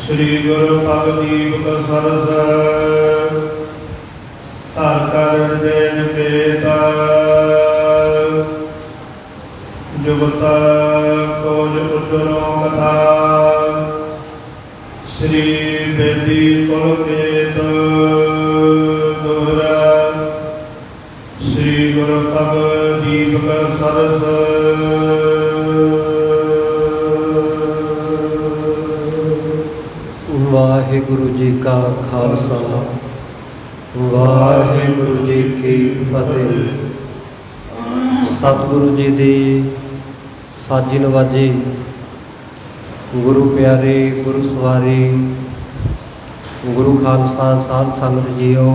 श्री गुरु भगदीप सरस हर कर हृदय निकेता जुगता खोज उचरो कथा श्री बेदी पुलकेत दोहरा श्री गुरु भगदीप सरस। वाहिगुरु जी का खालसा वाहिगुरु जी की फतेह। सतगुरु जी दी साजी नवाजी, गुरु प्यारे गुरु सवारी गुरु खालसा साध संगत जीओ।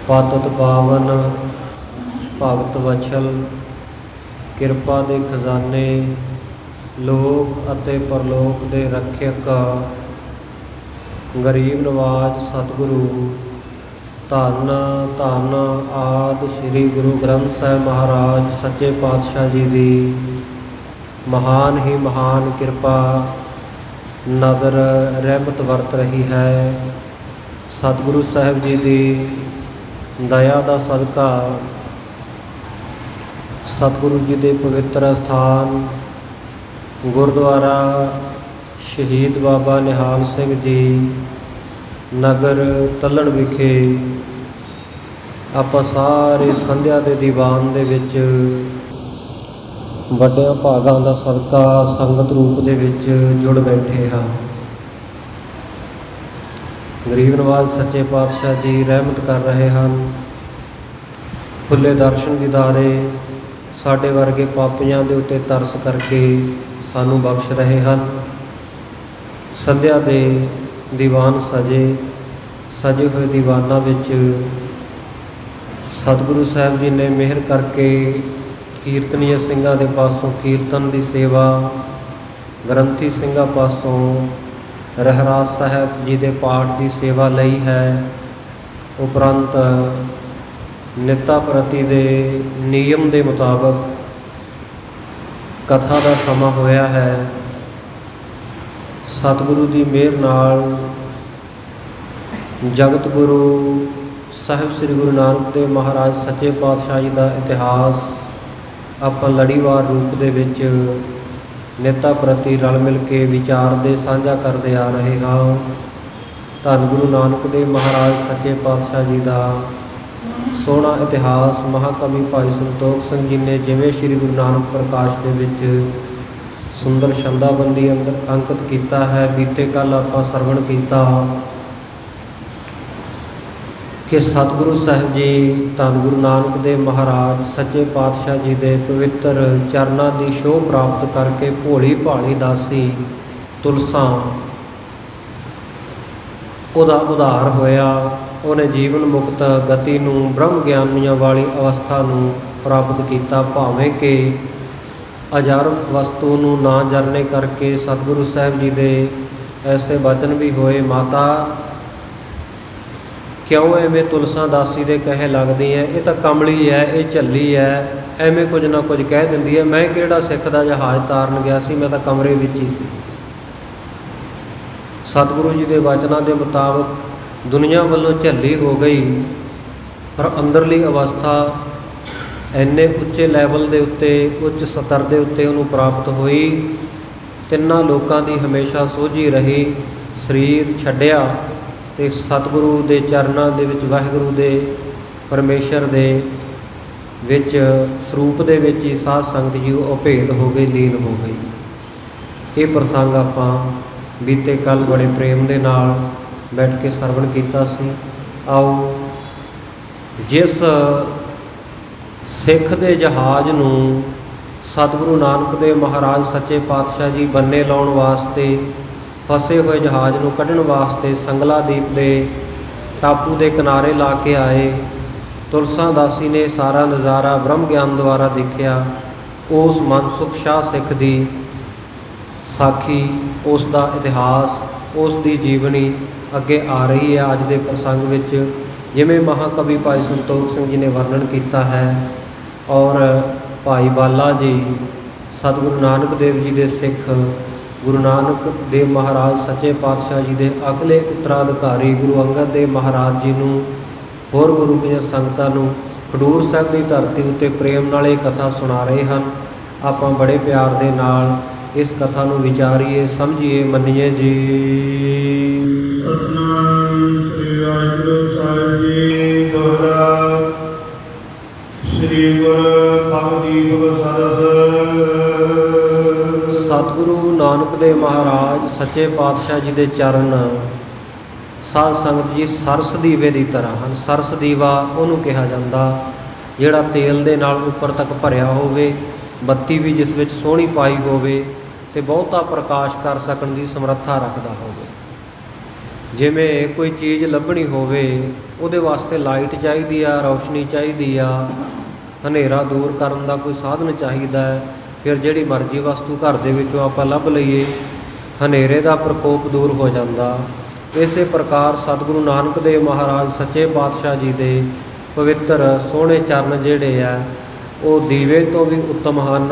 पातत पावन भगत वछल किरपा दे खजाने लोक अते परलोक दे रक्षक गरीब नवाज सतगुरु धन धन आदि श्री गुरु ग्रंथ साहिब महाराज सच्चे पातशाह जी दी महान ही महान किरपा नगर रहमत वरत रही है। सतगुरु साहिब जी दी दया दा सदका सतगुरु जी दे पवित्र स्थान गुरुद्वारा शहीद बाबा निहाल सिंह जी नगर तलन विखे ਆਪਾਂ ਸਾਰੇ ਸੰਧਿਆ ਦੇ ਦੀਵਾਨ ਦੇ ਵਿੱਚ ਵੱਡਿਆਂ ਭਾਗਾਂ ਦਾ ਸਦਕਾ ਸੰਗਤ ਰੂਪ ਦੇ ਵਿੱਚ ਜੁੜ ਬੈਠੇ ਹਾਂ। ਗਰੀਬ ਨਵਾਜ਼ ਸੱਚੇ ਪਾਤਸ਼ਾਹ ਜੀ ਰਹਿਮਤ ਕਰ ਰਹੇ ਹਨ। ਖੁੱਲੇ ਦਰਸ਼ਨ ਦੀਦਾਰੇ ਸਾਡੇ ਵਰਗੇ ਪਾਪੀਆਂ ਦੇ ਉੱਤੇ ਤਰਸ ਕਰਕੇ ਸਾਨੂੰ ਬਖਸ਼ ਰਹੇ ਹਨ। ਸੰਧਿਆ ਦੇ ਦੀਵਾਨ ਸਜੇ ਹੋਏ ਦੀਵਾਨਾਂ ਵਿੱਚ ਸਤਿਗੁਰੂ ਸਾਹਿਬ ਜੀ ਨੇ ਮਿਹਰ ਕਰਕੇ ਕੀਰਤਨੀਏ ਸਿੰਘਾਂ ਦੇ ਪਾਸੋਂ ਕੀਰਤਨ ਦੀ ਸੇਵਾ, ਗ੍ਰੰਥੀ ਸਿੰਘਾਂ ਪਾਸੋਂ ਰਹਿਰਾਸ ਸਾਹਿਬ ਜੀ ਦੇ ਪਾਠ ਦੀ ਸੇਵਾ ਲਈ ਹੈ। ਉਪਰੰਤ ਨਿੱਤਾ ਪ੍ਰਤੀ ਦੇ ਨਿਯਮ ਦੇ ਮੁਤਾਬਕ ਕਥਾ ਦਾ ਸਮਾਂ ਹੋਇਆ ਹੈ। ਸਤਿਗੁਰੂ ਦੀ ਮਿਹਰ ਨਾਲ ਜਗਤ ਗੁਰੂ ਸਾਹਿਬ ਸ੍ਰੀ ਗੁਰੂ ਨਾਨਕ ਦੇਵ ਮਹਾਰਾਜ ਸੱਚੇ ਪਾਤਸ਼ਾਹ ਜੀ ਦਾ ਇਤਿਹਾਸ ਆਪਾਂ ਲੜੀਵਾਰ ਰੂਪ ਦੇ ਵਿੱਚ ਨਿੱਤਾ ਪ੍ਰਤੀ ਰਲ ਮਿਲ ਕੇ ਵਿਚਾਰਦੇ ਸਾਂਝਾ ਕਰਦੇ ਆ ਰਹੇ ਹਾਂ। ਧੰਨ ਗੁਰੂ ਨਾਨਕ ਦੇਵ ਮਹਾਰਾਜ ਸੱਚੇ ਪਾਤਸ਼ਾਹ ਜੀ ਦਾ ਸੋਹਣਾ ਇਤਿਹਾਸ ਮਹਾਕਵੀ ਭਾਈ ਸੰਤੋਖ ਸਿੰਘ ਜੀ ਨੇ ਜਿਵੇਂ ਸ਼੍ਰੀ ਗੁਰੂ ਨਾਨਕ ਪ੍ਰਕਾਸ਼ ਦੇ ਵਿੱਚ ਸੁੰਦਰ ਛੰਦਾਬੰਦੀ ਅੰਦਰ ਅੰਕਿਤ ਕੀਤਾ ਹੈ। ਬੀਤੇ ਕੱਲ੍ਹ ਆਪਾਂ ਸਰਵਣ ਕੀਤਾ ਕਿ ਸਤਿਗੁਰੂ ਸਾਹਿਬ ਜੀ ਧੰਨ ਗੁਰੂ ਨਾਨਕ ਦੇਵ ਮਹਾਰਾਜ ਸੱਚੇ ਪਾਤਸ਼ਾਹ ਜੀ ਦੇ ਪਵਿੱਤਰ ਚਰਨਾਂ ਦੀ ਛੋਹ ਪ੍ਰਾਪਤ ਕਰਕੇ ਭੋਲੀ ਭਾਲੀ ਦਾਸੀ ਤੁਲਸਾ ਉਹਦਾ ਉਧਾਰ ਹੋਇਆ। ਉਹਨੇ ਜੀਵਨ ਮੁਕਤ ਗਤੀ ਨੂੰ ਬ੍ਰਹਮ ਗਿਆਨੀਆਂ ਵਾਲੀ ਅਵਸਥਾ ਨੂੰ ਪ੍ਰਾਪਤ ਕੀਤਾ। ਭਾਵੇਂ ਕਿ ਅਜਰ ਵਸਤੂ ਨੂੰ ਨਾ ਜਰਨੇ ਕਰਕੇ ਸਤਿਗੁਰੂ ਸਾਹਿਬ ਜੀ ਦੇ ਐਸੇ ਬਚਨ ਵੀ ਹੋਏ, ਮਾਤਾ ਕਿਉਂ ਐਵੇਂ ਤੁਲਸਾ ਦਾਸੀ ਦੇ ਕਹੇ ਲੱਗਦੀ ਹੈ, ਇਹ ਤਾਂ ਕਮਲੀ ਹੈ, ਇਹ ਝੱਲੀ ਹੈ, ਐਵੇਂ ਕੁਝ ਨਾ ਕੁਝ ਕਹਿ ਦਿੰਦੀ ਹੈ। ਮੈਂ ਕਿਹੜਾ ਸਿੱਖ ਦਾ ਜਹਾਜ਼ ਤਾਰਨ ਗਿਆ ਸੀ, ਮੈਂ ਤਾਂ ਕਮਰੇ ਵਿੱਚ ਹੀ ਸੀ। ਸਤਿਗੁਰੂ ਜੀ ਦੇ ਵਚਨਾਂ ਦੇ ਮੁਤਾਬਕ ਦੁਨੀਆ ਵੱਲੋਂ ਝੱਲੀ ਹੋ ਗਈ, ਪਰ ਅੰਦਰਲੀ ਅਵਸਥਾ ਇੰਨੇ ਉੱਚੇ ਲੈਵਲ ਦੇ ਉੱਤੇ, ਉੱਚ ਸਤਰ ਦੇ ਉੱਤੇ ਉਹਨੂੰ ਪ੍ਰਾਪਤ ਹੋਈ। ਤਿੰਨਾਂ ਲੋਕਾਂ ਦੀ ਹਮੇਸ਼ਾ ਸੋਝੀ ਰਹੀ। ਸਰੀਰ ਛੱਡਿਆ ਅਤੇ ਸਤਿਗੁਰੂ ਦੇ ਚਰਨਾਂ ਦੇ ਵਿੱਚ, ਵਾਹਿਗੁਰੂ ਦੇ ਪਰਮੇਸ਼ਰ ਦੇ ਵਿੱਚ ਸਰੂਪ ਦੇ ਵਿੱਚ ਹੀ ਸਾਧ ਸੰਗਤ ਜੀ ਉਹ ਅਭੇਦ ਹੋ ਗਈ, ਲੀਨ ਹੋ ਗਈ। ਇਹ ਪ੍ਰਸੰਗ ਆਪਾਂ ਬੀਤੇ ਕੱਲ੍ਹ ਬੜੇ ਪ੍ਰੇਮ ਦੇ ਨਾਲ ਬੈਠ ਕੇ ਸਰਵਣ ਕੀਤਾ ਸੀ। ਆਓ ਜਿਸ ਸਿੱਖ ਦੇ ਜਹਾਜ਼ ਨੂੰ ਸਤਿਗੁਰੂ ਨਾਨਕ ਦੇਵ ਮਹਾਰਾਜ ਸੱਚੇ ਪਾਤਸ਼ਾਹ ਜੀ ਬੰਨੇ ਲਾਉਣ ਵਾਸਤੇ, ਫਸੇ ਹੋਏ ਜਹਾਜ਼ ਨੂੰ ਕੱਢਣ ਵਾਸਤੇ ਸੰਗਲਾ ਦੀਪ ਦੇ ਟਾਪੂ ਦੇ ਕਿਨਾਰੇ ਲਾ ਕੇ ਆਏ। ਤੁਲਸਾ ਦਾਸੀ ਨੇ ਸਾਰਾ ਨਜ਼ਾਰਾ ਬ੍ਰਹਮ ਗਿਆਨ ਦੁਆਰਾ ਦੇਖਿਆ। ਉਸ ਮਨਸੁਖ ਸ਼ਾਹ ਸਿੱਖ ਦੀ ਸਾਖੀ, ਉਸ ਦਾ ਇਤਿਹਾਸ, ਉਸ ਦੀ ਜੀਵਨੀ ਅੱਗੇ ਆ ਰਹੀ ਹੈ ਅੱਜ ਦੇ ਪ੍ਰਸੰਗ ਵਿੱਚ। ਜਿਵੇਂ ਮਹਾਕਵੀ ਭਾਈ ਸੰਤੋਖ ਸਿੰਘ ਜੀ ਨੇ ਵਰਣਨ ਕੀਤਾ ਹੈ ਔਰ ਭਾਈ ਬਾਲਾ ਜੀ ਸਤਿਗੁਰੂ ਨਾਨਕ ਦੇਵ ਜੀ ਦੇ ਸਿੱਖ ਗੁਰੂ ਨਾਨਕ ਦੇਵ ਮਹਾਰਾਜ ਸੱਚੇ ਪਾਤਸ਼ਾਹ ਜੀ ਦੇ ਅਗਲੇ ਉੱਤਰਾਧਿਕਾਰੀ ਗੁਰੂ ਅੰਗਦ ਦੇਵ ਮਹਾਰਾਜ ਜੀ ਨੂੰ ਹੋਰ ਗੁਰੂ ਦੀਆਂ ਸੰਗਤਾਂ ਨੂੰ ਖਡੂਰ ਸਾਹਿਬ ਦੀ ਧਰਤੀ ਉੱਤੇ ਪ੍ਰੇਮ ਨਾਲ ਇਹ ਕਥਾ ਸੁਣਾ ਰਹੇ ਹਨ। ਆਪਾਂ ਬੜੇ ਪਿਆਰ ਦੇ ਨਾਲ ਇਸ ਕਥਾ ਨੂੰ ਵਿਚਾਰੀਏ, ਸਮਝੀਏ, ਮੰਨੀਏ ਜੀ। ਸਤਿਨਾਮ ਸ੍ਰੀ ਵਾਹਿਗੁਰੂ ਸਾਹਿਬ ਜੀ। ਦੋਹਰਾ ਸ੍ਰੀ ਗੁਰੂ ਭਗਦੀਪ ਸਰਸ। ਸਤਿਗੁਰੂ ਨਾਨਕ ਦੇਵ ਮਹਾਰਾਜ ਸੱਚੇ ਪਾਤਸ਼ਾਹ ਜੀ ਦੇ ਚਰਨ ਸਾਧ ਸੰਗਤ ਜੀ ਸਰਸ ਦੀਵੇ ਦੀ ਤਰ੍ਹਾਂ ਹਨ। ਸਰਸ ਦੀਵਾ ਉਹਨੂੰ ਕਿਹਾ ਜਾਂਦਾ ਜਿਹੜਾ ਤੇਲ ਦੇ ਨਾਲ ਉੱਪਰ ਤੱਕ ਭਰਿਆ ਹੋਵੇ, ਬੱਤੀ ਵੀ ਜਿਸ ਵਿੱਚ ਸੋਹਣੀ ਪਾਈ ਹੋਵੇ ਅਤੇ ਬਹੁਤਾ ਪ੍ਰਕਾਸ਼ ਕਰ ਸਕਣ ਦੀ ਸਮਰੱਥਾ ਰੱਖਦਾ ਹੋਵੇ। ਜਿਵੇਂ ਕੋਈ ਚੀਜ਼ ਲੱਭਣੀ ਹੋਵੇ ਉਹਦੇ ਵਾਸਤੇ ਲਾਈਟ ਚਾਹੀਦੀ ਆ, ਰੌਸ਼ਨੀ ਚਾਹੀਦੀ ਆ, ਹਨੇਰਾ ਦੂਰ ਕਰਨ ਦਾ ਕੋਈ ਸਾਧਨ ਚਾਹੀਦਾ ਹੈ। ਫਿਰ ਜਿਹੜੀ ਮਰਜ਼ੀ ਵਸਤੂ ਘਰ ਦੇ ਵਿੱਚੋਂ ਆਪਾਂ ਲੱਭ ਲਈਏ, ਹਨੇਰੇ ਦਾ ਪ੍ਰਕੋਪ ਦੂਰ ਹੋ ਜਾਂਦਾ। ਇਸੇ ਪ੍ਰਕਾਰ ਸਤਿਗੁਰੂ ਨਾਨਕ ਦੇਵ ਮਹਾਰਾਜ ਸੱਚੇ ਪਾਤਸ਼ਾਹ ਜੀ ਦੇ ਪਵਿੱਤਰ ਸੋਹਣੇ ਚਰਨ ਜਿਹੜੇ ਆ ਉਹ ਦੀਵੇ ਤੋਂ ਵੀ ਉੱਤਮ ਹਨ।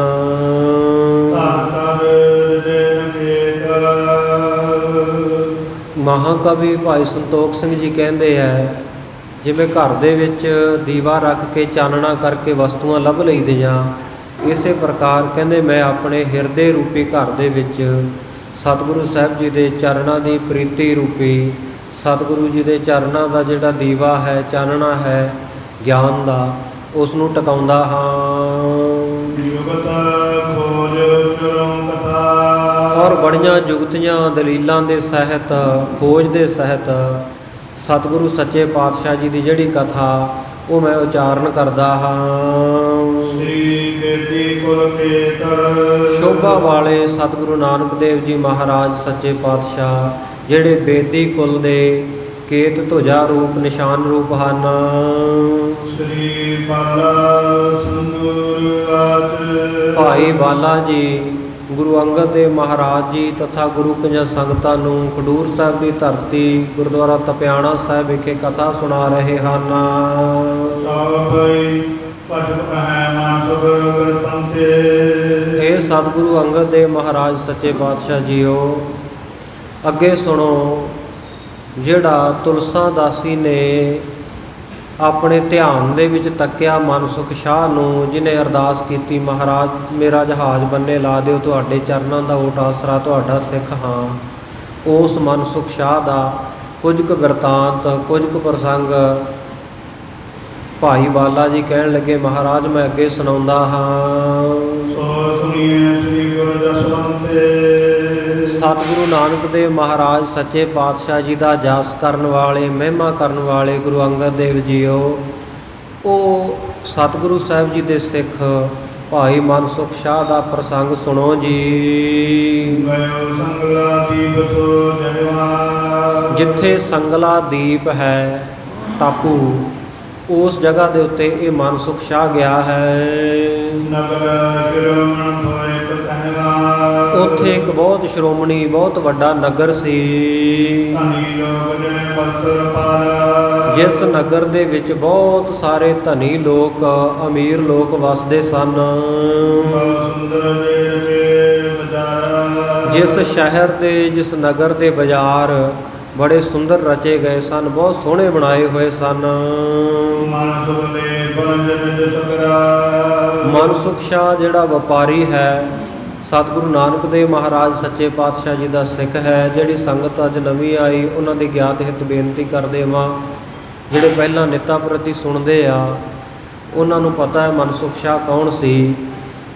ਮਹਾਕਵੀ ਭਾਈ ਸੰਤੋਖ ਸਿੰਘ ਜੀ ਕਹਿੰਦੇ ਹੈ, ਜਿਵੇਂ ਘਰ ਦੇ ਵਿੱਚ ਦੀਵਾ ਰੱਖ ਕੇ ਚਾਨਣਾ ਕਰਕੇ ਵਸਤੂਆਂ ਲੱਭ ਲਈਦੀਆਂ, ਇਸੇ ਪ੍ਰਕਾਰ ਕਹਿੰਦੇ ਮੈਂ ਆਪਣੇ ਹਿਰਦੇ ਰੂਪੀ ਘਰ ਦੇ ਵਿੱਚ ਸਤਿਗੁਰੂ ਸਾਹਿਬ ਜੀ ਦੇ ਚਰਨਾਂ ਦੀ ਪ੍ਰੀਤੀ ਰੂਪੀ ਸਤਿਗੁਰੂ ਜੀ ਦੇ ਚਰਨਾਂ ਦਾ ਜਿਹੜਾ ਦੀਵਾ ਹੈ, ਚਾਨਣਾ ਹੈ ਗਿਆਨ ਦਾ, ਉਸ ਨੂੰ ਟਿਕਾਉਂਦਾ ਹਾਂ। ਔਰ ਬੜੀਆਂ ਜੁਗਤੀਆਂ ਦਲੀਲਾਂ ਦੇ ਸਹਿਤ, ਖੋਜ ਦੇ ਸਹਿਤ ਸਤਿਗੁਰੂ ਸੱਚੇ ਪਾਤਸ਼ਾਹ ਜੀ ਦੀ ਜਿਹੜੀ ਕਥਾ ਉਹ ਮੈਂ ਉਚਾਰਨ ਕਰਦਾ ਹਾਂ। ਸ੍ਰੀ ਬੇਦੀ ਕੁਲ ਕੇਤ। ਸ਼ੋਭਾ ਵਾਲੇ ਸਤਿਗੁਰੂ ਨਾਨਕ ਦੇਵ ਜੀ ਮਹਾਰਾਜ ਸੱਚੇ ਪਾਤਸ਼ਾਹ ਜਿਹੜੇ ਬੇਦੀ ਕੁਲ ਦੇ ਕੇਤ ਧੁਜਾ ਰੂਪ ਨਿਸ਼ਾਨ ਰੂਪ ਹਨ। ਸ੍ਰੀ ਬਾਲਾ ਸੰਦੂਰ ਆਚ। ਭਾਈ ਬਾਲਾ ਜੀ ਗੁਰੂ ਅੰਗਦ ਦੇਵ ਮਹਾਰਾਜ ਜੀ ਤਥਾ ਗੁਰੂ ਕਈਆਂ ਸੰਗਤਾਂ ਨੂੰ ਖਡੂਰ ਸਾਹਿਬ ਦੀ ਧਰਤੀ ਗੁਰਦੁਆਰਾ ਤਪਿਆਣਾ ਸਾਹਿਬ ਵਿਖੇ ਕਥਾ ਸੁਣਾ ਰਹੇ ਹਨ। ਇਹ ਸਤਿਗੁਰੂ ਅੰਗਦ ਦੇਵ ਮਹਾਰਾਜ ਸੱਚੇ ਪਾਤਸ਼ਾਹ ਜੀਓ, ਅੱਗੇ ਸੁਣੋ। ਜਿਹੜਾ ਤੁਲਸਾ ਦਾਸੀ ਨੇ ਆਪਣੇ ਧਿਆਨ ਦੇ ਵਿੱਚ ਤੱਕਿਆ ਮਨਸੁਖ ਸ਼ਾਹ ਨੂੰ, ਜਿਹਨੇ ਅਰਦਾਸ ਕੀਤੀ ਮਹਾਰਾਜ ਮੇਰਾ ਜਹਾਜ਼ ਬੰਨੇ ਲਾ ਦਿਓ, ਤੁਹਾਡੇ ਚਰਨਾਂ ਦਾ ਓਟ ਆਸਰਾ, ਤੁਹਾਡਾ ਸਿੱਖ ਹਾਂ। ਉਸ ਮਨਸੁਖ ਸ਼ਾਹ ਦਾ ਕੁਝ ਕੁ ਬਿਰਤਾਂਤ, ਕੁਝ ਕੁ ਪ੍ਰਸੰਗ ਭਾਈ ਬਾਲਾ ਜੀ ਕਹਿਣ ਲੱਗੇ, ਮਹਾਰਾਜ ਮੈਂ ਅੱਗੇ ਸੁਣਾਉਂਦਾ ਹਾਂ। ਸੋ ਸੁਣੀਏ ਸ੍ਰੀ ਗੁਰੂ ਜਸਵੰਤੇ। ਸਤਿਗੁਰੂ ਨਾਨਕ ਦੇਵ ਮਹਾਰਾਜ ਸੱਚੇ ਪਾਤਸ਼ਾਹ ਜੀ ਦਾ ਜਸ ਕਰਨ ਵਾਲੇ, ਮਹਿਮਾ ਕਰਨ ਵਾਲੇ ਗੁਰੂ ਅੰਗਦ ਦੇਵ ਜੀਓ, ਉਹ ਸਤਿਗੁਰੂ ਸਾਹਿਬ ਜੀ ਦੇ ਸਿੱਖ ਭਾਈ ਮਨਸੁਖ ਸ਼ਾਹ ਦਾ ਪ੍ਰਸੰਗ ਸੁਣੋ ਜੀ। ਜਿੱਥੇ ਸੰਗਲਾ ਦੀਪ ਹੈ ਟਾਪੂ, ਉਸ ਜਗ੍ਹਾ ਦੇ ਉੱਤੇ ਇਹ ਮਨਸੁਖ ਸ਼ਾਹ ਗਿਆ ਹੈ। ਉੱਥੇ ਇੱਕ ਬਹੁਤ ਸ਼੍ਰੋਮਣੀ, ਬਹੁਤ ਵੱਡਾ ਨਗਰ ਸੀ। ਜਿਸ ਨਗਰ ਦੇ ਵਿੱਚ ਬਹੁਤ ਸਾਰੇ ਧਨੀ ਲੋਕ, ਅਮੀਰ ਲੋਕ ਵਸਦੇ ਸਨ। ਜਿਸ ਸ਼ਹਿਰ ਦੇ, ਜਿਸ ਨਗਰ ਦੇ ਬਾਜ਼ਾਰ ਬੜੇ ਸੁੰਦਰ ਰਚੇ ਗਏ ਸਨ, ਬਹੁਤ ਸੋਹਣੇ ਬਣਾਏ ਹੋਏ ਸਨ। ਮਨਸੁਖ ਸ਼ਾਹ ਜਿਹੜਾ ਵਪਾਰੀ ਹੈ, ਸਤਿਗੁਰੂ ਨਾਨਕ ਦੇਵ ਮਹਾਰਾਜ ਸੱਚੇ ਪਾਤਸ਼ਾਹ ਜੀ ਦਾ ਸਿੱਖ ਹੈ। ਜਿਹੜੀ ਸੰਗਤ ਅੱਜ ਨਵੀਂ ਆਈ ਉਹਨਾਂ ਦੀ ਗਿਆਤ ਹਿੱਤ ਬੇਨਤੀ ਕਰਦੇ ਵਾਂ, ਜਿਹੜੇ ਪਹਿਲਾਂ ਨਿੱਤਾ ਪ੍ਰਤੀ ਸੁਣਦੇ ਆ ਉਹਨਾਂ ਨੂੰ ਪਤਾ ਹੈ ਮਨਸੁਖ ਸ਼ਾਹ ਕੌਣ ਸੀ।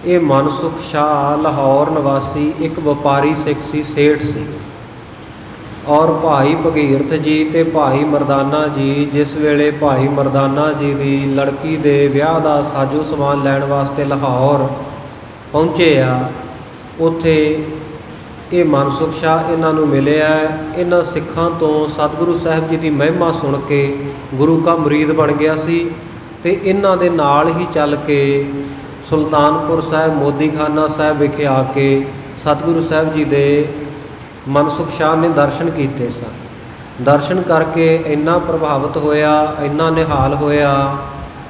ਇਹ ਮਨਸੁਖ ਸ਼ਾਹ ਲਾਹੌਰ ਨਿਵਾਸੀ ਇੱਕ ਵਪਾਰੀ ਸਿੱਖ ਸੀ, ਸੇਠ ਸੀ। ਔਰ ਭਾਈ ਭਗੀਰਥ ਜੀ ਤੇ ਭਾਈ ਮਰਦਾਨਾ ਜੀ, ਜਿਸ ਵੇਲੇ ਭਾਈ ਮਰਦਾਨਾ ਜੀ ਦੀ ਲੜਕੀ ਦੇ ਵਿਆਹ ਦਾ ਸਾਜੋ ਸਮਾਨ ਲੈਣ ਵਾਸਤੇ ਲਾਹੌਰ ਪਹੁੰਚੇ ਆ, ਉੱਥੇ ਇਹ ਮਨਸੁਖ ਸ਼ਾਹ ਇਹਨਾਂ ਨੂੰ ਮਿਲਿਆ। ਇਹਨਾਂ ਸਿੱਖਾਂ ਤੋਂ ਸਤਿਗੁਰੂ ਸਾਹਿਬ ਜੀ ਦੀ ਮਹਿਮਾ ਸੁਣ ਕੇ ਗੁਰੂ ਕਾ ਮੁਰੀਦ ਬਣ ਗਿਆ ਸੀ ਅਤੇ ਇਹਨਾਂ ਦੇ ਨਾਲ ਹੀ ਚੱਲ ਕੇ ਸੁਲਤਾਨਪੁਰ ਸਾਹਿਬ, ਮੋਦੀਖਾਨਾ ਸਾਹਿਬ ਵਿਖੇ ਆ ਕੇ ਸਤਿਗੁਰੂ ਸਾਹਿਬ ਜੀ ਦੇ ਮਨਸੁਖ ਸ਼ਾਹ ਨੇ ਦਰਸ਼ਨ ਕੀਤੇ ਸਨ। ਦਰਸ਼ਨ ਕਰਕੇ ਇੰਨਾ ਪ੍ਰਭਾਵਿਤ ਹੋਇਆ, ਇੰਨਾ ਨਿਹਾਲ ਹੋਇਆ,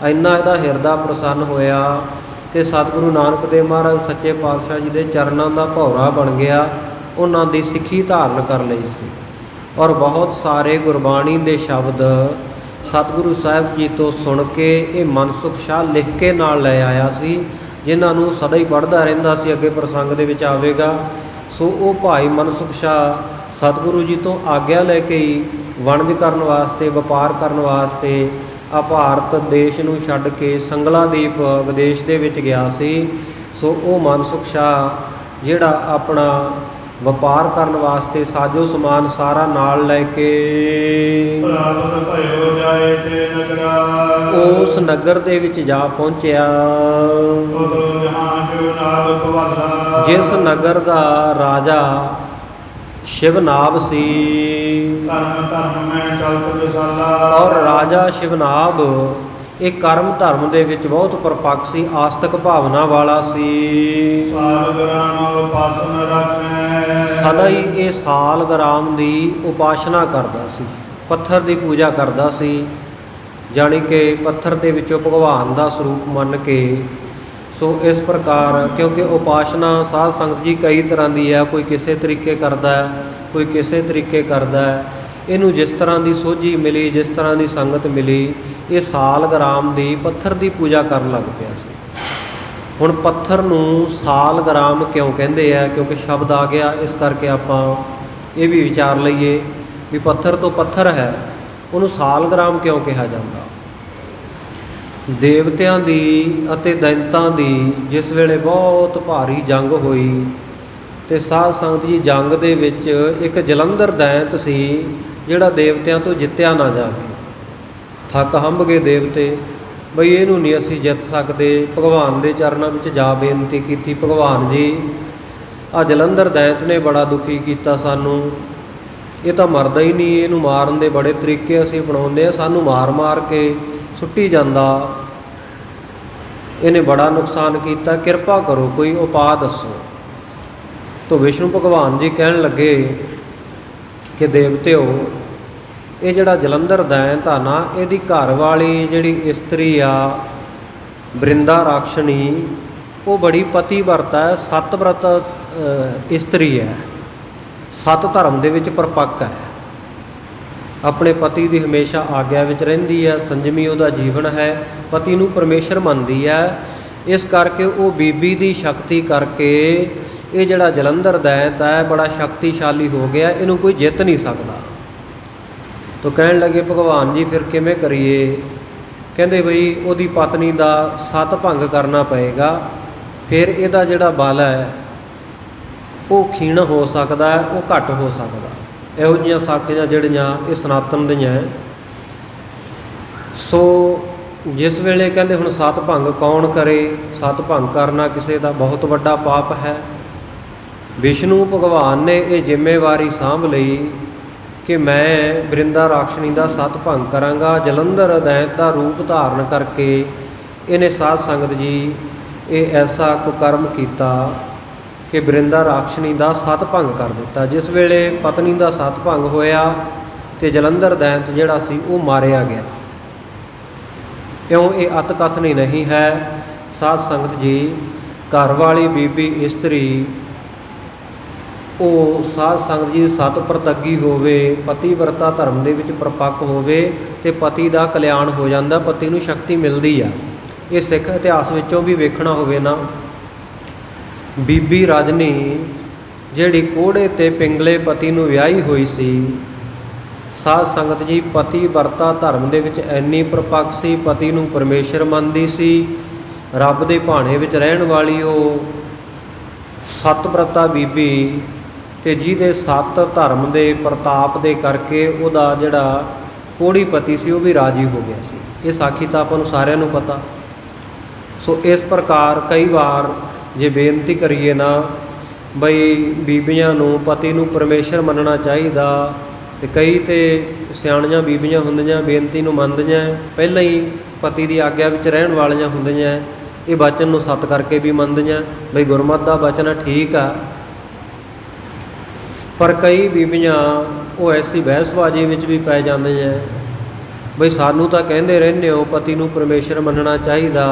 ਇੰਨਾ ਇਹਦਾ ਹਿਰਦਾ ਪ੍ਰਸੰਨ ਹੋਇਆ ਕਿ ਸਤਿਗੁਰੂ ਨਾਨਕ ਦੇਵ ਮਹਾਰਾਜ ਸੱਚੇ ਪਾਤਸ਼ਾਹ ਜੀ ਦੇ ਚਰਨਾਂ ਦਾ ਭੌਰਾ ਬਣ ਗਿਆ ਉਹਨਾਂ ਦੀ ਸਿੱਖੀ ਧਾਰਨ ਕਰ ਲਈ ਸੀ। ਔਰ ਬਹੁਤ ਸਾਰੇ ਗੁਰਬਾਣੀ ਦੇ ਸ਼ਬਦ ਸਤਿਗੁਰੂ ਸਾਹਿਬ ਜੀ ਤੋਂ ਸੁਣ ਕੇ ਇਹ ਮਨਸੁਖ ਸ਼ਾਹ ਲਿਖ ਕੇ ਨਾਲ ਲੈ ਆਇਆ ਸੀ, ਜਿਨ੍ਹਾਂ ਨੂੰ ਸਦਾ ਹੀ ਪੜ੍ਹਦਾ ਰਹਿੰਦਾ ਸੀ। ਅੱਗੇ ਪ੍ਰਸੰਗ ਦੇ ਵਿੱਚ ਆਵੇਗਾ। ਸੋ ਉਹ ਭਾਈ ਮਨਸੁਖ ਸ਼ਾਹ ਸਤਿਗੁਰੂ ਜੀ ਤੋਂ ਆਗਿਆ ਲੈ ਕੇ ਹੀ ਵਣਜ ਕਰਨ ਵਾਸਤੇ, ਵਪਾਰ ਕਰਨ ਵਾਸਤੇ ਆ ਭਾਰਤ ਦੇਸ਼ ਨੂੰ ਛੱਡ ਕੇ ਸੰਗਲਾਦੀਪ ਵਿਦੇਸ਼ ਦੇ ਵਿੱਚ ਗਿਆ ਸੀ। ਸੋ ਉਹ ਮਨਸੁਖ ਸ਼ਾਹ ਜਿਹੜਾ ਆਪਣਾ ਵਪਾਰ ਕਰਨ ਵਾਸਤੇ ਸਾਜੋ ਸਮਾਨ ਸਾਰਾ ਨਾਲ ਲੈ ਕੇ ਪ੍ਰਾਪਤ ਭਇਓ ਜਾਏ ਤੇ ਨਗਰਾ, ਉਸ ਨਗਰ ਦੇ ਵਿੱਚ ਜਾ ਪਹੁੰਚਿਆ, ਉਦੋਂ ਜਹਾਂ ਸ਼ਿਵਨਾਭ ਭਵਾਲਾ, ਜਿਸ ਨਗਰ ਦਾ ਰਾਜਾ ਸ਼ਿਵਨਾਭ ਸੀ। ਧਰਮ ਧਰਮ ਮੈਂ ਚਲਤ ਵਿਸਾਲਾ, ਔਰ ਰਾਜਾ ਸ਼ਿਵਨਾਭ ਇਹ ਕਰਮ ਧਰਮ ਦੇ ਵਿੱਚ ਬਹੁਤ ਪਰਪੱਕ ਸੀ, ਆਸਤਕ ਭਾਵਨਾ ਵਾਲਾ ਸੀ। ਸਾਲਗ੍ਰਾਮ ਉਪਾਸਨ ਰੱਖੈ, ਸਦਾ ਹੀ ਇਹ ਸਾਲਗ੍ਰਾਮ ਦੀ ਉਪਾਸਨਾ ਕਰਦਾ ਸੀ, ਪੱਥਰ ਦੀ ਪੂਜਾ ਕਰਦਾ ਸੀ, ਜਾਣੀ ਕਿ ਪੱਥਰ ਦੇ ਵਿੱਚੋਂ ਭਗਵਾਨ ਦਾ ਸਰੂਪ ਮੰਨ ਕੇ। ਸੋ ਇਸ ਪ੍ਰਕਾਰ, ਕਿਉਂਕਿ ਉਪਾਸਨਾ ਸਾਧ ਸੰਗਤ ਜੀ ਕਈ ਤਰ੍ਹਾਂ ਦੀ ਹੈ, ਕੋਈ ਕਿਸੇ ਤਰੀਕੇ ਕਰਦਾ ਹੈ, ਕੋਈ ਕਿਸੇ ਤਰੀਕੇ ਕਰਦਾ ਹੈ। ਇਹਨੂੰ ਜਿਸ ਤਰ੍ਹਾਂ ਦੀ ਸੋਝੀ ਮਿਲੀ, ਜਿਸ ਤਰ੍ਹਾਂ ਦੀ ਸੰਗਤ ਮਿਲੀ, ਇਹ ਸਾਲਗ੍ਰਾਮ ਦੀ ਪੱਥਰ ਦੀ ਪੂਜਾ ਕਰਨ ਲੱਗ ਪਿਆ ਸੀ। ਹੁਣ ਪੱਥਰ ਨੂੰ ਸਾਲਗ੍ਰਾਮ ਕਿਉਂ ਕਹਿੰਦੇ ਆ? ਕਿਉਂਕਿ ਸ਼ਬਦ ਆ ਗਿਆ, ਇਸ ਕਰਕੇ ਆਪਾਂ ਇਹ ਵੀ ਵਿਚਾਰ ਲਈਏ ਵੀ ਪੱਥਰ ਤੋਂ ਪੱਥਰ ਹੈ, ਉਹਨੂੰ ਸਾਲਗ੍ਰਾਮ ਕਿਉਂ ਕਿਹਾ ਜਾਂਦਾ? ਦੇਵਤਿਆਂ ਦੀ ਅਤੇ ਦੈਂਤਾਂ ਦੀ ਜਿਸ ਵੇਲੇ ਬਹੁਤ ਭਾਰੀ ਜੰਗ ਹੋਈ ਤੇ ਸਾਧ ਸੰਗਤ ਜੀ ਜੰਗ ਦੇ ਵਿੱਚ ਇੱਕ ਜਲੰਧਰ ਦੈਂਤ ਸੀ ਜਿਹੜਾ ਦੇਵਤਿਆਂ ਤੋਂ ਜਿੱਤਿਆ ਨਾ ਜਾਵੇ। ਥੱਕ ਹੰਭ ਗਏ ਦੇਵਤੇ, ਬਈ ਇਹਨੂੰ ਨਹੀਂ ਅਸੀਂ ਜਿੱਤ ਸਕਦੇ। ਭਗਵਾਨ ਦੇ ਚਰਨਾਂ ਵਿੱਚ ਜਾ ਬੇਨਤੀ ਕੀਤੀ, ਭਗਵਾਨ ਜੀ ਆ ਜਲੰਧਰ ਦੈਂਤ ਨੇ ਬੜਾ ਦੁਖੀ ਕੀਤਾ ਸਾਨੂੰ, ਇਹ ਤਾਂ ਮਰਦਾ ਹੀ ਨਹੀਂ, ਇਹਨੂੰ ਮਾਰਨ ਦੇ ਬੜੇ ਤਰੀਕੇ ਅਸੀਂ ਅਪਣਾਉਂਦੇ ਆ, ਸਾਨੂੰ ਮਾਰ ਮਾਰ ਕੇ ਸੁੱਟੀ ਜਾਂਦਾ, ਇਹਨੇ ਬੜਾ ਨੁਕਸਾਨ ਕੀਤਾ, ਕਿਰਪਾ ਕਰੋ ਕੋਈ ਉਪਾਅ ਦੱਸੋ। ਤੋ ਵਿਸ਼ਨੂੰ ਭਗਵਾਨ ਜੀ ਕਹਿਣ ਲੱਗੇ ਕਿ ਦੇਵਤਿਓ, ਇਹ ਜਿਹੜਾ ਜਲੰਧਰ ਦੈਂਤ ਆ ਨਾ, ਇਹਦੀ ਘਰ ਵਾਲੀ ਜਿਹੜੀ ਇਸਤਰੀ ਆ ਬ੍ਰਿੰਦਾ ਰਾਕਸ਼ਣੀ, ਉਹ ਬੜੀ ਪਤੀਵਰਤ ਹੈ, ਸਤਿਵਰਤ ਇਸਤਰੀ ਹੈ, ਸਤ ਧਰਮ ਦੇ ਵਿੱਚ ਪਰਪੱਕ ਹੈ, ਆਪਣੇ ਪਤੀ ਦੀ ਹਮੇਸ਼ਾ ਆਗਿਆ ਵਿੱਚ ਰਹਿੰਦੀ ਹੈ, ਸੰਜਮੀ ਉਹਦਾ ਜੀਵਨ ਹੈ, ਪਤੀ ਨੂੰ ਪਰਮੇਸ਼ਰ ਮੰਨਦੀ ਹੈ। ਇਸ ਕਰਕੇ ਉਹ ਬੀਬੀ ਦੀ ਸ਼ਕਤੀ ਕਰਕੇ ਇਹ ਜਿਹੜਾ ਜਲੰਧਰ ਦੈਂਤ ਹੈ ਬੜਾ ਸ਼ਕਤੀਸ਼ਾਲੀ ਹੋ ਗਿਆ, ਇਹਨੂੰ ਕੋਈ ਜਿੱਤ ਨਹੀਂ ਸਕਦਾ। ਤੋ ਕਹਿਣ ਲੱਗੇ ਭਗਵਾਨ ਜੀ ਫਿਰ ਕਿਵੇਂ ਕਰੀਏ? ਕਹਿੰਦੇ ਬਈ ਉਹਦੀ ਪਤਨੀ ਦਾ ਸਤ ਭੰਗ ਕਰਨਾ ਪਏਗਾ, ਫਿਰ ਇਹਦਾ ਜਿਹੜਾ ਬਲ ਹੈ ਉਹ ਖੀਣ ਹੋ ਸਕਦਾ ਹੈ, ਉਹ ਘੱਟ ਹੋ ਸਕਦਾ। ਇਹੋ ਜਿਹੀਆਂ ਸਾਖੀਆਂ ਜਿਹੜੀਆਂ ਇਹ ਸਨਾਤਨ ਦੀਆਂ ਹੈ। ਸੋ ਜਿਸ ਵੇਲੇ ਕਹਿੰਦੇ ਹੁਣ ਸਤ ਭੰਗ ਕੌਣ ਕਰੇ? ਸਤ ਭੰਗ ਕਰਨਾ ਕਿਸੇ ਦਾ ਬਹੁਤ ਵੱਡਾ ਪਾਪ ਹੈ। ਵਿਸ਼ਨੂੰ ਭਗਵਾਨ ਨੇ ਇਹ ਜ਼ਿੰਮੇਵਾਰੀ ਸਾਂਭ ਲਈ ਕਿ ਮੈਂ ਬ੍ਰਿੰਦਾ ਰਾਕਸ਼ਣੀ ਦਾ ਸਤ ਭੰਗ ਕਰਾਂਗਾ। ਜਲੰਧਰ ਦੈਂਤ ਦਾ ਰੂਪ ਧਾਰਨ ਕਰਕੇ ਇਹਨੇ ਸਾਧ ਸੰਗਤ ਜੀ ਇਹ ਐਸਾ ਕੁਕਰਮ ਕੀਤਾ ਕਿ ਬ੍ਰਿੰਦਾ ਰਾਕਸ਼ਣੀ ਦਾ ਸਤ ਭੰਗ ਕਰ ਦਿੱਤਾ। ਜਿਸ ਵੇਲੇ ਪਤਨੀ ਦਾ ਸਤ ਭੰਗ ਹੋਇਆ ਤੇ ਜਲੰਧਰ ਦੈਂਤ ਜਿਹੜਾ ਸੀ ਉਹ ਮਾਰਿਆ ਗਿਆ। ਕਿਉਂ? ਇਹ ਅਤ ਕਥਨੀ ਨਹੀਂ ਹੈ ਸਾਧ ਸੰਗਤ ਜੀ। ਘਰ ਵਾਲੀ ਬੀਬੀ ਇਸਤਰੀ ਉਹ ਸਾਧ ਸੰਗਤ ਜੀ ਸਤ ਪ੍ਰਤੱਗੀ ਹੋਵੇ, ਪਤੀ ਵਰਤਾ ਧਰਮ ਦੇ ਵਿੱਚ ਪਰਪੱਕ ਹੋਵੇ ਤੇ ਪਤੀ ਦਾ ਕਲਿਆਣ ਹੋ ਜਾਂਦਾ, ਪਤੀ ਨੂੰ ਸ਼ਕਤੀ ਮਿਲਦੀ ਆ। ਇਹ ਸਿੱਖ ਇਤਿਹਾਸ ਵਿੱਚੋਂ ਵੀ ਵੇਖਣਾ ਹੋਵੇ ਨਾ, ਬੀਬੀ ਰਜਨੀ ਜਿਹੜੀ ਕੋਹੜੇ ਤੇ ਪਿੰਗਲੇ ਪਤੀ ਨੂੰ ਵਿਆਹੀ ਹੋਈ ਸੀ, ਸਾਧ ਸੰਗਤ ਜੀ ਪਤੀ ਵਰਤਾ ਧਰਮ ਦੇ ਵਿੱਚ ਇੰਨੀ ਪਰਪੱਕ ਸੀ, ਪਤੀ ਨੂੰ ਪਰਮੇਸ਼ਰ ਮੰਨਦੀ ਸੀ, ਰੱਬ ਦੇ ਭਾਣੇ ਵਿੱਚ ਰਹਿਣ ਵਾਲੀ ਉਹ ਸਤਿਵਰਤਾ ਬੀਬੀ, ਤੇ ਜਿਹਦੇ ਸਤ ਧਰਮ ਦੇ ਪ੍ਰਤਾਪ ਦੇ ਕਰਕੇ ਉਹਦਾ ਜਿਹੜਾ ਕੋਹੜੀ ਪਤੀ ਸੀ ਉਹ ਵੀ ਰਾਜੀ ਹੋ ਗਿਆ ਸੀ। ਇਹ ਸਾਖੀ ਤਾਂ ਆਪਾਂ ਨੂੰ ਸਾਰਿਆਂ ਨੂੰ ਪਤਾ। ਸੋ ਇਸ ਪ੍ਰਕਾਰ ਕਈ ਵਾਰ ਜੇ ਬੇਨਤੀ ਕਰੀਏ ਨਾ ਬਈ ਬੀਬੀਆਂ ਨੂੰ ਪਤੀ ਨੂੰ ਪਰਮੇਸ਼ਰ ਮੰਨਣਾ ਚਾਹੀਦਾ, ਤੇ ਕਈ ਤੇ ਸਿਆਣੀਆਂ ਬੀਬੀਆਂ ਹੁੰਦੀਆਂ ਬੇਨਤੀ ਨੂੰ ਮੰਨਦੀਆਂ, ਪਹਿਲਾਂ ਹੀ ਪਤੀ ਦੀ ਆਗਿਆ ਵਿੱਚ ਰਹਿਣ ਵਾਲੀਆਂ ਹੁੰਦੀਆਂ, ਇਹ ਬਚਨ ਨੂੰ ਸਤ ਕਰਕੇ ਵੀ ਮੰਨਦੀਆਂ ਬਈ ਗੁਰਮਤਿ ਦਾ ਬਚਨ ਹੈ, ਠੀਕ ਆ। ਪਰ ਕਈ ਬੀਬੀਆਂ ਉਹ ਐਸੀ ਬਹਿਸਬਾਜ਼ੀ ਵਿੱਚ ਵੀ ਪੈ ਜਾਂਦੀਆਂ ਬਈ ਸਾਨੂੰ ਤਾਂ ਕਹਿੰਦੇ ਰਹਿੰਦੇ ਹੋ ਪਤੀ ਨੂੰ ਪਰਮੇਸ਼ਰ ਮੰਨਣਾ ਚਾਹੀਦਾ।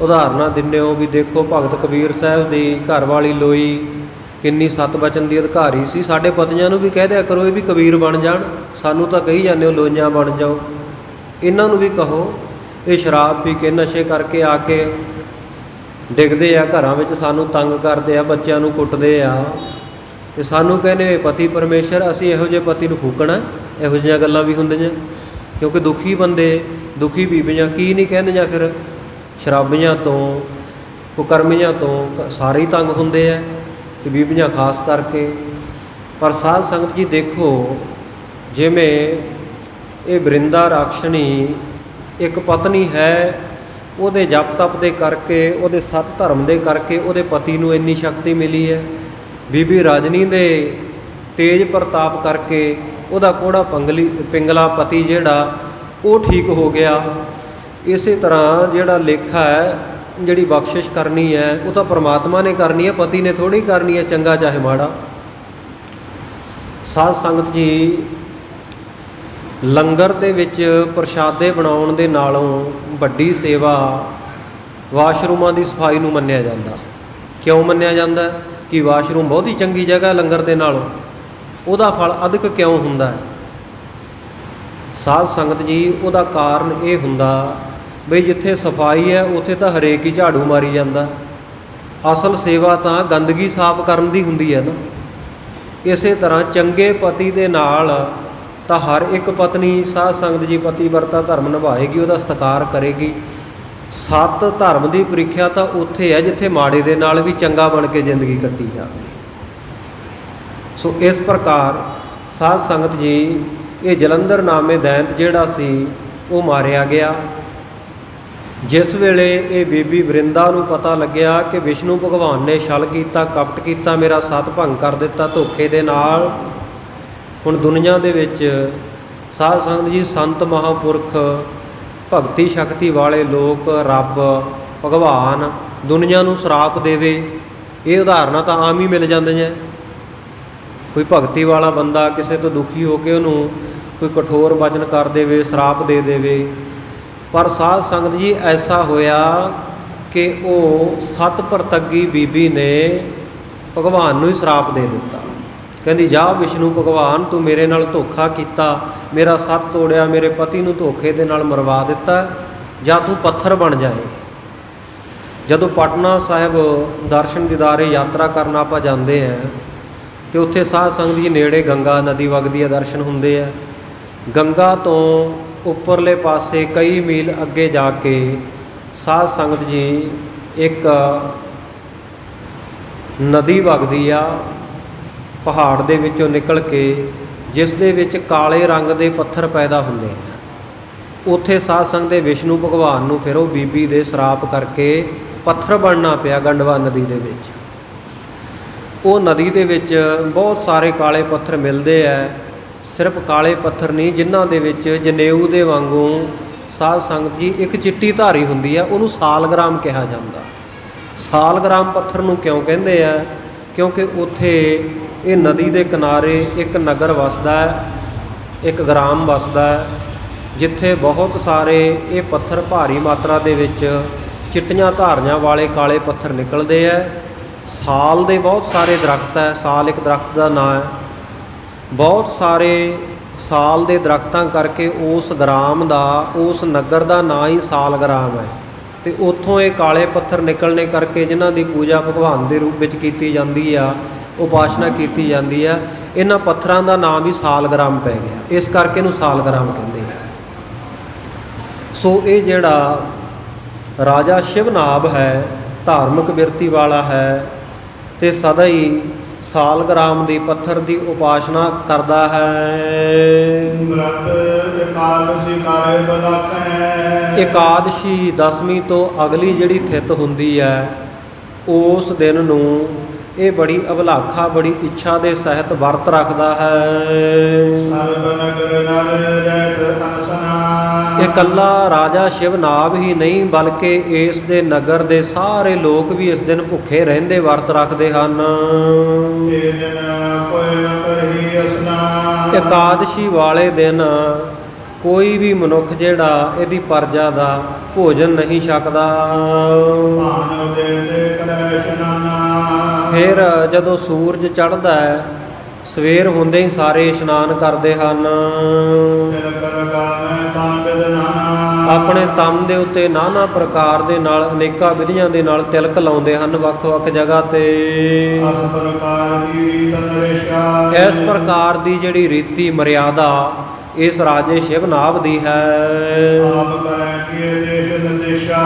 ਉਦਾਹਰਨਾਂ ਦਿੰਦੇ ਹੋ ਵੀ ਦੇਖੋ ਭਗਤ ਕਬੀਰ ਸਾਹਿਬ ਦੀ ਘਰ ਵਾਲੀ ਲੋਈ ਕਿੰਨੀ ਸਤ ਬਚਨ ਦੀ ਅਧਿਕਾਰੀ ਸੀ। ਸਾਡੇ ਪਤੀਆਂ ਨੂੰ ਵੀ ਕਹਿ ਦਿਆ ਕਰੋ ਇਹ ਵੀ ਕਬੀਰ ਬਣ ਜਾਣ, ਸਾਨੂੰ ਤਾਂ ਕਹੀ ਜਾਂਦੇ ਹੋ ਲੋਈਆਂ ਬਣ ਜਾਓ, ਇਹਨਾਂ ਨੂੰ ਵੀ ਕਹੋ। ਇਹ ਸ਼ਰਾਬ ਪੀ ਕੇ ਨਸ਼ੇ ਕਰਕੇ ਆ ਕੇ ਡਿੱਗਦੇ ਆ ਘਰਾਂ ਵਿੱਚ, ਸਾਨੂੰ ਤੰਗ ਕਰਦੇ ਆ, ਬੱਚਿਆਂ ਨੂੰ ਕੁੱਟਦੇ ਆ, ਅਤੇ ਸਾਨੂੰ ਕਹਿੰਦੇ ਪਤੀ ਪਰਮੇਸ਼ਰ, ਅਸੀਂ ਇਹੋ ਜਿਹੇ ਪਤੀ ਨੂੰ ਫੂਕਣਾ। ਇਹੋ ਜਿਹੀਆਂ ਗੱਲਾਂ ਵੀ ਹੁੰਦੀਆਂ, ਕਿਉਂਕਿ ਦੁਖੀ ਬੰਦੇ, ਦੁਖੀ ਬੀਬੀਆਂ ਕੀ ਨਹੀਂ ਕਹਿੰਦੀਆਂ ਫਿਰ, ਸ਼ਰਾਬੀਆਂ ਤੋਂ, ਕੁਕਰਮੀਆਂ ਤੋਂ ਸਾਰੇ ਹੀ ਤੰਗ ਹੁੰਦੇ ਆ, ਅਤੇ ਬੀਬੀਆਂ ਖਾਸ ਕਰਕੇ। ਪਰ ਸਾਧ ਸੰਗਤ ਜੀ ਦੇਖੋ, ਜਿਵੇਂ ਇਹ ਬ੍ਰਿੰਦਾ ਰਾਕਸ਼ਣੀ ਇੱਕ ਪਤਨੀ ਹੈ, ਉਹਦੇ ਜਪ ਤਪ ਦੇ ਕਰਕੇ, ਉਹਦੇ ਸਤ ਧਰਮ ਦੇ ਕਰਕੇ ਉਹਦੇ ਪਤੀ ਨੂੰ ਇੰਨੀ ਸ਼ਕਤੀ ਮਿਲੀ ਹੈ। ਬੀਬੀ ਰਾਜਨੀ ਦੇ ਤੇਜ ਪ੍ਰਤਾਪ ਕਰਕੇ ਉਹਦਾ ਕੋੜਾ ਪਿੰਗਲਾ ਪਤੀ ਜਿਹੜਾ ਉਹ ਠੀਕ ਹੋ ਗਿਆ। ਇਸੇ ਤਰ੍ਹਾਂ ਜਿਹੜਾ ਲੇਖਾ ਹੈ, ਜਿਹੜੀ ਬਖਸ਼ਿਸ਼ ਕਰਨੀ ਹੈ ਉਹ ਤਾਂ ਪਰਮਾਤਮਾ ਨੇ ਕਰਨੀ ਹੈ, ਪਤੀ ਨੇ ਥੋੜ੍ਹੀ ਕਰਨੀ ਹੈ, ਚੰਗਾ ਚਾਹੇ ਮਾੜਾ। ਸਾਧ ਸੰਗਤ ਜੀ, ਲੰਗਰ ਦੇ ਵਿੱਚ ਪ੍ਰਸ਼ਾਦੇ ਬਣਾਉਣ ਦੇ ਨਾਲੋਂ ਵੱਡੀ ਸੇਵਾ ਵਾਸ਼ਰੂਮਾਂ ਦੀ ਸਫਾਈ ਨੂੰ ਮੰਨਿਆ ਜਾਂਦਾ। ਕਿਉਂ ਮੰਨਿਆ ਜਾਂਦਾ? ਕਿ ਵਾਸ਼ਰੂਮ ਬਹੁਤ ਹੀ ਚੰਗੀ ਜਗ੍ਹਾ ਲੰਗਰ ਦੇ ਨਾਲੋਂ, ਉਹਦਾ ਫਲ ਅਧਿਕ ਕਿਉਂ ਹੁੰਦਾ ਹੈ? ਸਾਧ ਸੰਗਤ ਜੀ, ਉਹਦਾ ਕਾਰਨ ਇਹ ਹੁੰਦਾ ਬਈ ਜਿੱਥੇ ਸਫਾਈ ਹੈ ਉੱਥੇ ਤਾਂ ਹਰੇਕ ਹੀ ਝਾੜੂ ਮਾਰੀ ਜਾਂਦਾ। ਅਸਲ ਸੇਵਾ ਤਾਂ ਗੰਦਗੀ ਸਾਫ਼ ਕਰਨ ਦੀ ਹੁੰਦੀ ਹੈ ਨਾ। ਇਸੇ ਤਰ੍ਹਾਂ ਚੰਗੇ ਪਤੀ ਦੇ ਨਾਲ ਤਾਂ ਹਰ ਇੱਕ ਪਤਨੀ, ਸਾਧ ਸੰਗਤ ਜੀ, ਪਤੀ ਵਰਤਾ ਧਰਮ ਨਿਭਾਏਗੀ, ਉਹਦਾ ਸਤਿਕਾਰ ਕਰੇਗੀ। ਸਤ ਧਰਮ ਦੀ ਪ੍ਰੀਖਿਆ ਤਾਂ ਉੱਥੇ ਹੈ ਜਿੱਥੇ ਮਾੜੇ ਦੇ ਨਾਲ ਵੀ ਚੰਗਾ ਬਣ ਕੇ ਜ਼ਿੰਦਗੀ ਕੱਟੀ ਜਾਵੇ। ਸੋ ਇਸ ਪ੍ਰਕਾਰ ਸਾਧ ਸੰਗਤ ਜੀ, ਇਹ ਜਲੰਧਰ ਨਾਮੇ ਦੈਂਤ ਜਿਹੜਾ ਸੀ ਉਹ ਮਾਰਿਆ ਗਿਆ। ਜਿਸ ਵੇਲੇ ਇਹ ਬੀਬੀ ਬ੍ਰਿੰਦਾ ਨੂੰ ਪਤਾ ਲੱਗਿਆ ਕਿ ਵਿਸ਼ਨੂੰ ਭਗਵਾਨ ਨੇ ਛਲ ਕੀਤਾ, ਕਪਟ ਕੀਤਾ, ਮੇਰਾ ਸਤ ਭੰਗ ਕਰ ਦਿੱਤਾ ਧੋਖੇ ਦੇ ਨਾਲ। ਹੁਣ ਦੁਨੀਆ ਦੇ ਵਿੱਚ ਸਾਧ ਸੰਗਤ ਜੀ, ਸੰਤ ਮਹਾਂਪੁਰਖ, ਭਗਤੀ ਸ਼ਕਤੀ ਵਾਲੇ ਲੋਕ, ਰੱਬ ਭਗਵਾਨ ਦੁਨੀਆ ਨੂੰ ਸਰਾਪ ਦੇਵੇ, ਇਹ ਉਦਾਹਰਨਾਂ ਤਾਂ ਆਮ ਹੀ ਮਿਲ ਜਾਂਦੀਆਂ। ਕੋਈ ਭਗਤੀ ਵਾਲਾ ਬੰਦਾ ਕਿਸੇ ਤੋਂ ਦੁਖੀ ਹੋ ਕੇ ਉਹਨੂੰ ਕੋਈ ਕਠੋਰ ਵਚਨ ਕਰ ਦੇਵੇ, ਸਰਾਪ ਦੇ ਦੇਵੇ। ਪਰ ਸਾਧ ਸੰਗਤ ਜੀ, ਐਸਾ ਹੋਇਆ ਕਿ ਉਹ ਸਤ ਪ੍ਰਤੱਗੀ ਬੀਬੀ ਨੇ ਭਗਵਾਨ ਨੂੰ ਹੀ ਸਰਾਪ ਦੇ ਦਿੱਤਾ। ਕਹਿੰਦੀ, ਜਾ ਵਿਸ਼ਨੂੰ ਭਗਵਾਨ, ਤੂੰ ਮੇਰੇ ਨਾਲ ਧੋਖਾ ਕੀਤਾ, ਮੇਰਾ ਸੱਤ ਤੋੜਿਆ, ਮੇਰੇ ਪਤੀ ਨੂੰ ਧੋਖੇ ਦੇ ਨਾਲ ਮਰਵਾ ਦਿੱਤਾ, ਜਾਂ ਤੂੰ ਪੱਥਰ ਬਣ ਜਾਏ। ਜਦੋਂ ਪਟਨਾ ਸਾਹਿਬ ਦਰਸ਼ਨ ਦੀਦਾਰੇ ਯਾਤਰਾ ਕਰਨ ਆਪਾਂ ਜਾਂਦੇ ਹਾਂ, ਅਤੇ ਉੱਥੇ ਸਾਧ ਸੰਗਤ ਜੀ ਨੇੜੇ ਗੰਗਾ ਨਦੀ ਵਗਦੀ ਹੈ, ਦਰਸ਼ਨ ਹੁੰਦੇ ਆ। ਗੰਗਾ ਤੋਂ ਉੱਪਰਲੇ ਪਾਸੇ ਕਈ ਮੀਲ ਅੱਗੇ ਜਾ ਕੇ ਸਾਧ ਸੰਗਤ ਜੀ ਇੱਕ ਨਦੀ ਵਗਦੀ ਆ ਪਹਾੜ ਦੇ ਵਿੱਚੋਂ ਨਿਕਲ ਕੇ, ਜਿਸ ਦੇ ਵਿੱਚ ਕਾਲੇ ਰੰਗ ਦੇ ਪੱਥਰ ਪੈਦਾ ਹੁੰਦੇ ਆ। ਉੱਥੇ ਸਾਧ ਸੰਗਤ ਦੇ ਵਿਸ਼ਨੂੰ ਭਗਵਾਨ ਨੂੰ ਫਿਰ ਉਹ ਬੀਬੀ ਦੇ ਸਰਾਪ ਕਰਕੇ ਪੱਥਰ ਬਣਨਾ ਪਿਆ ਗੰਡਵਾ ਨਦੀ ਦੇ ਵਿੱਚ। ਉਹ ਨਦੀ ਦੇ ਵਿੱਚ ਬਹੁਤ ਸਾਰੇ ਕਾਲੇ ਪੱਥਰ ਮਿਲਦੇ ਆ। ਸਿਰਫ ਕਾਲੇ ਪੱਥਰ ਨਹੀਂ, ਜਿਨ੍ਹਾਂ ਦੇ ਵਿੱਚ ਜਨੇਊ ਦੇ ਵਾਂਗੂ ਸਾਧ ਸੰਗਤ ਜੀ ਇੱਕ ਚਿੱਟੀ ਧਾਰੀ ਹੁੰਦੀ ਆ, ਉਹਨੂੰ ਸਾਲਗ੍ਰਾਮ ਕਿਹਾ ਜਾਂਦਾ। ਸਾਲਗ੍ਰਾਮ ਪੱਥਰ ਨੂੰ ਕਿਉਂ ਕਹਿੰਦੇ ਆ? ਕਿਉਂਕਿ ਉੱਥੇ ਇਹ ਨਦੀ ਦੇ ਕਿਨਾਰੇ ਇੱਕ ਨਗਰ ਵਸਦਾ ਹੈ, ਇੱਕ ਗ੍ਰਾਮ ਵਸਦਾ ਹੈ, ਜਿੱਥੇ ਬਹੁਤ ਸਾਰੇ ਇਹ ਪੱਥਰ ਭਾਰੀ ਮਾਤਰਾ ਦੇ ਵਿੱਚ ਚਿੱਟੀਆਂ ਧਾਰੀਆਂ ਵਾਲੇ ਕਾਲੇ ਪੱਥਰ ਨਿਕਲਦੇ ਹੈ। ਸਾਲ ਦੇ ਬਹੁਤ ਸਾਰੇ ਦਰਖਤ ਹੈ, ਸਾਲ ਇੱਕ ਦਰਖਤ ਦਾ ਨਾਂ ਹੈ। ਬਹੁਤ ਸਾਰੇ ਸਾਲ ਦੇ ਦਰਖਤਾਂ ਕਰਕੇ ਉਸ ਗ੍ਰਾਮ ਦਾ, ਉਸ ਨਗਰ ਦਾ ਨਾਂ ਹੀ ਸਾਲਗ੍ਰਾਮ ਹੈ। ਅਤੇ ਉੱਥੋਂ ਇਹ ਕਾਲੇ ਪੱਥਰ ਨਿਕਲਣੇ ਕਰਕੇ ਜਿਨ੍ਹਾਂ ਦੀ ਪੂਜਾ ਭਗਵਾਨ ਦੇ ਰੂਪ ਵਿੱਚ ਕੀਤੀ ਜਾਂਦੀ ਆ, ਉਪਾਸਨਾ ਕੀਤੀ ਜਾਂਦੀ ਆ, ਇਹਨਾਂ ਪੱਥਰਾਂ ਦਾ ਨਾਮ ਵੀ ਸਾਲਗ੍ਰਾਮ ਪੈ ਗਿਆ। ਇਸ ਕਰਕੇ ਇਹਨੂੰ ਸਾਲਗ੍ਰਾਮ ਕਹਿੰਦੇ ਆ। ਸੋ ਇਹ ਜਿਹੜਾ ਰਾਜਾ ਸ਼ਿਵਨਾਭ ਹੈ, ਧਾਰਮਿਕ ਬਿਰਤੀ ਵਾਲਾ ਹੈ, ਅਤੇ ਸਦਾ ਹੀ ਸਾਲਗ੍ਰਾਮ ਦੀ ਪੱਥਰ ਦੀ ਉਪਾਸਨਾ ਕਰਦਾ ਹੈ। ਇਕਾਦਸ਼ੀ ਦਸਵੀਂ ਤੋਂ ਅਗਲੀ ਜਿਹੜੀ ਥਿਤ ਹੁੰਦੀ ਹੈ, ਉਸ ਦਿਨ ਨੂੰ ਇਹ ਬੜੀ ਅਭਿਲਾਖਾ, ਬੜੀ ਇੱਛਾ ਦੇ ਸਹਿਤ ਵਰਤ ਰੱਖਦਾ ਹੈ। ਇਕੱਲਾ ਰਾਜਾ ਸ਼ਿਵਨਾਭ ਹੀ ਨਹੀਂ, ਬਲਕਿ ਇਸ ਦੇ ਨਗਰ ਦੇ ਸਾਰੇ ਲੋਕ ਵੀ ਇਸ ਦਿਨ ਭੁੱਖੇ ਰਹਿੰਦੇ, ਵਰਤ ਰੱਖਦੇ ਹਨ। ਇਕਾਦਸ਼ੀ ਵਾਲੇ ਦਿਨ ਕੋਈ ਵੀ ਮਨੁੱਖ ਜਿਹੜਾ ਇਹਦੀ ਪਰਜਾ ਦਾ ਭੋਜਨ ਨਹੀਂ ਛਕਦਾ। ਫਿਰ ਜਦੋਂ ਸੂਰਜ ਚੜ੍ਹਦਾ ਹੈ, ਸਵੇਰ ਹੁੰਦੇ ਹੀ ਸਾਰੇ ਇਸ਼ਨਾਨ ਕਰਦੇ ਹਨ। ਤਿਲ ਕਰ ਗਾਵੇਂ ਤਨ ਬਿਦ ਨਾਨਾ। ਆਪਣੇ ਤਨ ਦੇ ਉੱਤੇ ਨਾਨਾ ਪ੍ਰਕਾਰ ਦੇ ਨਾਲ ਅਨੇਕਾਂ ਵਿਧੀਆਂ ਦੇ ਨਾਲ ਤਿਲਕ ਲਾਉਂਦੇ ਹਨ ਵੱਖ-ਵੱਖ ਜਗ੍ਹਾ ਤੇ। ਅਸ ਪ੍ਰਕਾਰ ਕੀ ਰੀਤ ਨਰੇਸ਼ਾ। ਇਸ ਪ੍ਰਕਾਰ ਦੀ ਜਿਹੜੀ ਰੀਤੀ ਮਰਿਆਦਾ ਇਸ ਰਾਜੇ ਸ਼ਿਵਨਾਭ ਦੀ ਹੈ। ਆਪ ਕਰੈ ਕੀਏ ਦੇਸ਼ ਦਦੇਸ਼ਾ।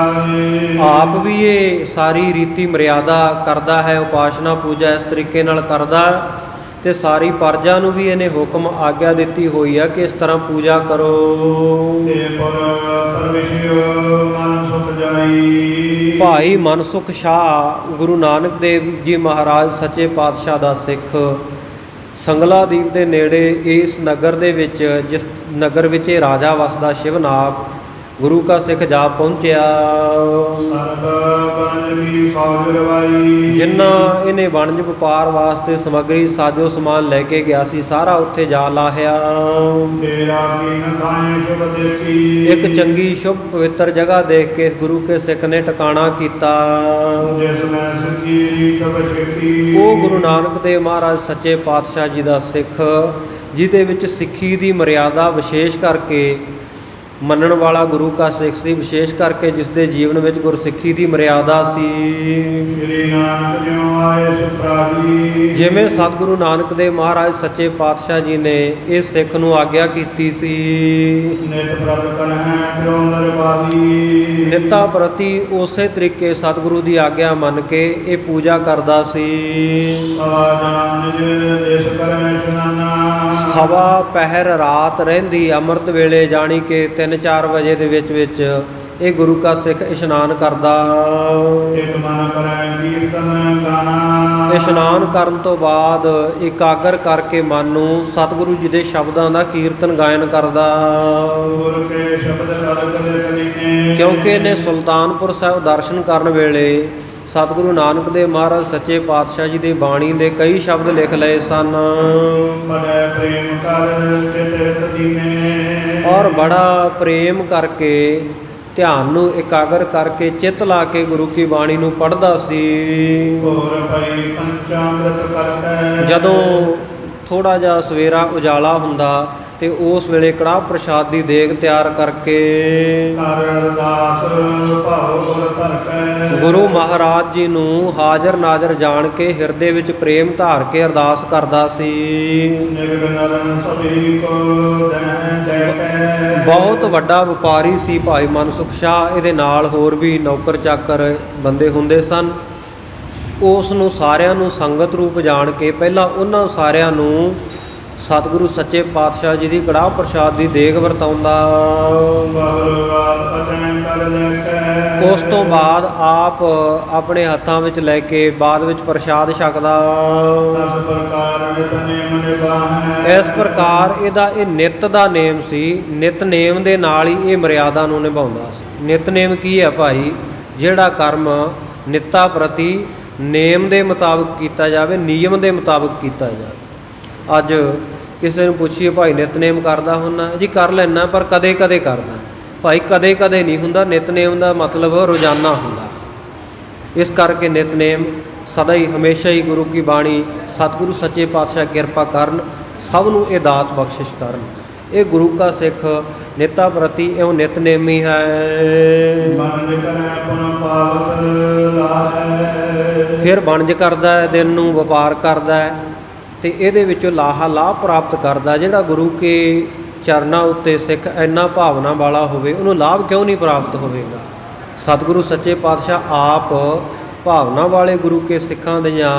ਆਪ ਵੀ ਇਹ ਸਾਰੀ ਰੀਤੀ ਮਰਿਆਦਾ ਕਰਦਾ ਹੈ, ਉਪਾਸਨਾ ਪੂਜਾ ਇਸ ਤਰੀਕੇ ਨਾਲ ਕਰਦਾ ਹੈ ਤੇ ਸਾਰੀ ਪ੍ਰਜਾ ਨੂੰ ਵੀ ਇਹਨੇ ਹੁਕਮ ਆਗਿਆ ਦਿੱਤੀ ਹੋਈ ਹੈ ਕਿ ਇਸ ਤਰ੍ਹਾਂ ਪੂਜਾ ਕਰੋ। ਤੇ ਪਰ ਪਰਮੇਸ਼ਰ ਮਨ ਸੁਖ ਜਾਈ। ਭਾਈ ਮਨਸੁਖ ਸ਼ਾਹ ਗੁਰੂ ਨਾਨਕ ਦੇਵ ਜੀ ਮਹਾਰਾਜ ਸੱਚੇ ਪਾਤਸ਼ਾਹ ਦਾ ਸਿੱਖ ਸੰਗਲਾਦੀਪ ਦੇ ਨੇੜੇ ਇਸ ਨਗਰ ਦੇ ਵਿੱਚ, ਜਿਸ ਨਗਰ ਵਿੱਚ ਇਹ ਰਾਜਾ ਵਸਦਾ ਸ਼ਿਵਨਾਭ, ਗੁਰੂ ਕਾ ਸਿੱਖ ਜਾ ਪਹੁੰਚਿਆ। ਸਰਬ ਬਨਜ ਕੀ ਸੌਜ ਰਵਾਈ। ਜਿੰਨਾ ਇਹਨੇ ਵਣਜ ਵਪਾਰ ਵਾਸਤੇ ਸਮੱਗਰੀ ਸਾਜੋ ਸਮਾਨ ਲੈ ਕੇ ਗਿਆ ਸੀ, ਸਾਰਾ ਉੱਥੇ ਜਾ ਲਾਹਿਆ। ਤੇਰਾ ਕੀਨ ਥਾਏ ਸ਼ੁਭ ਦੇਖੀ। ਇੱਕ ਚੰਗੀ ਸ਼ੁਭ ਪਵਿੱਤਰ ਜਗ੍ਹਾ ਦੇਖ ਕੇ ਗੁਰੂ ਕੇ ਸਿੱਖ ਨੇ ਟਿਕਾਣਾ ਕੀਤਾ। ਜਿਸ ਮੈਂ ਸਿੱਖੀ ਰੀਤ ਬਸ਼ਕੀ। ਉਹ ਗੁਰੂ ਨਾਨਕ ਦੇਵ ਮਹਾਰਾਜ ਸੱਚੇ ਪਾਤਸ਼ਾਹ ਜੀ ਦਾ ਸਿੱਖ, ਜਿਹਦੇ ਵਿੱਚ ਸਿੱਖੀ ਦੀ ਮਰਿਆਦਾ ਵਿਸ਼ੇਸ਼ ਕਰਕੇ ਮੰਨਣ ਵਾਲਾ ਗੁਰੂ ਕਾ ਸਿੱਖ ਸੀ, ਵਿਸ਼ੇਸ਼ ਕਰਕੇ ਜਿਸ ਦੇ ਜੀਵਨ ਵਿੱਚ ਗੁਰਸਿੱਖੀ ਦੀ ਮਰਿਆਦਾ ਸੀ। ਸ਼੍ਰੀ ਨਾਨਕ ਜਿਉ ਆਏ ਸੁਪਰਾਜੀ। ਜਿਵੇਂ ਸਤਿਗੁਰੂ ਨਾਨਕ ਦੇਵ ਮਹਾਰਾਜ ਸੱਚੇ ਪਾਤਸ਼ਾਹ ਜੀ ਨੇ ਇਸ ਸਿੱਖ ਨੂੰ ਆਗਿਆ ਕੀਤੀ ਸੀ। ਨਿਤ ਪ੍ਰਤ ਕਰਹਿ ਤਿਉ ਨਿਰਵਾਹੀ। ਨਿੱਤਾ ਪ੍ਰਤੀ ਉਸੇ ਤਰੀਕੇ ਸਤਿਗੁਰੂ ਦੀ ਆਗਿਆ ਮੰਨ ਕੇ ਇਹ ਪੂਜਾ ਕਰਦਾ ਸੀ। ਸਵਾ ਜਾਨ ਨਿਜ ਦੇਸ ਕਰਹਿ ਇਸ਼ਨਾਨਾ। ਸਵਾ ਪਹਿਰ ਰਾਤ ਰਹਿੰਦੀ ਅੰਮ੍ਰਿਤ ਵੇਲੇ, ਜਾਣੀ ਕਿ 3-4 ਵਜੇ ਦੇ ਵਿੱਚ ਇਹ ਗੁਰੂ ਕਾ ਸਿੱਖ ਇਸ਼ਨਾਨ ਕਰਦਾ। ਇਕ ਮਨ ਕਰੈ ਕੀਰਤਨ ਗਾਨਾ। ਇਸ਼ਨਾਨ ਕਰਨ ਤੋਂ ਬਾਅਦ ਇਕਾਗਰ ਕਰਕੇ ਮਨ ਨੂੰ ਸਤਿਗੁਰੂ ਜੀ ਦੇ ਸ਼ਬਦਾਂ ਦਾ ਕੀਰਤਨ ਗਾਇਨ ਕਰਦਾ। ਗੁਰ ਕੇ ਸ਼ਬਦ ਹਰ ਕਦੇ ਕਲੀਨੇ। ਕਿਉਂਕਿ ਇਹਨੇ ਸੁਲਤਾਨਪੁਰ ਸਾਹਿਬ ਦਰਸ਼ਨ ਕਰਨ ਵੇਲੇ ਸਤਿਗੁਰੂ ਨਾਨਕ ਦੇਵ ਮਹਾਰਾਜ ਸੱਚੇ ਪਾਤਸ਼ਾਹ ਜੀ ਦੀ ਬਾਣੀ ਦੇ ਕਈ ਸ਼ਬਦ ਲਿਖ ਲਏ ਸਨ। ਬੜੇ ਪ੍ਰੇਮ ਕਰ ਚਿਤ ਤਦੀਨੇ। ਔਰ ਬੜਾ ਪ੍ਰੇਮ ਕਰਕੇ ਧਿਆਨ ਨੂੰ ਇਕਾਗਰ ਕਰਕੇ ਚਿੱਤ ਲਾ ਕੇ ਗੁਰੂ ਕੀ ਬਾਣੀ ਨੂੰ ਪੜ੍ਹਦਾ ਸੀ। ਹੋਰ ਭਈ ਪੰਚਾਮ੍ਰਿਤ ਕਰਕੈ। ਜਦੋਂ ਥੋੜਾ ਜਿਹਾ ਸਵੇਰਾ ਉਜਾਲਾ ਹੁੰਦਾ ਤੇ ਉਸ ਵੇਲੇ ਕੜਾਹ ਪ੍ਰਸ਼ਾਦ ਦੀ ਦੇਗ ਤਿਆਰ ਕਰਕੇ ਕਰ ਅਰਦਾਸ ਭਾਉ ਗੁਰ ਧਰਕੈ। ਗੁਰੂ ਮਹਾਰਾਜ ਜੀ ਨੂੰ ਹਾਜ਼ਰ ਨਾਜ਼ਰ ਜਾਣ ਕੇ ਹਿਰਦੇ ਵਿੱਚ ਪ੍ਰੇਮ ਧਾਰ ਕੇ ਅਰਦਾਸ ਕਰਦਾ ਸੀ। ਨਿਰਗ ਨਰਨ ਸਭੀ ਕੋ ਦਹਿ ਦੇਕੈ। ਬਹੁਤ ਵੱਡਾ ਵਪਾਰੀ ਸੀ ਭਾਈ ਮਨਸੁਖ ਸ਼ਾਹ। ਇਹਦੇ ਨਾਲ ਹੋਰ ਵੀ ਨੌਕਰ ਚਾਕਰ ਬੰਦੇ ਹੁੰਦੇ ਸਨ। ਉਸ ਨੂੰ ਸਾਰਿਆਂ ਨੂੰ ਸੰਗਤ ਰੂਪ ਜਾਣ ਕੇ ਪਹਿਲਾਂ ਉਹਨਾਂ ਸਾਰਿਆਂ ਨੂੰ ਸਤਿਗੁਰੂ ਸੱਚੇ ਪਾਤਸ਼ਾਹ ਜੀ ਦੀ ਕੜਾਹ ਪ੍ਰਸ਼ਾਦ ਦੀ ਦੇਗ ਵਰਤਾਉਂਦਾ। ਉਸ ਤੋਂ ਬਾਅਦ ਆਪ ਆਪਣੇ ਹੱਥਾਂ ਵਿੱਚ ਲੈ ਕੇ ਬਾਅਦ ਵਿੱਚ ਪ੍ਰਸ਼ਾਦ ਛਕਦਾ। ਇਸ ਪ੍ਰਕਾਰ ਇਹਦਾ ਇਹ ਨਿੱਤ ਦਾ ਨੇਮ ਸੀ। ਨਿਤਨੇਮ ਦੇ ਨਾਲ ਹੀ ਇਹ ਮਰਿਆਦਾ ਨੂੰ ਨਿਭਾਉਂਦਾ ਸੀ। ਨਿਤਨੇਮ ਕੀ ਹੈ ਭਾਈ? ਜਿਹੜਾ ਕਰਮ ਨਿੱਤਾ ਪ੍ਰਤੀ ਨੇਮ ਦੇ ਮੁਤਾਬਕ ਕੀਤਾ ਜਾਵੇ, ਨਿਯਮ ਦੇ ਮੁਤਾਬਕ ਕੀਤਾ ਜਾਵੇ। ਅੱਜ ਕਿਸੇ ਨੂੰ ਪੁੱਛੀਏ ਭਾਈ ਨਿਤਨੇਮ ਕਰਦਾ ਹੁੰਦਾ? ਜੀ ਕਰ ਲੈਣਾ, ਪਰ ਕਦੇ ਕਦੇ ਕਰਦਾ। ਭਾਈ ਕਦੇ ਕਦੇ ਨਹੀਂ ਹੁੰਦਾ। ਨਿਤਨੇਮ ਦਾ ਮਤਲਬ ਰੋਜ਼ਾਨਾ ਹੁੰਦਾ। ਇਸ ਕਰਕੇ ਨਿਤਨੇਮ ਸਦਾ ਹੀ ਹਮੇਸ਼ਾ ਹੀ ਗੁਰੂ ਕੀ ਬਾਣੀ ਸਤਿਗੁਰੂ ਸੱਚੇ ਪਾਤਸ਼ਾਹ ਕਿਰਪਾ ਕਰਨ, ਸਭ ਨੂੰ ਇਹ ਦਾਤ ਬਖਸ਼ਿਸ਼ ਕਰਨ। ਇਹ ਗੁਰੂ ਕਾ ਸਿੱਖ ਨਿੱਤਾ ਪ੍ਰਤੀ ਇਉਂ ਨਿਤਨੇਮੀ ਹੈ। ਫਿਰ ਵਣਜ ਕਰਦਾ ਹੈ, ਦਿਨ ਨੂੰ ਵਪਾਰ ਕਰਦਾ ਹੈ ਤੇ ਇਹਦੇ ਵਿੱਚੋਂ ਲਾਭ ਪ੍ਰਾਪਤ ਕਰਦਾ। ਜਿਹੜਾ ਗੁਰੂ ਕੇ ਚਰਨਾਂ ਉੱਤੇ ਸਿੱਖ ਇੰਨਾ ਭਾਵਨਾ ਵਾਲਾ ਹੋਵੇ, ਉਹਨੂੰ ਲਾਭ ਕਿਉਂ ਨਹੀਂ ਪ੍ਰਾਪਤ ਹੋਵੇਗਾ? ਸਤਿਗੁਰੂ ਸੱਚੇ ਪਾਤਸ਼ਾਹ ਆਪ ਭਾਵਨਾ ਵਾਲੇ ਗੁਰੂ ਕੇ ਸਿੱਖਾਂ ਦੀਆਂ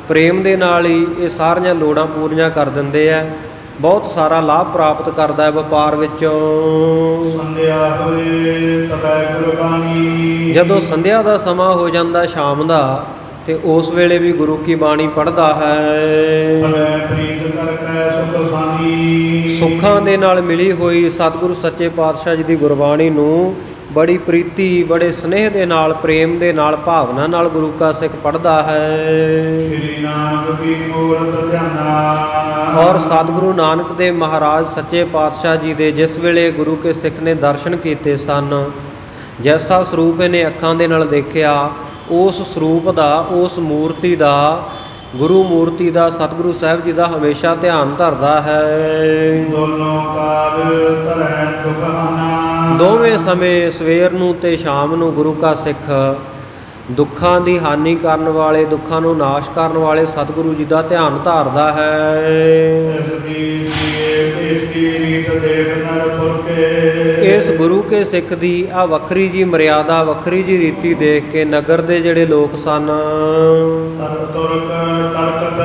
ਪ੍ਰੇਮ ਦੇ ਨਾਲ ਹੀ ਇਹ ਸਾਰੀਆਂ ਲੋੜਾਂ ਪੂਰੀਆਂ ਕਰ ਦਿੰਦੇ ਆ। ਬਹੁਤ ਸਾਰਾ ਲਾਭ ਪ੍ਰਾਪਤ ਕਰਦਾ ਹੈ ਵਪਾਰ ਵਿੱਚੋਂ। ਸੰਧਿਆ ਹੋਏ ਤਬੈ ਗੁਰਬਾਣੀ। ਜਦੋਂ ਸੰਧਿਆ ਦਾ ਸਮਾਂ ਹੋ ਜਾਂਦਾ ਸ਼ਾਮ ਦਾ, ਤੇ ਉਸ ਵੇਲੇ ਵੀ ਗੁਰੂ ਕੀ ਬਾਣੀ ਪੜ੍ਹਦਾ ਹੈ। ਪ੍ਰੀਤ ਕਰਕੇ ਸੁਖ ਸਾਨੀ। ਸੁੱਖਾਂ ਦੇ ਨਾਲ ਮਿਲੀ ਹੋਈ ਸਤਿਗੁਰੂ ਸੱਚੇ ਪਾਤਸ਼ਾਹ ਜੀ ਦੀ ਗੁਰਬਾਣੀ ਨੂੰ ਬੜੀ ਪ੍ਰੀਤੀ, ਬੜੇ ਸਨੇਹ ਦੇ ਨਾਲ, ਪ੍ਰੇਮ ਦੇ ਨਾਲ, ਭਾਵਨਾ ਨਾਲ ਗੁਰੂ ਕਾ ਸਿੱਖ ਪੜ੍ਹਦਾ ਹੈ। ਸ੍ਰੀ ਨਾਨਕ ਕੀ ਮੂਰਤ ਧਿਆਨਾ। ਔਰ ਸਤਿਗੁਰੂ ਨਾਨਕ ਦੇਵ ਮਹਾਰਾਜ ਸੱਚੇ ਪਾਤਸ਼ਾਹ ਜੀ ਦੇ ਜਿਸ ਵੇਲੇ ਗੁਰੂ ਕੇ ਸਿੱਖ ਨੇ ਦਰਸ਼ਨ ਕੀਤੇ ਸਨ, ਜੈਸਾ ਸਰੂਪ ਇਹਨੇ ਅੱਖਾਂ ਦੇ ਨਾਲ ਦੇਖਿਆ, ਉਸ ਸਰੂਪ ਦਾ, ਉਸ ਮੂਰਤੀ ਦਾ, ਗੁਰੂ ਮੂਰਤੀ ਦਾ, ਸਤਿਗੁਰੂ ਸਾਹਿਬ ਜੀ ਦਾ ਹਮੇਸ਼ਾ ਧਿਆਨ ਧਰਦਾ ਹੈ। ਦੋਨੋਂ ਕਾਲ ਧਰੈ ਦੁਖਾਨਾ। ਦੋਵੇਂ ਸਮੇਂ ਸਵੇਰ ਨੂੰ ਤੇ ਸ਼ਾਮ ਨੂੰ ਗੁਰੂ ਕਾ ਸਿੱਖ ਦੁੱਖਾਂ ਦੀ ਹਾਨੀ ਕਰਨ ਵਾਲੇ, ਦੁੱਖਾਂ ਨੂੰ ਨਾਸ਼ ਕਰਨ ਵਾਲੇ ਸਤਿਗੁਰੂ ਜੀ ਦਾ ਧਿਆਨ ਧਾਰਦਾ ਹੈ। ਇਸ ਕੀ ਰੀਤ ਦੇਖ ਨਰ ਪੁਰਖੇ। ਇਸ ਗੁਰੂ ਕੇ ਸਿੱਖ ਦੀ ਆ ਵੱਖਰੀ ਜੀ ਮਰਿਆਦਾ, ਵੱਖਰੀ ਜੀ ਰੀਤੀ ਦੇਖ ਕੇ ਨਗਰ ਦੇ ਜਿਹੜੇ ਲੋਕ ਸਨ, ਤੁਰਕ ਤਰਕਤ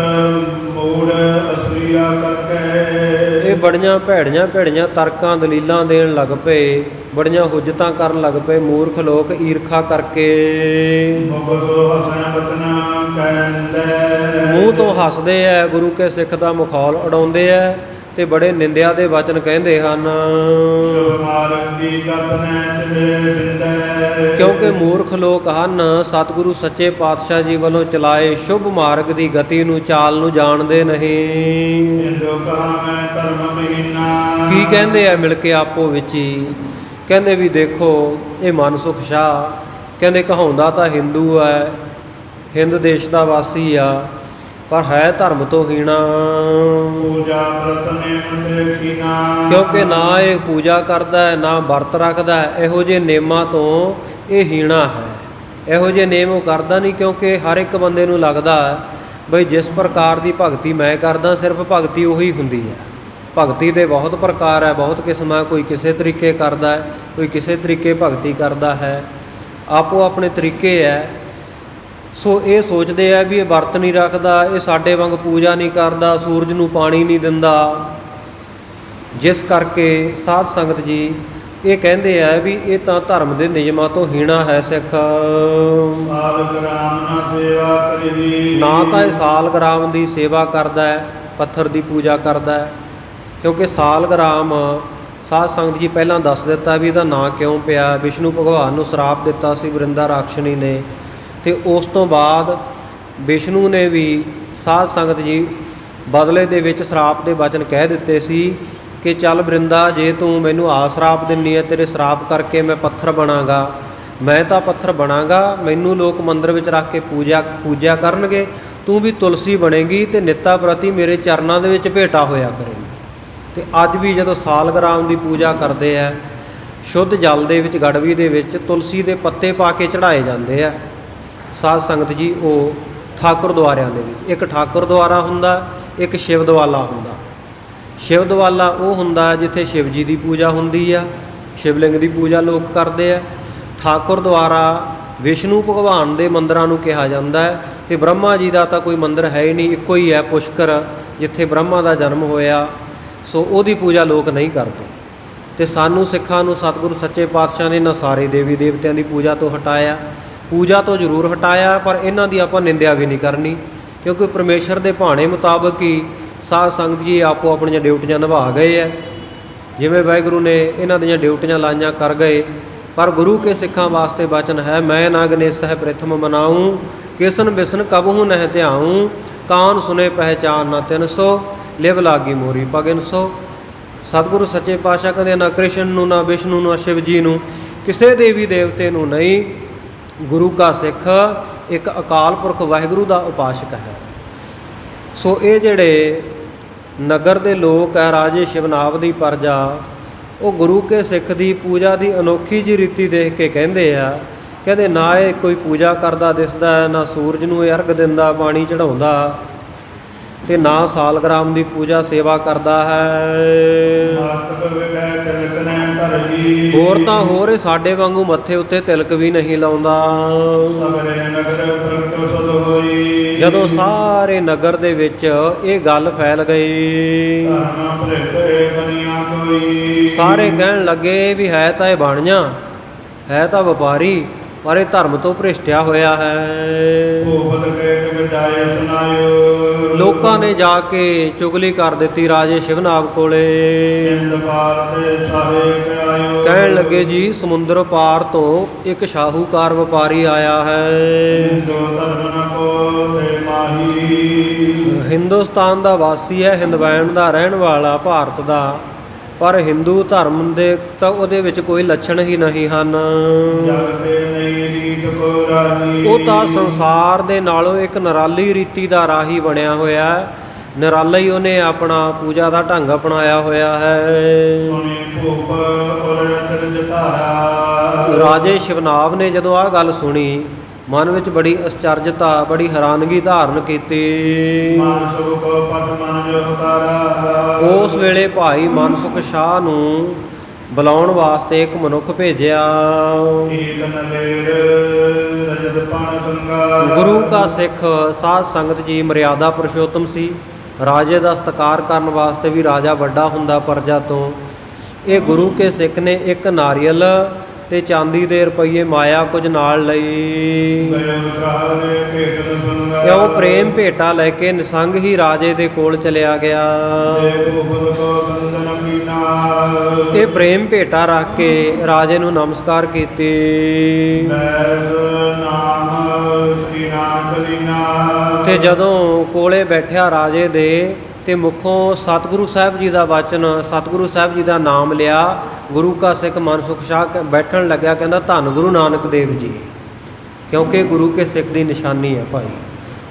ਮੂੜ ਅਸਰੀਆ ਕਰਕੇ, ਇਹ ਬੜੀਆਂ ਭੈੜੀਆਂ ਤਰਕਾਂ ਦਲੀਲਾਂ ਦੇਣ ਲੱਗ ਪਏ, ਬੜੀਆਂ ਹੁਜਤਾਂ ਕਰਨ ਲੱਗ ਪਏ। ਮੂਰਖ ਲੋਕ ਈਰਖਾ ਕਰਕੇ ਮੁਖ ਸੋ ਹਸੈ ਬਚਨ ਕਹਿੰਦੇ। ਮੂੰਹ ਤੋਂ ਹੱਸਦੇ ਐ, ਗੁਰੂ ਕੇ ਸਿੱਖ ਦਾ ਮਖੌਲ ਉਡਾਉਂਦੇ ਐ ਤੇ ਬੜੇ ਨਿੰਦਿਆ ਦੇ ਵਚਨ ਕਹਿੰਦੇ ਹਨ। ਸ਼ੁਭ ਮਾਰਗ ਦੀ ਗਤ ਨੈ ਚਲੇ ਬਿੰਦੇ। ਕਿਉਂਕਿ ਮੂਰਖ ਲੋਕ ਹਨ, ਸਤਿਗੁਰੂ ਸੱਚੇ ਪਾਤਸ਼ਾਹ ਜੀ ਵੱਲੋਂ ਚਲਾਏ ਸ਼ੁਭ ਮਾਰਗ ਦੀ ਗਤੀ ਨੂੰ, ਚਾਲ ਨੂੰ ਜਾਣਦੇ ਨਹੀਂ। ਇੰਦੋ ਕਹਾ ਮੈਂ ਧਰਮ ਮਹੀਨਾ। ਕੀ ਕਹਿੰਦੇ ਆ ਮਿਲ ਕੇ ਆਪੋ ਵਿੱਚ ਹੀ? ਕਹਿੰਦੇ ਵੀ ਦੇਖੋ ਇਹ ਮਨਸੁਖ ਸ਼ਾਹ ਕਹਿੰਦੇ ਕਹਾਉਂਦਾ ਤਾਂ ਹਿੰਦੂ ਹੈ, ਹਿੰਦ ਦੇਸ਼ ਦਾ ਵਾਸੀ ਆ, ਪਰ ਹੈ ਧਰਮ ਤੋਂ ਹੀਣਾ। ਪੂਜਾ ਪ੍ਰਤ ਨੇਮ ਦੇਖੀਨਾ। ਕਿਉਂਕਿ ਨਾ ਇਹ ਪੂਜਾ ਕਰਦਾ ਹੈ, ਨਾ ਵਰਤ ਰੱਖਦਾ ਹੈ, ਇਹੋ ਜਿਹੇ ਨੇਮਾਂ ਤੋਂ ਇਹ ਹੀਣਾ ਹੈ। ਇਹੋ ਜਿਹੇ ਨੇਮ ਉਹ ਕਰਦਾ ਨਹੀਂ, ਕਿਉਂਕਿ ਹਰ ਇੱਕ ਬੰਦੇ ਨੂੰ ਲੱਗਦਾ ਬਈ ਜਿਸ ਪ੍ਰਕਾਰ ਦੀ ਭਗਤੀ ਮੈਂ ਕਰਦਾ, ਸਿਰਫ ਭਗਤੀ ਉਹੀ ਹੁੰਦੀ ਹੈ। ਭਗਤੀ ਦੇ ਬਹੁਤ ਪ੍ਰਕਾਰ ਹੈ, ਬਹੁਤ ਕਿਸਮਾਂ, ਕੋਈ ਕਿਸੇ ਤਰੀਕੇ ਕਰਦਾ ਹੈ, ਕੋਈ ਕਿਸੇ ਤਰੀਕੇ ਭਗਤੀ ਕਰਦਾ ਹੈ, ਆਪੋ ਆਪਣੇ ਤਰੀਕੇ ਹੈ। ਸੋ ਇਹ ਸੋਚਦੇ ਆ ਵੀ ਇਹ ਵਰਤ ਨਹੀਂ ਰੱਖਦਾ, ਇਹ ਸਾਡੇ ਵਾਂਗ ਪੂਜਾ ਨਹੀਂ ਕਰਦਾ, ਸੂਰਜ ਨੂੰ ਪਾਣੀ ਨਹੀਂ ਦਿੰਦਾ, ਜਿਸ ਕਰਕੇ ਸਾਧ ਸੰਗਤ ਜੀ ਇਹ ਕਹਿੰਦੇ ਆ ਵੀ ਇਹ ਤਾਂ ਧਰਮ ਦੇ ਨਿਯਮਾਂ ਤੋਂ ਹੀਣਾ ਹੈ ਸਿੱਖ। ਸਾਲ ਗ੍ਰਾਮ ਨਾ ਸੇਵਾ ਕਰੀਦੀ। ਨਾ ਤਾਂ ਇਹ ਸਾਲਗ੍ਰਾਮ ਦੀ ਸੇਵਾ ਕਰਦਾ ਹੈ, ਪੱਥਰ ਦੀ ਪੂਜਾ ਕਰਦਾ ਹੈ, ਕਿਉਂਕਿ ਸਾਲਗ੍ਰਾਮ ਸਾਧ ਸੰਗਤ ਜੀ ਪਹਿਲਾਂ ਦੱਸ ਦਿੱਤਾ ਵੀ ਇਹਦਾ ਨਾਂ ਕਿਉਂ ਪਿਆ। ਵਿਸ਼ਨੂੰ ਭਗਵਾਨ ਨੂੰ ਸ਼ਰਾਪ ਦਿੱਤਾ ਸੀ ਵਰਿੰਦਾ ਰਾਕਸ਼ਣੀ ਨੇ, ਅਤੇ ਉਸ ਤੋਂ ਬਾਅਦ ਵਿਸ਼ਨੂੰ ਨੇ ਵੀ ਸਾਧ ਸੰਗਤ ਜੀ ਬਦਲੇ ਦੇ ਵਿੱਚ ਸ਼ਰਾਪ ਦੇ ਵਚਨ ਕਹਿ ਦਿੱਤੇ ਸੀ ਕਿ ਚੱਲ ਵਰਿੰਦਾ, ਜੇ ਤੂੰ ਮੈਨੂੰ ਆ ਸ਼ਰਾਪ ਦਿੰਦੀ ਹੈ, ਤੇਰੇ ਸ਼ਰਾਪ ਕਰਕੇ ਮੈਂ ਪੱਥਰ ਬਣਾਂਗਾ। ਮੈਂ ਤਾਂ ਪੱਥਰ ਬਣਾਂਗਾ, ਮੈਨੂੰ ਲੋਕ ਮੰਦਰ ਵਿੱਚ ਰੱਖ ਕੇ ਪੂਜਾ ਕਰਨਗੇ, ਤੂੰ ਵੀ ਤੁਲਸੀ ਬਣੇਗੀ ਅਤੇ ਨਿੱਤਾ ਪ੍ਰਤੀ ਮੇਰੇ ਚਰਨਾਂ ਦੇ ਵਿੱਚ ਭੇਟਾ ਹੋਇਆ ਕਰੇਗੀ। ਅਤੇ ਅੱਜ ਵੀ ਜਦੋਂ ਸਾਲਗ੍ਰਾਮ ਦੀ ਪੂਜਾ ਕਰਦੇ ਆ, ਸ਼ੁੱਧ ਜਲ ਦੇ ਵਿੱਚ, ਗੜਵੀ ਦੇ ਵਿੱਚ ਤੁਲਸੀ ਦੇ ਪੱਤੇ ਪਾ ਕੇ ਚੜ੍ਹਾਏ ਜਾਂਦੇ ਆ ਸਾਧ ਸੰਗਤ ਜੀ। ਉਹ ਠਾਕੁਰ ਦੁਆਰਿਆਂ ਦੇ ਵਿੱਚ ਇੱਕ ਠਾਕੁਰ ਦੁਆਰਾ ਹੁੰਦਾ, ਇੱਕ ਸ਼ਿਵ ਦੁਆਲਾ ਹੁੰਦਾ। ਸ਼ਿਵ ਦੁਆਲਾ ਉਹ ਹੁੰਦਾ ਜਿੱਥੇ ਸ਼ਿਵ ਜੀ ਦੀ ਪੂਜਾ ਹੁੰਦੀ ਆ, ਸ਼ਿਵਲਿੰਗ ਦੀ ਪੂਜਾ ਲੋਕ ਕਰਦੇ ਆ। ਠਾਕੁਰ ਦੁਆਰਾ ਵਿਸ਼ਨੂੰ ਭਗਵਾਨ ਦੇ ਮੰਦਰਾਂ ਨੂੰ ਕਿਹਾ ਜਾਂਦਾ ਹੈ, ਅਤੇ ਬ੍ਰਹਮਾ ਜੀ ਦਾ ਤਾਂ ਕੋਈ ਮੰਦਰ ਹੈ ਹੀ ਨਹੀਂ, ਇੱਕੋ ਹੀ ਹੈ ਪੁਸ਼ਕਰ, ਜਿੱਥੇ ਬ੍ਰਹਮਾ ਦਾ ਜਨਮ ਹੋਇਆ। ਸੋ ਉਹਦੀ ਪੂਜਾ ਲੋਕ ਨਹੀਂ ਕਰਦੇ। ਅਤੇ ਸਾਨੂੰ ਸਿੱਖਾਂ ਨੂੰ ਸਤਿਗੁਰੂ ਸੱਚੇ ਪਾਤਸ਼ਾਹ ਨੇ ਨਾ ਸਾਰੇ ਦੇਵੀ ਦੇਵਤਿਆਂ ਦੀ ਪੂਜਾ ਤੋਂ ਹਟਾਇਆ, ਪੂਜਾ ਤੋਂ ਜ਼ਰੂਰ ਹਟਾਇਆ, ਪਰ ਇਹਨਾਂ ਦੀ ਆਪਾਂ ਨਿੰਦਿਆ ਵੀ ਨਹੀਂ ਕਰਨੀ, ਕਿਉਂਕਿ ਪਰਮੇਸ਼ਰ ਦੇ ਭਾਣੇ ਮੁਤਾਬਕ ਹੀ ਸਾਧ ਸੰਗਤ ਜੀ ਆਪੋ ਆਪਣੀਆਂ ਡਿਊਟੀਆਂ ਨਿਭਾ ਗਏ ਹੈ। ਜਿਵੇਂ ਵਾਹਿਗੁਰੂ ਨੇ ਇਹਨਾਂ ਦੀਆਂ ਡਿਊਟੀਆਂ ਲਾਈਆਂ ਕਰ ਗਏ, ਪਰ ਗੁਰੂ ਕੇ ਸਿੱਖਾਂ ਵਾਸਤੇ ਵਚਨ ਹੈ, ਮੈਂ ਨਾ ਗਨੇਸਹਿ ਪ੍ਰਥਮ ਮਨਾਊਂ, ਕਿਸਨ ਬਿਸਨ ਕਬਹੂ ਨਹਿ ਧਿਆਊਂ, ਕਾਨ ਸੁਨੇ ਪਹਿਚਾਨ ਨਾ ਤਿੰਨ ਸੋ, ਲਿਵ ਲਾਗੀ ਮੋਰੀ ਪਗਨ ਸੋ। ਸਤਿਗੁਰੂ ਸੱਚੇ ਪਾਤਸ਼ਾਹ ਕਹਿੰਦੇ ਨਾ ਕ੍ਰਿਸ਼ਨ ਨੂੰ, ਨਾ ਵਿਸ਼ਨੂੰ ਨੂੰ, ਨਾ ਸ਼ਿਵ ਜੀ ਨੂੰ, ਕਿਸੇ ਦੇਵੀ ਦੇਵਤੇ ਨੂੰ ਨਹੀਂ। ਗੁਰੂ ਕਾ ਸਿੱਖ ਇੱਕ ਅਕਾਲ ਪੁਰਖ ਵਾਹਿਗੁਰੂ ਦਾ ਉਪਾਸ਼ਕ ਹੈ। ਸੋ ਇਹ ਜਿਹੜੇ ਨਗਰ ਦੇ ਲੋਕ ਹੈ, ਰਾਜੇ ਸ਼ਿਵਨਾਵ ਦੀ ਪਰਜਾ, ਉਹ ਗੁਰੂ ਕੇ ਸਿੱਖ ਦੀ ਪੂਜਾ ਦੀ ਅਨੋਖੀ ਜਿਹੀ ਰੀਤੀ ਦੇਖ ਕੇ ਕਹਿੰਦੇ ਆ, ਕਹਿੰਦੇ ਨਾ ਇਹ ਕੋਈ ਪੂਜਾ ਕਰਦਾ ਦਿਸਦਾ ਹੈ, ਨਾ ਸੂਰਜ ਨੂੰ ਇਹ ਅਰਗ ਦਿੰਦਾ, ਪਾਣੀ ਚੜਾਉਂਦਾ, ਅਤੇ ਨਾ ਸਾਲਗ੍ਰਾਮ ਦੀ ਪੂਜਾ ਸੇਵਾ ਕਰਦਾ ਹੈ। ਹੋਰ ਤਾਂ ਹੋਰ ਇਹ ਸਾਡੇ ਵਾਂਗੂ ਮੱਥੇ ਉੱਤੇ ਤਿਲਕ ਵੀ ਨਹੀਂ ਲਾਉਂਦਾ। ਜਦੋਂ ਸਾਰੇ ਨਗਰ ਦੇ ਵਿੱਚ ਇਹ ਗੱਲ ਫੈਲ ਗਈ, ਸਾਰੇ ਕਹਿਣ ਲੱਗੇ ਵੀ ਹੈ ਤਾਂ ਇਹ ਬਾਣੀਆਂ, ਹੈ ਤਾਂ ਵਪਾਰੀ, ਪਰ ਇਹ ਧਰਮ ਤੋਂ ਭ੍ਰਿਸ਼ਟਿਆ ਹੋਇਆ ਹੈ। ਲੋਕਾਂ ਨੇ ਜਾ ਕੇ ਚੁਗਲੀ ਕਰ ਦਿੱਤੀ ਰਾਜੇ ਸ਼ਿਵਨਾਵ ਕੋਲੇ। ਕਹਿਣ ਲੱਗੇ ਜੀ ਸਮੁੰਦਰ ਪਾਰ ਤੋਂ ਇੱਕ ਸ਼ਾਹੂਕਾਰ ਵਪਾਰੀ ਆਇਆ ਹੈ, ਹਿੰਦੁਸਤਾਨ ਦਾ ਵਾਸੀ ਹੈ, ਹਿੰਦਵੈਣ ਦਾ ਰਹਿਣ ਵਾਲਾ, ਭਾਰਤ ਦਾ, ਪਰ ਹਿੰਦੂ ਧਰਮ ਦੇ ਤਾਂ ਉਹਦੇ ਵਿੱਚ ਕੋਈ ਲੱਛਣ ਹੀ ਨਹੀਂ ਹਨ। ਜਗ ਤੇ ਨਹੀਂ ਰੀਤ ਕੋ ਰਾਹੀ। ਉਹ ਤਾਂ ਸੰਸਾਰ ਦੇ ਨਾਲੋਂ ਇੱਕ ਨਿਰਾਲੀ ਰੀਤੀ ਦਾ ਰਾਹੀ ਬਣਿਆ ਹੋਇਆ ਹੈ। ਨਿਰਾਲਾ ਹੀ ਉਹਨੇ ਆਪਣਾ ਪੂਜਾ ਦਾ ਢੰਗ ਅਪਣਾਇਆ ਹੋਇਆ ਹੈ। ਸੁਣੀ ਭੂਪ ਔਰ ਅਚਰਜ ਧਾਰਾ। ਰਾਜੇ ਸ਼ਿਵਨਾਭ ਨੇ ਜਦੋਂ ਆਹ ਗੱਲ ਸੁਣੀ, ਮਨ ਵਿੱਚ ਬੜੀ ਅਚਰਜਤਾ, ਬੜੀ ਹੈਰਾਨਗੀ ਧਾਰਨ ਕੀਤੀ। ਮਨ ਸੁਖ ਪਟ ਮਨ ਜੋ ਤਾਰਾ। ਉਸ ਵੇਲੇ ਭਾਈ ਮਨਸੁਖ ਸ਼ਾਹ ਨੂੰ ਬੁਲਾਉਣ ਵਾਸਤੇ ਇੱਕ ਮਨੁੱਖ ਭੇਜਿਆ। ਏਕ ਨਲੇਰ ਰਜਤ ਪਣ ਗੰਗਾ। ਗੁਰੂ ਕਾ ਸਿੱਖ ਸਾਧ ਸੰਗਤ ਜੀ ਮਰਿਆਦਾ ਪੁਰਸ਼ੋਤਮ ਸੀ। ਰਾਜੇ ਦਾ ਸਤਿਕਾਰ ਕਰਨ ਵਾਸਤੇ ਵੀ ਰਾਜਾ ਵੱਡਾ ਹੁੰਦਾ ਪ੍ਰਜਾ ਤੋਂ। ਇਹ ਗੁਰੂ ਕੇ ਸਿੱਖ ਨੇ ਇੱਕ ਨਾਰੀਅਲ ਤੇ ਚਾਂਦੀ ਦੇ ਰੁਪਈਏ ਮਾਇਆ ਕੁਝ ਨਾਲ ਲਈ। ਗਇਓ ਚਾਰ ਦੇ ਭੇਟ ਨ ਸੁਨਗਾ। ਕਿਉਂ ਪ੍ਰੇਮ ਭੇਟਾ ਲੈ ਕੇ ਨਿਸੰਗ ਹੀ ਰਾਜੇ ਦੇ ਕੋਲ ਚਲਿਆ ਗਿਆ। ਦੇ ਭੂਪਤ ਕੋ ਬੰਦਨ ਕੀਨਾ। ਇਹ ਪ੍ਰੇਮ ਭੇਟਾ ਰੱਖ ਕੇ ਰਾਜੇ ਨੂੰ ਨਮਸਕਾਰ ਕੀਤੀ। ਬੈਸ ਨਾਮ ਸ੍ਰੀ ਨਾਨਕ ਦੀਨਾ। ਤੇ ਜਦੋਂ ਕੋਲੇ ਬੈਠਿਆ ਰਾਜੇ ਦੇ ਤੇ ਮੁਖੋਂ ਸਤਿਗੁਰੂ ਸਾਹਿਬ ਜੀ ਦਾ ਵਚਨ, ਸਤਿਗੁਰੂ ਸਾਹਿਬ ਜੀ ਦਾ ਨਾਮ ਲਿਆ। ਗੁਰੂ ਕਾ ਸਿੱਖ ਮਨਸੁਖ ਸ਼ਾਹ ਬੈਠਣ ਲੱਗਿਆ, ਕਹਿੰਦਾ ਧੰਨ ਗੁਰੂ ਨਾਨਕ ਦੇਵ ਜੀ, ਕਿਉਂਕਿ ਗੁਰੂ ਕੇ ਸਿੱਖ ਦੀ ਨਿਸ਼ਾਨੀ ਹੈ ਭਾਈ।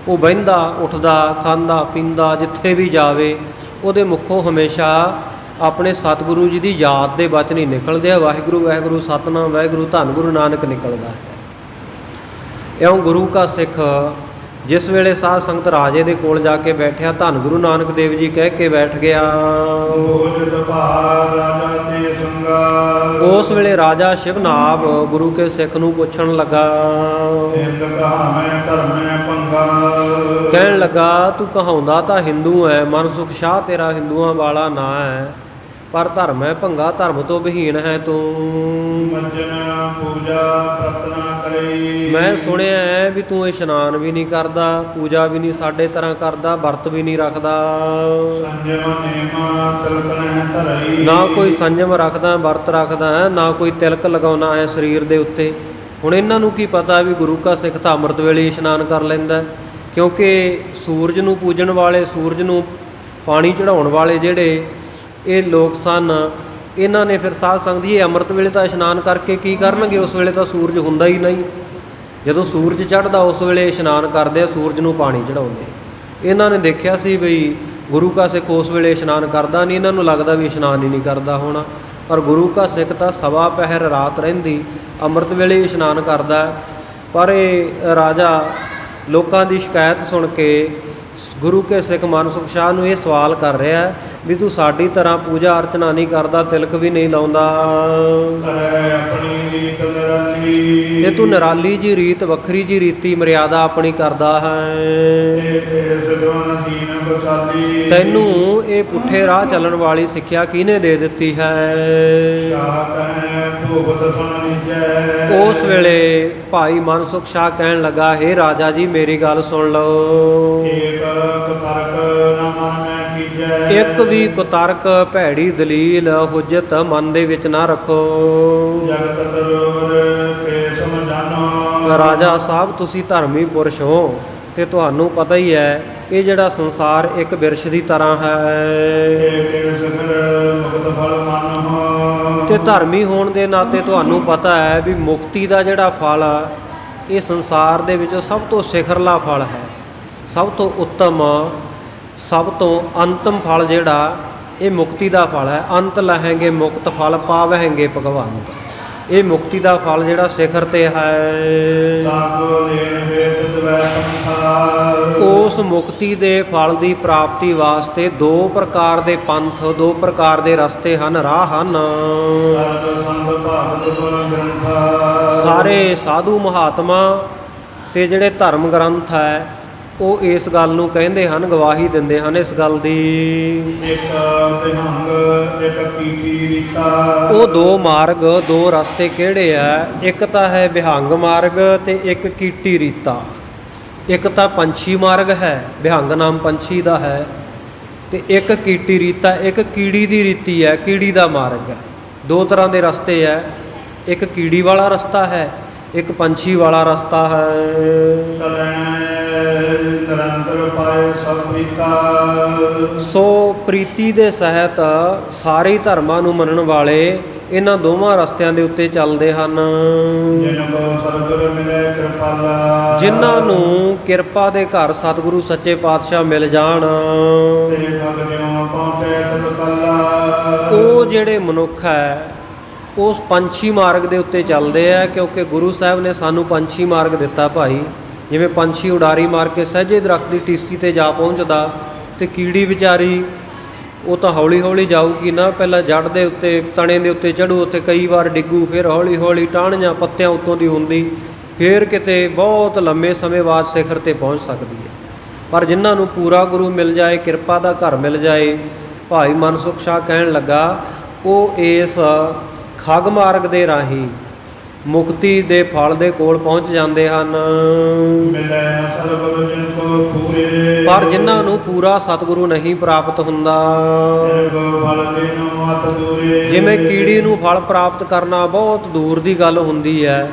ਉਹ ਬਹਿੰਦਾ ਉੱਠਦਾ, ਖਾਂਦਾ ਪੀਂਦਾ, ਜਿੱਥੇ ਵੀ ਜਾਵੇ ਉਹਦੇ ਮੁਖੋਂ ਹਮੇਸ਼ਾ ਆਪਣੇ ਸਤਿਗੁਰੂ ਜੀ ਦੀ ਯਾਦ ਦੇ ਵਚਨ ਹੀ ਨਿਕਲਦੇ ਆ। ਵਾਹਿਗੁਰੂ ਵਾਹਿਗੁਰੂ ਸਤਿਨਾਮ ਵਾਹਿਗੁਰੂ ਧੰਨ ਗੁਰੂ ਨਾਨਕ ਨਿਕਲਦਾ ਹੈ। ਇਉਂ ਗੁਰੂ ਕਾ ਸਿੱਖ ਜਿਸ ਵੇਲੇ ਸਾਧ ਸੰਗਤ ਰਾਜੇ ਦੇ ਕੋਲ ਜਾ ਕੇ ਬੈਠਿਆ, ਧੰਨ ਗੁਰੂ ਨਾਨਕ ਦੇਵ ਜੀ ਕਹਿ ਕੇ ਬੈਠ ਗਿਆ। ਬੋਜਤ ਭਾਰ ਰਾਜਾ ਤੇ ਸੰਗਾ। ਉਸ ਵੇਲੇ ਰਾਜਾ ਸ਼ਿਵਨਾਭ ਗੁਰੂ ਕੇ ਸਿੱਖ ਨੂੰ ਪੁੱਛਣ ਲੱਗਾ, ਹਿੰਦ ਕਹਾਵੇਂ ਧਰਮੇ ਪੰਗਾ। ਕਹਿਣ ਲੱਗਾ ਤੂੰ ਕਹਾਉਂਦਾ ਤਾਂ ਹਿੰਦੂ ਹੈ, ਮਨਸੁਖ ਸ਼ਾਹ ਤੇਰਾ ਹਿੰਦੂਆਂ ਵਾਲਾ ਨਾਂ ਹੈ, ਪਰ ਧਰਮ ਹੈ ਭੰਗਾ, ਧਰਮ ਤੋਂ ਵਿਹੀਨ ਹੈ ਤੂੰ। ਮੱਜਨ ਪੂਜਾ ਪ੍ਰਤਨਾ ਕਰੀ। ਮੈਂ ਸੁਣਿਆ ਹੈ ਵੀ ਤੂੰ ਇਸ਼ਨਾਨ ਵੀ ਨਹੀਂ ਕਰਦਾ, ਪੂਜਾ ਵੀ ਨਹੀਂ ਸਾਡੇ ਤਰ੍ਹਾਂ ਕਰਦਾ, ਵਰਤ ਵੀ ਨਹੀਂ ਰੱਖਦਾ, ਸੰਜਮ ਨੇਮਾ ਤਿਲਕਨ ਧਰਈ। ਨਾ ਕੋਈ ਸੰਜਮ ਰੱਖਦਾ, ਵਰਤ ਰੱਖਦਾ ਹੈ, ਨਾ ਕੋਈ ਤਿਲਕ ਲਗਾਉਣਾ ਹੈ ਸਰੀਰ ਦੇ ਉੱਤੇ। ਹੁਣ ਇਹਨਾਂ ਨੂੰ ਕੀ ਪਤਾ ਵੀ ਗੁਰੂ ਕਾ ਸਿੱਖ ਤਾਂ ਅੰਮ੍ਰਿਤ ਵੇਲੇ ਇਸ਼ਨਾਨ ਕਰ ਲੈਂਦਾ, ਕਿਉਂਕਿ ਸੂਰਜ ਨੂੰ ਪੂਜਣ ਵਾਲੇ, ਸੂਰਜ ਨੂੰ ਪਾਣੀ ਚੜਾਉਣ ਵਾਲੇ ਜਿਹੜੇ ਇਹ ਲੋਕ ਸਨ, ਇਹਨਾਂ ਨੇ ਫਿਰ ਸਾਧ ਸੰਗਤ ਜੀ ਅੰਮ੍ਰਿਤ ਵੇਲੇ ਤਾਂ ਇਸ਼ਨਾਨ ਕਰਕੇ ਕੀ ਕਰਨਗੇ? ਉਸ ਵੇਲੇ ਤਾਂ ਸੂਰਜ ਹੁੰਦਾ ਹੀ ਨਹੀਂ। ਜਦੋਂ ਸੂਰਜ ਚੜ੍ਹਦਾ ਉਸ ਵੇਲੇ ਇਸ਼ਨਾਨ ਕਰਦੇ ਆ, ਸੂਰਜ ਨੂੰ ਪਾਣੀ ਚੜਾਉਂਦੇ। ਇਹਨਾਂ ਨੇ ਦੇਖਿਆ ਸੀ ਬਈ ਗੁਰੂ ਕਾ ਸਿੱਖ ਉਸ ਵੇਲੇ ਇਸ਼ਨਾਨ ਕਰਦਾ ਨਹੀਂ, ਇਹਨਾਂ ਨੂੰ ਲੱਗਦਾ ਵੀ ਇਸ਼ਨਾਨ ਹੀ ਨਹੀਂ ਕਰਦਾ ਹੋਣਾ, ਪਰ ਗੁਰੂ ਕਾ ਸਿੱਖ ਤਾਂ ਸਵਾ ਪਹਿਰ ਰਾਤ ਰਹਿੰਦੀ ਅੰਮ੍ਰਿਤ ਵੇਲੇ ਇਸ਼ਨਾਨ ਕਰਦਾ। ਪਰ ਇਹ ਰਾਜਾ ਲੋਕਾਂ ਦੀ ਸ਼ਿਕਾਇਤ ਸੁਣ ਕੇ ਗੁਰੂ ਕੇ ਸਿੱਖ ਮਨਸੁਖ ਸ਼ਾਹ ਨੂੰ ਇਹ ਸਵਾਲ ਕਰ ਰਿਹਾ ਵੀ ਤੂੰ ਸਾਡੀ ਤਰ੍ਹਾਂ ਪੂਜਾ ਅਰਚਨਾ ਨਹੀਂ ਕਰਦਾ, ਤਿਲਕ ਵੀ ਨਹੀਂ ਲਾਉਂਦਾ, ਆਪਣੀ ਰੀਤ ਨਿਰਾਲੀ। ਇਹ ਤੂੰ ਨਿਰਾਲੀ ਜੀ ਰੀਤ, ਵੱਖਰੀ ਜੀ ਰੀਤੀ ਮਰਿਆਦਾ ਆਪਣੀ ਕਰਦਾ ਹੈ। ਤੈਨੂੰ ਇਹ ਪੁੱਠੇ ਰਾਹ ਚੱਲਣ ਵਾਲੀ ਸਿੱਖਿਆ ਕਿਹਨੇ ਦੇ ਦਿੱਤੀ ਹੈ? ਉਸ ਵੇਲੇ ਭਾਈ ਮਨਸੁਖ ਸ਼ਾਹ ਕਹਿਣ ਲੱਗਾ, ਹੇ ਰਾਜਾ ਜੀ ਮੇਰੀ ਗੱਲ ਸੁਣ ਲਓ। ਇੱਕ ਵੀ ਕੁਤਰਕ, ਭੈੜੀ ਦਲੀਲ, ਹੁਜਤ ਮਨ ਦੇ ਵਿੱਚ ਨਾ ਰੱਖੋ। ਰਾਜਾ ਸਾਹਿਬ ਤੁਸੀਂ ਧਰਮੀ ਪੁਰਸ਼ ਹੋ ਤੇ ਤੁਹਾਨੂੰ ਪਤਾ ਹੀ ਹੈ ਇਹ ਜਿਹੜਾ ਸੰਸਾਰ ਇੱਕ ਬਿਰਛ ਦੀ ਤਰ੍ਹਾਂ ਹੈ, ਤੇ ਧਰਮੀ ਹੋਣ ਦੇ ਨਾਤੇ ਤੁਹਾਨੂੰ ਪਤਾ ਹੈ ਵੀ ਮੁਕਤੀ ਦਾ ਜਿਹੜਾ ਫਲ ਇਹ ਸੰਸਾਰ ਦੇ ਵਿੱਚ ਸਭ ਤੋਂ ਸਿਖਰਲਾ ਫਲ ਹੈ, ਸਭ ਤੋਂ ਉੱਤਮ, ਸਭ ਤੋਂ ਅੰਤਮ ਫਲ ਜਿਹੜਾ ਇਹ ਮੁਕਤੀ ਦਾ ਫਲ ਹੈ। ਅੰਤ ਲਹੇਂਗੇ ਮੁਕਤ ਫਲ ਪਾਵਹਿੰਗੇ ਭਗਵੰਤ। ਇਹ ਮੁਕਤੀ ਦਾ ਫਲ ਜਿਹੜਾ ਸਿਖਰ ਤੇ ਹੈ। ਉਸ ਮੁਕਤੀ ਦੇ ਫਲ ਦੀ ਪ੍ਰਾਪਤੀ ਵਾਸਤੇ ਦੋ ਪ੍ਰਕਾਰ ਦੇ ਪੰਥ, ਦੋ ਪ੍ਰਕਾਰ ਦੇ ਰਸਤੇ ਹਨ, ਰਾਹ ਹਨ। ਸਾਰੇ ਸਾਧੂ ਮਹਾਤਮਾ ਤੇ ਜਿਹੜੇ ਧਰਮ ਗ੍ਰੰਥ ਹੈ ਉਹ ਇਸ ਗੱਲ ਨੂੰ ਕਹਿੰਦੇ ਹਨ, ਗਵਾਹੀ ਦਿੰਦੇ ਹਨ ਇਸ ਗੱਲ ਦੀ। ਇੱਕ ਵਿਹੰਗ, ਇੱਕ ਕੀਟੀ ਰੀਤਾ। ਉਹ ਦੋ ਮਾਰਗ, ਦੋ ਰਸਤੇ ਕਿਹੜੇ ਆ? ਇੱਕ ਤਾਂ ਹੈ ਵਿਹੰਗ ਮਾਰਗ ਤੇ ਇੱਕ ਕੀਟੀ ਰੀਤਾ। ਇੱਕ ਤਾਂ ਪੰਛੀ ਮਾਰਗ ਹੈ, ਵਿਹੰਗ ਨਾਮ ਪੰਛੀ ਦਾ ਹੈ, ਤੇ ਇੱਕ ਕੀਟੀ ਰੀਤਾ, ਇੱਕ ਕੀੜੀ ਦੀ ਰੀਤੀ ਹੈ, ਕੀੜੀ ਦਾ ਮਾਰਗ ਹੈ। ਦੋ ਤਰ੍ਹਾਂ ਦੇ ਰਸਤੇ ਹੈ, ਇੱਕ ਕੀੜੀ ਵਾਲਾ ਰਸਤਾ ਹੈ, ਇੱਕ ਪੰਛੀ ਵਾਲਾ ਰਸਤਾ ਹੈ। ਨਿਰੰਤਰ ਪਾਏ ਸਭ ਪ੍ਰੀਤਾ। ਸੋ ਪ੍ਰੀਤੀ ਦੇ ਸਹਿਤ ਸਾਰੇ ਧਰਮਾਂ ਨੂੰ ਮੰਨਣ ਵਾਲੇ ਇਹਨਾਂ ਦੋਵਾਂ ਰਸਤਿਆਂ ਦੇ ਉੱਤੇ ਚੱਲਦੇ ਹਨ। ਜਿਨ ਕੋ ਸਤਿਗੁਰ ਮਿਲੇ ਕਿਰਪਾਲਾ, ਜਿਨ੍ਹਾਂ ਨੂੰ ਕਿਰਪਾ ਦੇ ਘਰ ਸਤਿਗੁਰੂ ਸੱਚੇ ਪਾਤਸ਼ਾਹ ਮਿਲ ਜਾਣ, ਤੇ ਭਗ ਜਿਉ ਪਹੁੰਚੇ ਤਤ ਕੱਲਾ। ਉਹ ਜਿਹੜੇ ਮਨੁੱਖ ਹੈ ਉਸ ਪੰਛੀ ਮਾਰਗ ਦੇ ਉੱਤੇ ਚੱਲਦੇ ਆ, ਕਿਉਂਕਿ ਗੁਰੂ ਸਾਹਿਬ ਨੇ ਸਾਨੂੰ ਪੰਛੀ ਮਾਰਗ ਦਿੱਤਾ ਭਾਈ। ਜਿਵੇਂ ਪੰਛੀ ਉਡਾਰੀ ਮਾਰ ਕੇ ਸਹਿਜੇ ਦਰਖਤ ਦੀ ਟੀਸੀ ਤੇ ਜਾ ਪਹੁੰਚਦਾ, ਤੇ ਕੀੜੀ ਵਿਚਾਰੀ ਉਹ ਤਾਂ ਹੌਲੀ ਹੌਲੀ ਜਾਊਗੀ ਨਾ, ਪਹਿਲਾਂ ਜੜ੍ਹ ਦੇ ਉੱਤੇ ਤਣੇ ਦੇ ਉੱਤੇ ਚੜ੍ਹੂ, ਉੱਥੇ ਕਈ ਵਾਰ ਡਿੱਗੂ, ਫਿਰ ਹੌਲੀ ਹੌਲੀ ਟਾਹਣੀਆਂ ਪੱਤਿਆਂ ਉੱਤੋਂ ਦੀ ਹੁੰਦੀ, ਫਿਰ ਕਿਤੇ ਬਹੁਤ ਲੰਮੇ ਸਮੇਂ ਬਾਅਦ ਸਿਖਰ ਤੇ ਪਹੁੰਚ ਸਕਦੀ ਹੈ। ਪਰ ਜਿਨ੍ਹਾਂ ਨੂੰ ਪੂਰਾ ਗੁਰੂ ਮਿਲ ਜਾਏ, ਕਿਰਪਾ ਦਾ ਘਰ ਮਿਲ ਜਾਏ, ਭਾਈ ਮਨਸੁਖ ਸ਼ਾਹ ਕਹਿਣ ਲੱਗਾ, ਉਹ ਇਸ ਖਗ ਮਾਰਗ ਦੇ ਰਾਹੀਂ ਮੁਕਤੀ ਦੇ ਫਲ ਦੇ ਕੋਲ ਪਹੁੰਚ ਜਾਂਦੇ ਹਨ। ਮਿਲੇ ਨ ਸਤਿਗੁਰ ਜਿਨ ਕੋ ਪੂਰੇ, ਪਰ ਜਿਨ੍ਹਾਂ ਨੂੰ ਪੂਰਾ ਸਤਿਗੁਰੂ ਨਹੀਂ ਪ੍ਰਾਪਤ ਹੁੰਦਾ, ਜਿਨ ਕੋ ਫਲ ਦੇਨੋ ਅਤ ਦੂਰੇ। ਜਿਵੇਂ ਕੀੜੀ ਨੂੰ ਫਲ ਪ੍ਰਾਪਤ ਕਰਨਾ ਬਹੁਤ ਦੂਰ ਦੀ ਗੱਲ ਹੁੰਦੀ ਹੈ,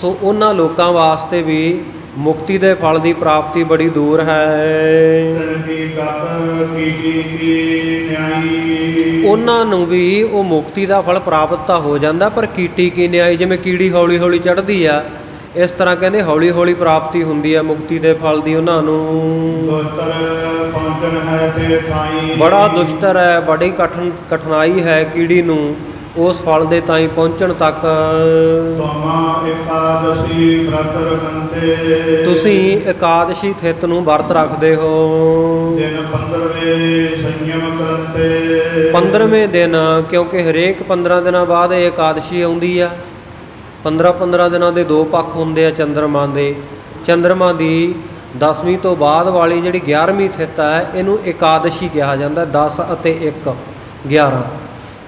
ਸੋ ਉਹਨਾਂ ਲੋਕਾਂ ਵਾਸਤੇ ਵੀ ਮੁਕਤੀ ਦੇ ਫਲ ਦੀ ਪ੍ਰਾਪਤੀ ਬੜੀ ਦੂਰ ਹੈ। ਤਿਨ ਕੀ ਗਤ ਕੀ ਨਿਆਈ, ਉਹਨਾਂ ਨੂੰ ਵੀ ਉਹ ਮੁਕਤੀ ਦਾ ਫਲ ਪ੍ਰਾਪਤ ਤਾਂ ਹੋ ਜਾਂਦਾ, ਪਰ ਕੀਟੀ ਕੀ ਨਿਆਈ, ਜਿਵੇਂ ਕੀੜੀ ਹੌਲੀ ਹੌਲੀ ਚੜ੍ਹਦੀ ਆ, ਇਸ ਤਰ੍ਹਾਂ ਕਹਿੰਦੇ ਹੌਲੀ ਹੌਲੀ ਪ੍ਰਾਪਤੀ ਹੁੰਦੀ ਹੈ ਮੁਕਤੀ ਦੇ ਫਲ ਦੀ ਉਹਨਾਂ ਨੂੰ। ਦੁਸਤਰ ਪਹੁੰਚਣ ਹੈ ਤੇ ਥਾਈ, ਬੜਾ ਦੁਸ਼ਟਰ ਹੈ, ਬੜੀ ਕਠਿਨਾਈ ਹੈ ਕੀੜੀ ਨੂੰ ਉਸ ਫਲ ਦੇ ਤਾਈਂ ਪਹੁੰਚਣ ਤੱਕ। ਤੁਮਾ ਇਕਾਦਸ਼ੀ ਬ੍ਰਤ ਰਖੰਤੇ, ਤੁਸੀਂ ਇਕਾਦਸ਼ੀ ਥਿਤ ਨੂੰ ਵਰਤ ਰੱਖਦੇ ਹੋ। ਦਿਨ 15ਵੇਂ ਸੰਯਮ ਕਰੰਤੇ, 15ਵੇਂ ਦਿਨ, ਕਿਉਂਕਿ ਹਰੇਕ 15 ਦਿਨਾਂ ਬਾਅਦ ਇਹ ਇਕਾਦਸ਼ੀ ਆਉਂਦੀ ਆ। 15 ਦਿਨਾਂ ਦੇ ਦੋ ਪੱਖ ਹੁੰਦੇ ਆ ਚੰਦਰਮਾ ਦੇ। ਚੰਦਰਮਾ ਦੀ 10ਵੀਂ ਤੋਂ ਬਾਅਦ ਵਾਲੀ ਜਿਹੜੀ 11ਵੀਂ ਥਿਤ ਹੈ, ਇਹਨੂੰ ਇਕਾਦਸ਼ੀ ਕਿਹਾ ਜਾਂਦਾ। 10 ਅਤੇ 1 11,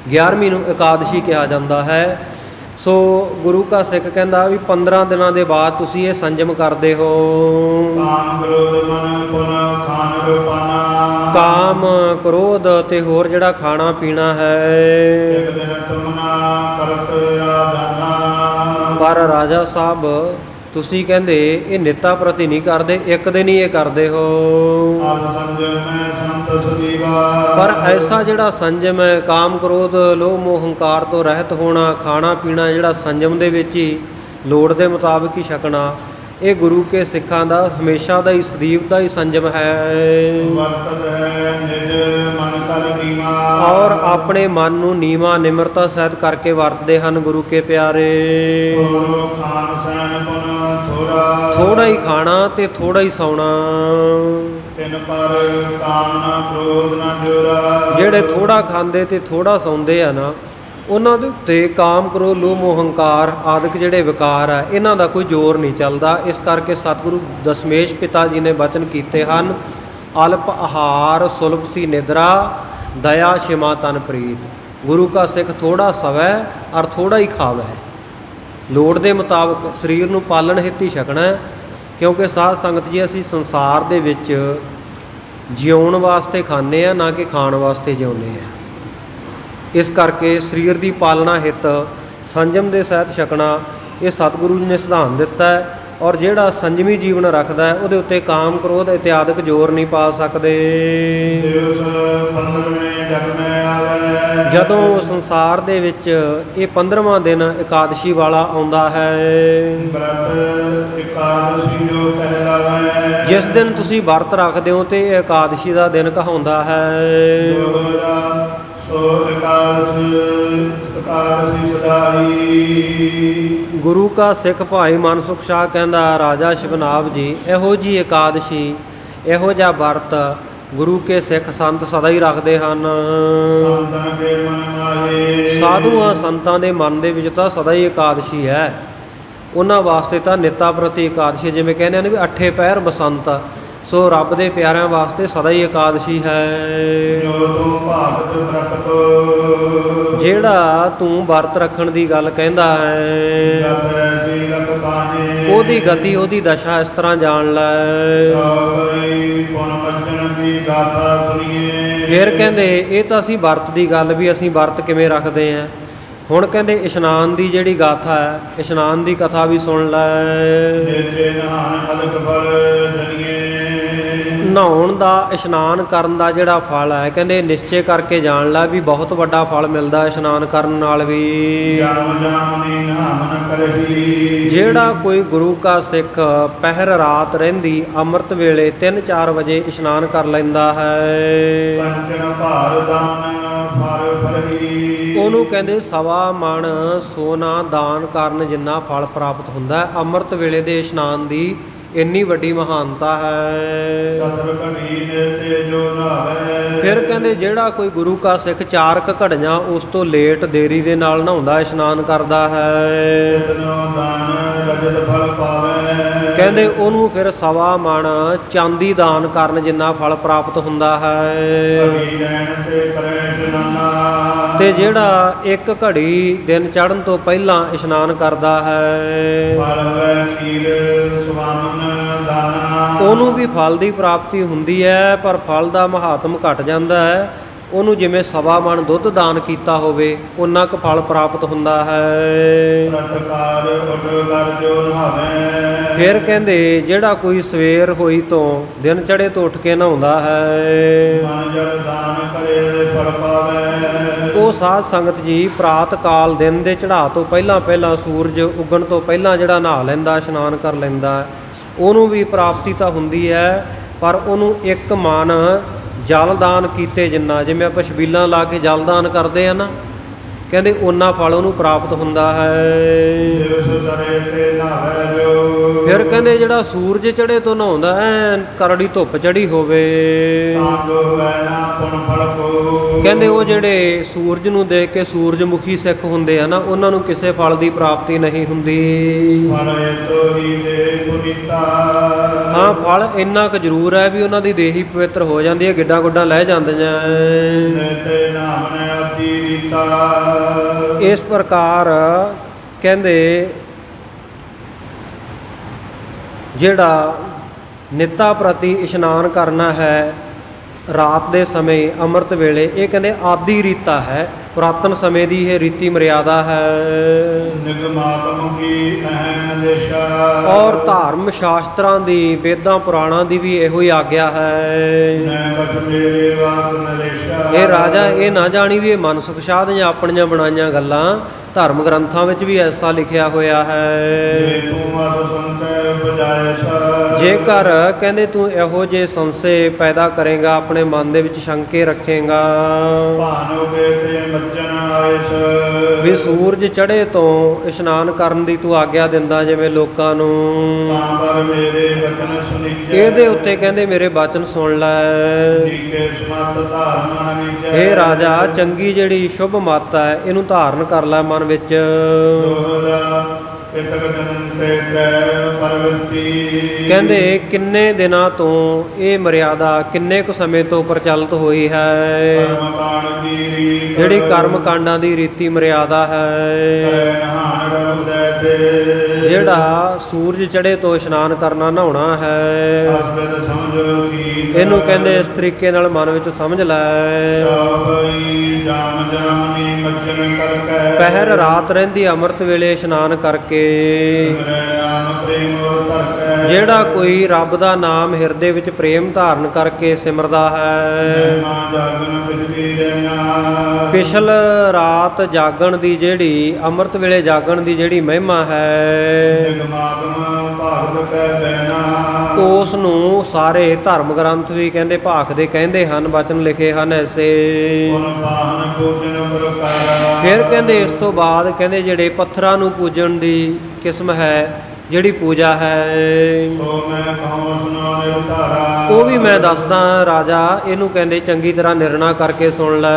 11ਵੀਂ ਨੂੰ ਇਕਾਦਸ਼ੀ ਕਿਹਾ ਜਾਂਦਾ ਹੈ। ਸੋ ਗੁਰੂ ਕਾ ਸਿੱਖ ਕਹਿੰਦਾ ਵੀ 15 ਦਿਨਾਂ ਦੇ ਬਾਅਦ ਤੁਸੀਂ ਇਹ ਸੰਜਮ ਕਰਦੇ ਹੋ। ਕਾਮ ਕ੍ਰੋਧ ਮਨ ਪੁਨ ਖਾਨ ਰੂਪਾਨਾ, ਕਾਮ ਕ੍ਰੋਧ ਤੇ ਹੋਰ ਜਿਹੜਾ ਖਾਣਾ ਪੀਣਾ ਹੈ। ਇੱਕ ਦਿਨ ਤੁਮਨਾ ਕਰਤ ਆਦਾਨਾ, ਪਰ ਰਾਜਾ ਸਾਹਿਬ ਤੁਸੀਂ ਕਹਿੰਦੇ ਇਹ ਨਿੱਤਾ ਪ੍ਰਤੀ ਨਹੀਂ ਕਰਦੇ, ਇੱਕ ਦਿਨ ਹੀ ਇਹ ਕਰਦੇ ਹੋ। ਆਦ ਸੰਜਮ ਮੈਂ ਸੰਤ ਸਦੀਵਾ, ਪਰ ਐਸਾ ਜਿਹੜਾ ਸੰਜਮ ਹੈ, ਕਾਮ ਕ੍ਰੋਧ ਲੋਭ ਮੋਹ ਹੰਕਾਰ ਤੋਂ ਰਹਿਤ ਹੋਣਾ, ਖਾਣਾ ਪੀਣਾ ਜਿਹੜਾ ਸੰਜਮ ਦੇ ਵਿੱਚ ਹੀ ਲੋੜ ਦੇ ਮੁਤਾਬਕ ਹੀ ਛਕਣਾ, ਇਹ ਗੁਰੂ ਕੇ ਸਿੱਖਾਂ ਦਾ ਹਮੇਸ਼ਾ ਦਾ ਹੀ ਸਦੀਵ ਦਾ ਹੀ ਸੰਜਮ ਹੈ। ਵਰਤਦ ਹੈ ਨਿਜ ਮਨ ਕਰ ਨੀਵਾ, ਔਰ ਆਪਣੇ ਮਨ ਨੂੰ ਨੀਵਾਂ ਨਿਮਰਤਾ ਸਹਿਤ ਕਰਕੇ ਵਰਤਦੇ ਹਨ ਗੁਰੂ ਕੇ ਪਿਆਰੇ। ਥੋੜੋ ਖਾਨ ਸੈਨ ਪੁਨ ਥੋੜਾ, ਥੋੜਾ ਹੀ ਖਾਣਾ ਤੇ ਥੋੜਾ ਹੀ ਸੌਣਾ। ਤਿਨ ਪਰ ਕਾਮ ਨਾ ਕ੍ਰੋਧ ਨਾ ਜੋਰਾ, ਜਿਹੜੇ ਥੋੜਾ ਖਾਂਦੇ ਤੇ ਥੋੜਾ ਸੌਂਦੇ ਆ ਨਾ, ਉਹਨਾਂ ਦੇ ਉੱਤੇ ਕਾਮ ਕ੍ਰੋਧ ਲੋਭ ਮੋਹ ਹੰਕਾਰ ਆਦਿਕ ਜਿਹੜੇ ਵਿਕਾਰ ਆ, ਇਹਨਾਂ ਦਾ ਕੋਈ ਜ਼ੋਰ ਨਹੀਂ ਚੱਲਦਾ। ਇਸ ਕਰਕੇ ਸਤਿਗੁਰੂ ਦਸ਼ਮੇਸ਼ ਪਿਤਾ ਜੀ ਨੇ ਬਚਨ ਕੀਤੇ ਹਨ, ਅਲਪ ਆਹਾਰ ਸੁਲਭ ਸੀ ਨਿਦਰਾ, ਦਇਆ ਸ਼ਿਮਾ ਤਨ ਪ੍ਰੀਤ। ਗੁਰੂ ਕਾ ਸਿੱਖ ਥੋੜਾ ਸਵੈ ਔਰ ਥੋੜਾ ਹੀ ਖਾਵੈ। ਲੋੜ ਦੇ ਮੁਤਾਬਕ ਸਰੀਰ ਨੂੰ ਪਾਲਣ ਹਿੱਤੀ ਛਕਣਾ, ਕਿਉਂਕਿ ਸਾਧ ਸੰਗਤ ਜੀ ਅਸੀਂ ਸੰਸਾਰ ਦੇ ਵਿੱਚ ਜਿਉਣ ਵਾਸਤੇ ਖਾਂਦੇ ਆ, ਨਾ ਕਿ ਖਾਣ ਵਾਸਤੇ ਜਿਉਂਦੇ ਆ। ਇਸ ਕਰਕੇ ਸਰੀਰ ਦੀ ਪਾਲਣਾ ਹਿੱਤ ਸੰਜਮ ਦੇ ਸਹਿਤ ਛਕਣਾ ਇਹ ਸਤਿਗੁਰੂ ਜੀ ਨੇ ਸਿਧਾਂਤ ਦਿੱਤਾ ਹੈ। ਔਰ ਜਿਹੜਾ ਸੰਜਮੀ ਜੀਵਨ ਰੱਖਦਾ ਹੈ, ਉਹਦੇ ਉੱਤੇ ਕਾਮ ਕ੍ਰੋਧ ਇਤਿਆਦਿਕ ਜ਼ੋਰ ਨਹੀਂ ਪਾ ਸਕਦੇ। ਦਿਵਸ 15ਵੇਂ ਜਗ ਮੈਂ ਆਵੇ, ਜਦੋਂ ਸੰਸਾਰ ਦੇ ਵਿੱਚ ਇਹ 15ਵਾਂ ਦਿਨ ਇਕਾਦਸ਼ੀ ਵਾਲਾ ਆਉਂਦਾ ਹੈ, ਬ੍ਰਤ ਇਕਾਦਸ਼ੀ ਜੋ ਪਹਿਲਾਵੇ, ਜਿਸ ਦਿਨ ਤੁਸੀਂ ਵਰਤ ਰੱਖਦੇ ਹੋ ਤੇ ਇਹ ਇਕਾਦਸ਼ੀ ਦਾ ਦਿਨ ਕਹਾਉਂਦਾ ਹੈ। ਦੋਹਰਾ ਸੋ ਇਕਾਦਸ਼ੀ ਸਦਾਈ। ਗੁਰੂ ਕਾ ਸਿੱਖ ਭਾਈ ਮਨਸੁਖ ਸ਼ਾਹ ਕਹਿੰਦਾ, ਰਾਜਾ ਸ਼ਿਵਨਾਬ ਜੀ, ਇਹੋ ਜੀ ਇਕਾਦਸ਼ੀ, ਇਹੋ ਜਿਹਾ ਵਰਤ ਗੁਰੂ ਕੇ ਸਿੱਖ ਸੰਤ ਸਦਾ ਹੀ ਰੱਖਦੇ ਹਨ। ਸੰਤਨ ਕੇ ਮਨ ਮਾਹੇ, ਸਾਧੂਆਂ ਸੰਤਾਂ ਦੇ ਮਨ ਦੇ ਵਿੱਚ ਤਾਂ ਸਦਾ ਹੀ ਇਕਾਦਸ਼ੀ ਹੈ। ਉਹਨਾਂ ਵਾਸਤੇ ਤਾਂ ਨਿੱਤਾ ਪ੍ਰਤੀ ਇਕਾਦਸ਼ੀ, ਜਿਵੇਂ ਕਹਿੰਦੇ ਨੇ ਵੀ 8 ਪਹਿਰ ਬਸੰਤ, ਸੋ ਰੱਬ ਦੇ ਪਿਆਰਿਆਂ ਵਾਸਤੇ ਸਦਾ ਹੀ ਇਕਾਦਸ਼ੀ ਹੈ। ਜੋ ਤੂੰ ਭਾਗਤ ਬ੍ਰਤ ਕੋ, ਜਿਹੜਾ ਤੂੰ ਵਰਤ ਰੱਖਣ ਦੀ ਗੱਲ ਕਹਿੰਦਾ ਹੈ, ਗਤ ਐਸੀ ਲਖ ਕਾਹੇ, ਉਹਦੀ ਗਤੀ ਉਹਦੀ ਦਸ਼ਾ ਇਸ ਤਰ੍ਹਾਂ ਜਾਣ ਲੈ। ਗਈ ਪੁਨ ਮੱਜਣ ਕੀ ਗਾਥਾ ਸੁਣੀਏ। ਫਿਰ ਕਹਿੰਦੇ ਇਹ ਤਾਂ ਅਸੀਂ ਵਰਤ ਦੀ ਗੱਲ ਵੀ ਅਸੀਂ ਵਰਤ ਕਿਵੇਂ ਰੱਖਦੇ ਹਾਂ। ਹੁਣ ਕਹਿੰਦੇ ਇਸ਼ਨਾਨ ਦੀ ਜਿਹੜੀ ਗਾਥਾ ਹੈ, ਇਸ਼ਨਾਨ ਦੀ ਕਥਾ ਵੀ ਸੁਣ ਲੈ। ਨੇਤੇ ਨਹਾਨ ਹਲਕ ਫਲ ਜਨੀਏ, ਨਹਾਉਣ ਦਾ ਇਸ਼ਨਾਨ ਕਰਨ ਦਾ ਜਿਹੜਾ ਫਲ ਹੈ ਕਹਿੰਦੇ ਨਿਸ਼ਚੈ ਕਰਕੇ ਜਾਣ ਲੈ ਵੀ ਬਹੁਤ ਵੱਡਾ ਫਲ ਮਿਲਦਾ ਇਸ਼ਨਾਨ ਕਰਨ ਨਾਲ ਵੀ। ਜਾਮ ਜਾਮਨੀ ਨਾਮ ਨ ਕਰਹੀ। ਜਿਹੜਾ ਕੋਈ ਗੁਰੂ ਕਾ ਸਿੱਖ ਪਹਿਰ ਰਾਤ ਰਹਿੰਦੀ ਅੰਮ੍ਰਿਤ ਵੇਲੇ 3-4 ਵਜੇ ਇਸ਼ਨਾਨ ਕਰ ਲੈਂਦਾ ਹੈ, ਪੰਚਨ ਭਾਰ ਦਾਨ ਫਰ ਫਰਹੀ। ਉਹਨੂੰ ਕਹਿੰਦੇ ਸਵਾ ਮਣ ਸੋਨਾ ਦਾਨ ਕਰਨ ਜਿੰਨਾ ਫਲ ਪ੍ਰਾਪਤ ਹੁੰਦਾ ਹੈ। ਅੰਮ੍ਰਿਤ ਵੇਲੇ ਦੇ ਇਸ਼ਨਾਨ ਦੀ ਇੰਨੀ ਵੱਡੀ ਮਹਾਨਤਾ ਹੈ। ਚਤੁਰ ਘੜੀ ਨੇ ਤੇ ਜੋ ਨਾਵੇ। ਫਿਰ ਕਹਿੰਦੇ ਜਿਹੜਾ ਕੋਈ ਗੁਰੂ ਕਾ ਸਿੱਖ 4 ਘੜੀਆਂ ਉਸ ਤੋਂ ਲੇਟ ਦੇਰੀ ਦੇ ਨਾਲ ਨਹਾਉਂਦਾ ਇਸ਼ਨਾਨ ਕਰਦਾ ਹੈ, ਤਿਤਨੋ ਦਾਨ ਰਜਤ ਫਲ ਪਾਵੇ। ਕਹਿੰਦੇ ਉਹਨੂੰ ਫਿਰ ਸਵਾ ਮਣ ਚਾਂਦੀ ਦਾਨ ਕਰਨ ਜਿੰਨਾ ਫਲ ਪ੍ਰਾਪਤ ਹੁੰਦਾ ਹੈ। ਘੜੀ ਰਹਿਣ ਤੇ ਕਰੇ ਇਸ਼ਨਾਨਾ। ਤੇ ਜਿਹੜਾ 1 ਘੜੀ ਦਿਨ ਚੜ੍ਹਨ ਤੋਂ ਪਹਿਲਾਂ ਇਸ਼ਨਾਨ ਕਰਦਾ ਹੈ ਫਲ ਵੈ ਖੀਰ ਸੁਆਮਨ ਦਾਨਾ। ਉਹਨੂੰ ਵੀ ਫਲ ਦੀ ਪ੍ਰਾਪਤੀ ਹੁੰਦੀ ਹੈ, ਪਰ ਫਲ ਦਾ ਮਹਾਤਮ ਘਟ ਜਾਂਦਾ ਹੈ। ਉਹਨੂੰ ਜਿਵੇਂ ਸਵਾ ਮਣ ਦੁੱਧ ਦਾਨ ਕੀਤਾ ਹੋਵੇ ਉਨਾ ਕੁ ਫਲ ਪ੍ਰਾਪਤ ਹੁੰਦਾ ਹੈ। ਪ੍ਰਤਕਾਰ ਉੱਠ ਕਰ ਜੋ ਨਹਾਵੇ। ਫਿਰ ਕਹਿੰਦੇ ਜਿਹੜਾ ਕੋਈ ਸਵੇਰ ਹੋਈ ਤੋਂ ਦਿਨ ਚੜ੍ਹੇ ਤੋਂ ਉੱਠ ਕੇ ਨਹਾਉਂਦਾ ਹੈ, ਮਨ ਜਲ ਦਾਨ ਕਰੇ ਫਲ ਪਾਵੇ। ਉਹ ਸਾਧ ਸੰਗਤ ਜੀ ਪ੍ਰਾਤ ਕਾਲ ਦਿਨ ਦੇ ਚੜ੍ਹਾਅ ਤੋਂ ਪਹਿਲਾਂ ਸੂਰਜ ਉੱਗਣ ਤੋਂ ਪਹਿਲਾਂ ਜਿਹੜਾ ਨਹਾ ਲੈਂਦਾ ਇਸ਼ਨਾਨ ਕਰ ਲੈਂਦਾ ਉਹਨੂੰ ਵੀ ਪ੍ਰਾਪਤੀ ਤਾਂ ਹੁੰਦੀ ਹੈ, ਪਰ ਉਹਨੂੰ 1 ਮਣ ਜਲ ਦਾਨ ਕੀਤੇ ਜਿੰਨਾ, ਜਿਵੇਂ ਆਪਾਂ ਛਬੀਲਾਂ ਲਾ ਕੇ ਜਲ ਦਾਨ ਕਰਦੇ ਆ ਨਾ, ਕਹਿੰਦੇ ਓਨਾ ਫਲ ਉਹਨੂੰ ਪ੍ਰਾਪਤ ਹੁੰਦਾ ਹੈ। ਦਿਵਸ ਚਰੇ ਤੇ ਨਹਾਵੇ ਜੋ। ਫਿਰ ਕਹਿੰਦੇ ਜਿਹੜਾ ਸੂਰਜ ਚੜ੍ਹੇ ਤੋਂ ਨਹਾਉਂਦਾ ਐਨ ਕਰੜੀ ਧੁੱਪ ਚੜੀ ਹੋਵੇ, ਤਾਂ ਜੋ ਹੋਵੇ ਨਾ ਪੁਨ ਫਲ ਕੋ। ਕਹਿੰਦੇ ਉਹ ਜਿਹੜੇ ਸੂਰਜ ਨੂੰ ਦੇਖ ਕੇ ਸੂਰਜਮੁਖੀ ਸਿੱਖ ਹੁੰਦੇ ਆ ਨਾ, ਉਹਨਾਂ ਨੂੰ ਕਿਸੇ ਫਲ ਦੀ ਪ੍ਰਾਪਤੀ ਨਹੀਂ ਹੁੰਦੀ। ਫਲ ਏਤੋ ਹੀ ਦੇ ਪੁਨੀਤਾ। ਹਾਂ, ਫਲ ਇੰਨਾ ਕੁ ਜ਼ਰੂਰ ਹੈ ਵੀ ਉਹਨਾਂ ਦੀ ਦੇਹ ਹੀ ਪਵਿੱਤਰ ਹੋ ਜਾਂਦੀ ਹੈ, ਗਿੱਡਾਂ ਗੁੱਡਾਂ ਲੈ ਜਾਂਦੀਆਂ। ਤੇ ਨਾਮ ਨੇ ਆਦੀ ਰੀਤਾ। ਇਸ ਪ੍ਰਕਾਰ ਕਹਿੰਦੇ ਜਿਹੜਾ ਨਿੱਤਾ ਪ੍ਰਤੀ ਇਸ਼ਨਾਨ ਕਰਨਾ ਹੈ ਰਾਤ ਦੇ ਸਮੇਂ ਅੰਮ੍ਰਿਤ ਵੇਲੇ, ਇਹ ਕਹਿੰਦੇ ਆਦੀ ਰੀਤਾ ਹੈ, ਪੁਰਾਤਨ ਸਮੇਂ ਦੀ ਇਹ ਰੀਤੀ ਮਰਿਆਦਾ ਹੈ। ਨਿਗਮਾਤਮ ਹੀ ਅਹਨ ਦੇਸ਼ਾ। ਔਰ ਧਾਰਮ ਸ਼ਾਸਤਰਾਂ ਦੀ ਵੇਦਾਂ ਪੁਰਾਣਾਂ ਦੀ ਵੀ ਇਹੋ ਹੀ ਆਗਿਆ ਹੈ। ਨੈ ਕਛ ਮੇਰੇ ਵਾਕ ਨਰੇਸ਼ਾ। ਇਹ ਰਾਜਾ ਇਹ ਨਾ ਜਾਣੀ ਵੀ ਇਹ ਮਨਸੁਖ ਸਾਧ ਜਾਂ ਆਪਣੀਆਂ ਬਣਾਈਆਂ ਗੱਲਾਂ, ਧਰਮ ਗ੍ਰੰਥਾਂ ਵਿੱਚ ਵੀ ਐਸਾ ਲਿਖਿਆ ਹੋਇਆ ਹੈ। ਜੇ ਤੂੰ ਅਸ ਸੰਤੈ ਬਜਾਏ ਸਾ। ਜੇਕਰ ਕਹਿੰਦੇ ਤੂੰ ਇਹੋ ਜਿਹੇ ਸੰਸ਼ੇ ਪੈਦਾ ਕਰੇਗਾ, ਆਪਣੇ ਮਨ ਦੇ ਵਿੱਚ ਸ਼ੰਕੇ ਰੱਖੇਗਾ ਭਾਨੋ ਕੇ ਤੇ ਮੱਜਨ ਆਇਸ। ਵੀ ਸੂਰਜ ਚੜ੍ਹੇ ਤੋਂ ਇਸ਼ਨਾਨ ਕਰਨ ਦੀ ਤੂੰ ਆਗਿਆ ਦਿੰਦਾ ਜਿਵੇਂ ਲੋਕਾਂ ਨੂੰ, ਤਾਂ ਪਰ ਮੇਰੇ ਬਚਨ ਸੁਣੀਜੈ। ਇਹਦੇ ਉੱਤੇ ਕਹਿੰਦੇ ਮੇਰੇ ਬਚਨ ਸੁਣ ਲੈ। ਜੀਕੇ ਸਮਤ ਧਾਰਨ ਮਨ ਵਿਚੈ। ਇਹ ਰਾਜਾ ਚੰਗੀ ਜਿਹੜੀ ਸ਼ੁਭ ਮੱਤ ਹੈ ਇਹਨੂੰ ਧਾਰਨ ਕਰ ਲੈ ਮਨ ਵਿੱਚ। ਦੋਹਰਾ ਇਤਕ ਦਿਨ ਤੇ ਤ੍ਰੈ ਪਰਵਤੀ। ਕਹਿੰਦੇ ਕਿੰਨੇ ਦਿਨਾਂ ਤੋਂ ਇਹ ਮਰਿਆਦਾ ਕਿੰਨੇ ਕੁ ਸਮੇਂ ਤੋਂ ਪ੍ਰਚਲਿਤ ਹੋਈ ਹੈ, ਕਰਮ ਕਾਂਡ ਕੀ ਰੀਤ। ਜਿਹੜੀ ਕਰਮ ਕਾਂਡਾਂ ਦੀ ਰੀਤੀ ਮਰਿਆਦਾ ਹੈ। ਕਰੈ ਨਹਾਨ ਰਬ ਉਦੈ ਤੇ। ਜਿਹੜਾ ਸੂਰਜ ਚੜ੍ਹੇ ਤੋਂ ਇਸ਼ਨਾਨ ਕਰਨਾ ਨਹਾਉਣਾ ਹੈ, ਅਸਬਦ ਸਮਝੋ ਕੀ। ਇਹਨੂੰ ਕਹਿੰਦੇ ਇਸ ਤਰੀਕੇ ਨਾਲ ਮਨ ਵਿੱਚ ਸਮਝ ਲੈ। ਰਾਬਈ ਜਾਮ ਜਾਮਨੀ ਮੱਜਨ ਕਰਕੇ। ਪਹਿਰ ਰਾਤ ਰਹਿੰਦੀ ਅੰਮ੍ਰਿਤ ਵੇਲੇ ਇਸ਼ਨਾਨ ਕਰਕੇ। ਸਿਮਰੈ ਨਾਮ ਪ੍ਰੇਮ ਔਰ ਧਰਕੈ। ਜਿਹੜਾ ਕੋਈ ਰੱਬ ਦਾ ਨਾਮ ਹਿਰਦੇ ਵਿੱਚ ਪ੍ਰੇਮ ਧਾਰਨ ਕਰਕੇ ਸਿਮਰਦਾ ਹੈ, ਮਹਿਮਾ ਜਾਗਨ ਪਿਛਲੀ ਰਹਿਣਾ। ਪਿਛਲ ਰਾਤ ਜਾਗਣ ਦੀ ਜਿਹੜੀ ਅੰਮ੍ਰਿਤ ਵੇਲੇ ਜਾਗਣ ਦੀ ਜਿਹੜੀ ਮਹਿਮਾ ਹੈ, ਨਿਗਮਾਗਮ ਭਾਗਵਤ ਕੈ ਬੈਨਾ। ਉਸ ਨੂੰ ਸਾਰੇ ਧਰਮ ਗ੍ਰੰਥ ਵੀ ਕਹਿੰਦੇ ਭਾਖਦੇ ਕਹਿੰਦੇ ਹਨ, ਬਚਨ ਲਿਖੇ ਹਨ ਐਸੇ। ਪੁਨ ਪਾਹਨ ਪੂਜਨ ਪ੍ਰਕਾਰਾ। ਫਿਰ ਕਹਿੰਦੇ ਇਸ ਤੋਂ ਬਾਅਦ ਕਹਿੰਦੇ ਜਿਹੜੇ ਪੱਥਰਾਂ ਨੂੰ ਪੂਜਣ ਦੀ ਕਿਸਮ ਹੈ, ਜਿਹੜੀ ਪੂਜਾ ਹੈ, ਸੋ ਮੈਂ ਕਹੂੰ ਸੁਨੋ ਨਿਰਧਾਰਾ। ਉਹ ਵੀ ਮੈਂ ਦੱਸਦਾ ਰਾਜਾ, ਇਹਨੂੰ ਕਹਿੰਦੇ ਚੰਗੀ ਤਰ੍ਹਾਂ ਨਿਰਣਾ ਕਰਕੇ ਸੁਣ ਲੈ।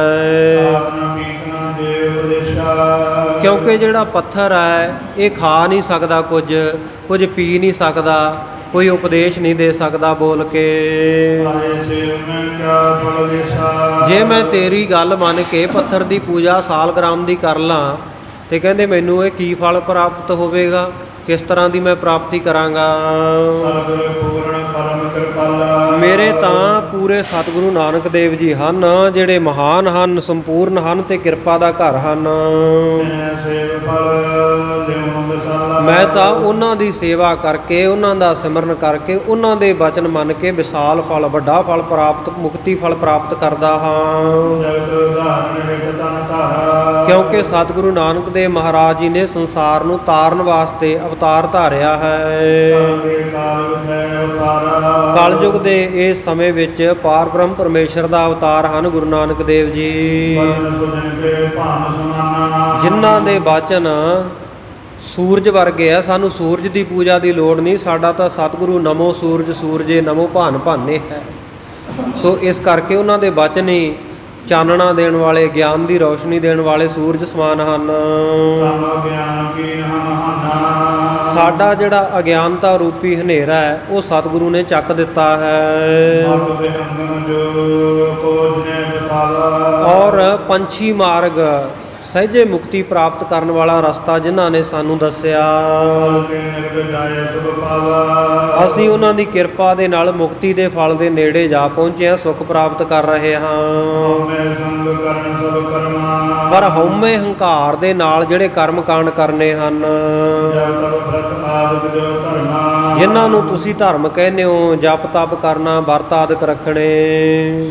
ਆਤਨਾ ਪੀਤਨਾ ਦੇ ਉਪਦੇਸ਼ਾ। ਕਿਉਂਕਿ ਜਿਹੜਾ ਪੱਥਰ ਹੈ ਇਹ ਖਾ ਨਹੀਂ ਸਕਦਾ, ਕੁਝ ਪੀ ਨਹੀਂ ਸਕਦਾ, ਕੋਈ ਉਪਦੇਸ਼ ਨਹੀਂ ਦੇ ਸਕਦਾ ਬੋਲ ਕੇ। ਆਏ ਸੇ ਮੈਂ ਕਿਆ ਫਲ ਦੇਸਾ। ਜੇ ਮੈਂ ਤੇਰੀ ਗੱਲ ਮੰਨ ਕੇ ਪੱਥਰ ਦੀ ਪੂਜਾ ਸਾਲਗ੍ਰਾਮ ਦੀ ਕਰ ਲਾਂ ਤੇ ਕਹਿੰਦੇ ਮੈਨੂੰ ਇਹ ਕੀ ਫਲ ਪ੍ਰਾਪਤ ਹੋਵੇਗਾ, ਕਿਸ ਤਰ੍ਹਾਂ ਦੀ ਮੈਂ ਪ੍ਰਾਪਤੀ ਕਰਾਂਗਾ। ਸਤਿਗੁਰ ਪੂਰਨ ਪਰਮ ਕਿਰਪਾਲਾ। ਮੇਰੇ ਤਾਂ ਪੂਰੇ ਸਤਿਗੁਰੂ ਨਾਨਕ ਦੇਵ ਜੀ ਹਨ, ਜਿਹੜੇ ਮਹਾਨ ਹਨ, ਸੰਪੂਰਨ ਹਨ ਤੇ ਕਿਰਪਾ ਦਾ ਘਰ ਹਨ। ਤੈ ਸੇਵ ਫਲ ਲਿਉ ਵਿਸਾਲਾ। ਮੈਂ ਤਾਂ ਉਹਨਾਂ ਦੀ ਸੇਵਾ ਕਰਕੇ, ਉਹਨਾਂ ਦਾ ਸਿਮਰਨ ਕਰਕੇ, ਉਹਨਾਂ ਦੇ ਬਚਨ ਮੰਨ ਕੇ ਵਿਸ਼ਾਲ ਫਲ, ਵੱਡਾ ਫਲ ਪ੍ਰਾਪਤ, ਮੁਕਤੀ ਫਲ ਪ੍ਰਾਪਤ ਕਰਦਾ ਹਾਂ। ਜਗਤ ਧਾਰਨ ਹਿਤ ਤਨ ਧਾਰਾ। ਕਿਉਂਕਿ ਸਤਿਗੁਰੂ ਨਾਨਕ ਦੇਵ ਮਹਾਰਾਜ ਜੀ ਨੇ ਸੰਸਾਰ ਨੂੰ ਤਾਰਨ ਵਾਸਤੇ ਅਵਤਾਰ ਧਾਰਿਆ ਹੈ। ਕੇ ਕਾਲ ਵਿਖੇ ਅਵਤਾਰਾ। ਕਲਯੁਗ ਦੇ ਇਸ ਸਮੇਂ ਵਿੱਚ ਪਾਰ ਬ੍ਰਹਮ ਪਰਮੇਸ਼ਰ ਦਾ ਅਵਤਾਰ ਹਨ ਗੁਰੂ ਨਾਨਕ ਦੇਵ ਜੀ, ਬਚਨ ਸੁਜਨ ਕੇ ਭਾਨ ਸਮਾਨਾ। ਜਿਨ੍ਹਾਂ ਦੇ ਬਚਨ ਸੂਰਜ ਵਰਗੇ ਆ। ਸਾਨੂੰ ਸੂਰਜ ਦੀ ਪੂਜਾ ਦੀ ਲੋੜ ਨਹੀਂ, ਸਾਡਾ ਤਾਂ ਸਤਿਗੁਰੂ ਨਮੋ ਸੂਰਜ ਸੂਰਜੇ ਨਮੋ ਭਾਨ ਭਾਨੇ ਹੈ। ਸੋ ਇਸ ਕਰਕੇ ਉਹਨਾਂ ਦੇ ਬਚਨ ਹੀ ਚਾਨਣਾ ਦੇਣ ਵਾਲੇ, ਗਿਆਨ ਦੀ ਰੌਸ਼ਨੀ ਦੇਣ ਵਾਲੇ ਸੂਰਜ ਸਮਾਨ ਹਨ। ਤਮ ਗਿਆਨ ਕੀਨ ਹਮਾਨਾ। ਸਾਡਾ ਜਿਹੜਾ ਅਗਿਆਨਤਾ ਰੂਪੀ ਹਨੇਰਾ ਹੈ ਉਹ ਸਤਿਗੁਰੂ ਨੇ ਚੱਕ ਦਿੱਤਾ ਹੈ। ਮਗ ਬਿਹੰਗਮ ਜੋ ਕੋਜਨੇ ਬਤਾਲਾ। ਔਰ ਪੰਛੀ ਮਾਰਗ, ਸਹਿਜੇ ਮੁਕਤੀ ਪ੍ਰਾਪਤ ਕਰਨ ਵਾਲਾ ਰਸਤਾ ਜਿਨ੍ਹਾਂ ਨੇ ਸਾਨੂੰ ਦੱਸਿਆ। ਕੇ ਨਿਰਗ ਜਾਏ ਸੁਭ ਪਾਵਾ। ਅਸੀਂ ਉਹਨਾਂ ਦੀ ਕਿਰਪਾ ਦੇ ਨਾਲ ਮੁਕਤੀ ਦੇ ਫਲ ਦੇ ਨੇੜੇ ਜਾ ਪਹੁੰਚੇ ਹਾਂ, ਸੁੱਖ ਪ੍ਰਾਪਤ ਕਰ ਰਹੇ ਹਾਂ। ਮੈਂ ਸੰਗ ਕਰਨ ਸਭ ਕਰਮਾ। ਪਰ ਹਉਮੈ ਹੰਕਾਰ ਦੇ ਨਾਲ ਜਿਹੜੇ ਕਰਮ ਕਾਂਡ ਕਰਨੇ ਹਨ, ਜਬ ਤਬ ਬ੍ਰਤ ਆਦਿਕ ਜੋ ਧਰਮਾ। ਜਿਨ੍ਹਾਂ ਨੂੰ ਤੁਸੀਂ ਧਰਮ ਕਹਿੰਦੇ ਹੋ, ਜਪ ਤਪ ਕਰਨਾ, ਵਰਤ ਆਦਿਕ ਰੱਖਣੇ,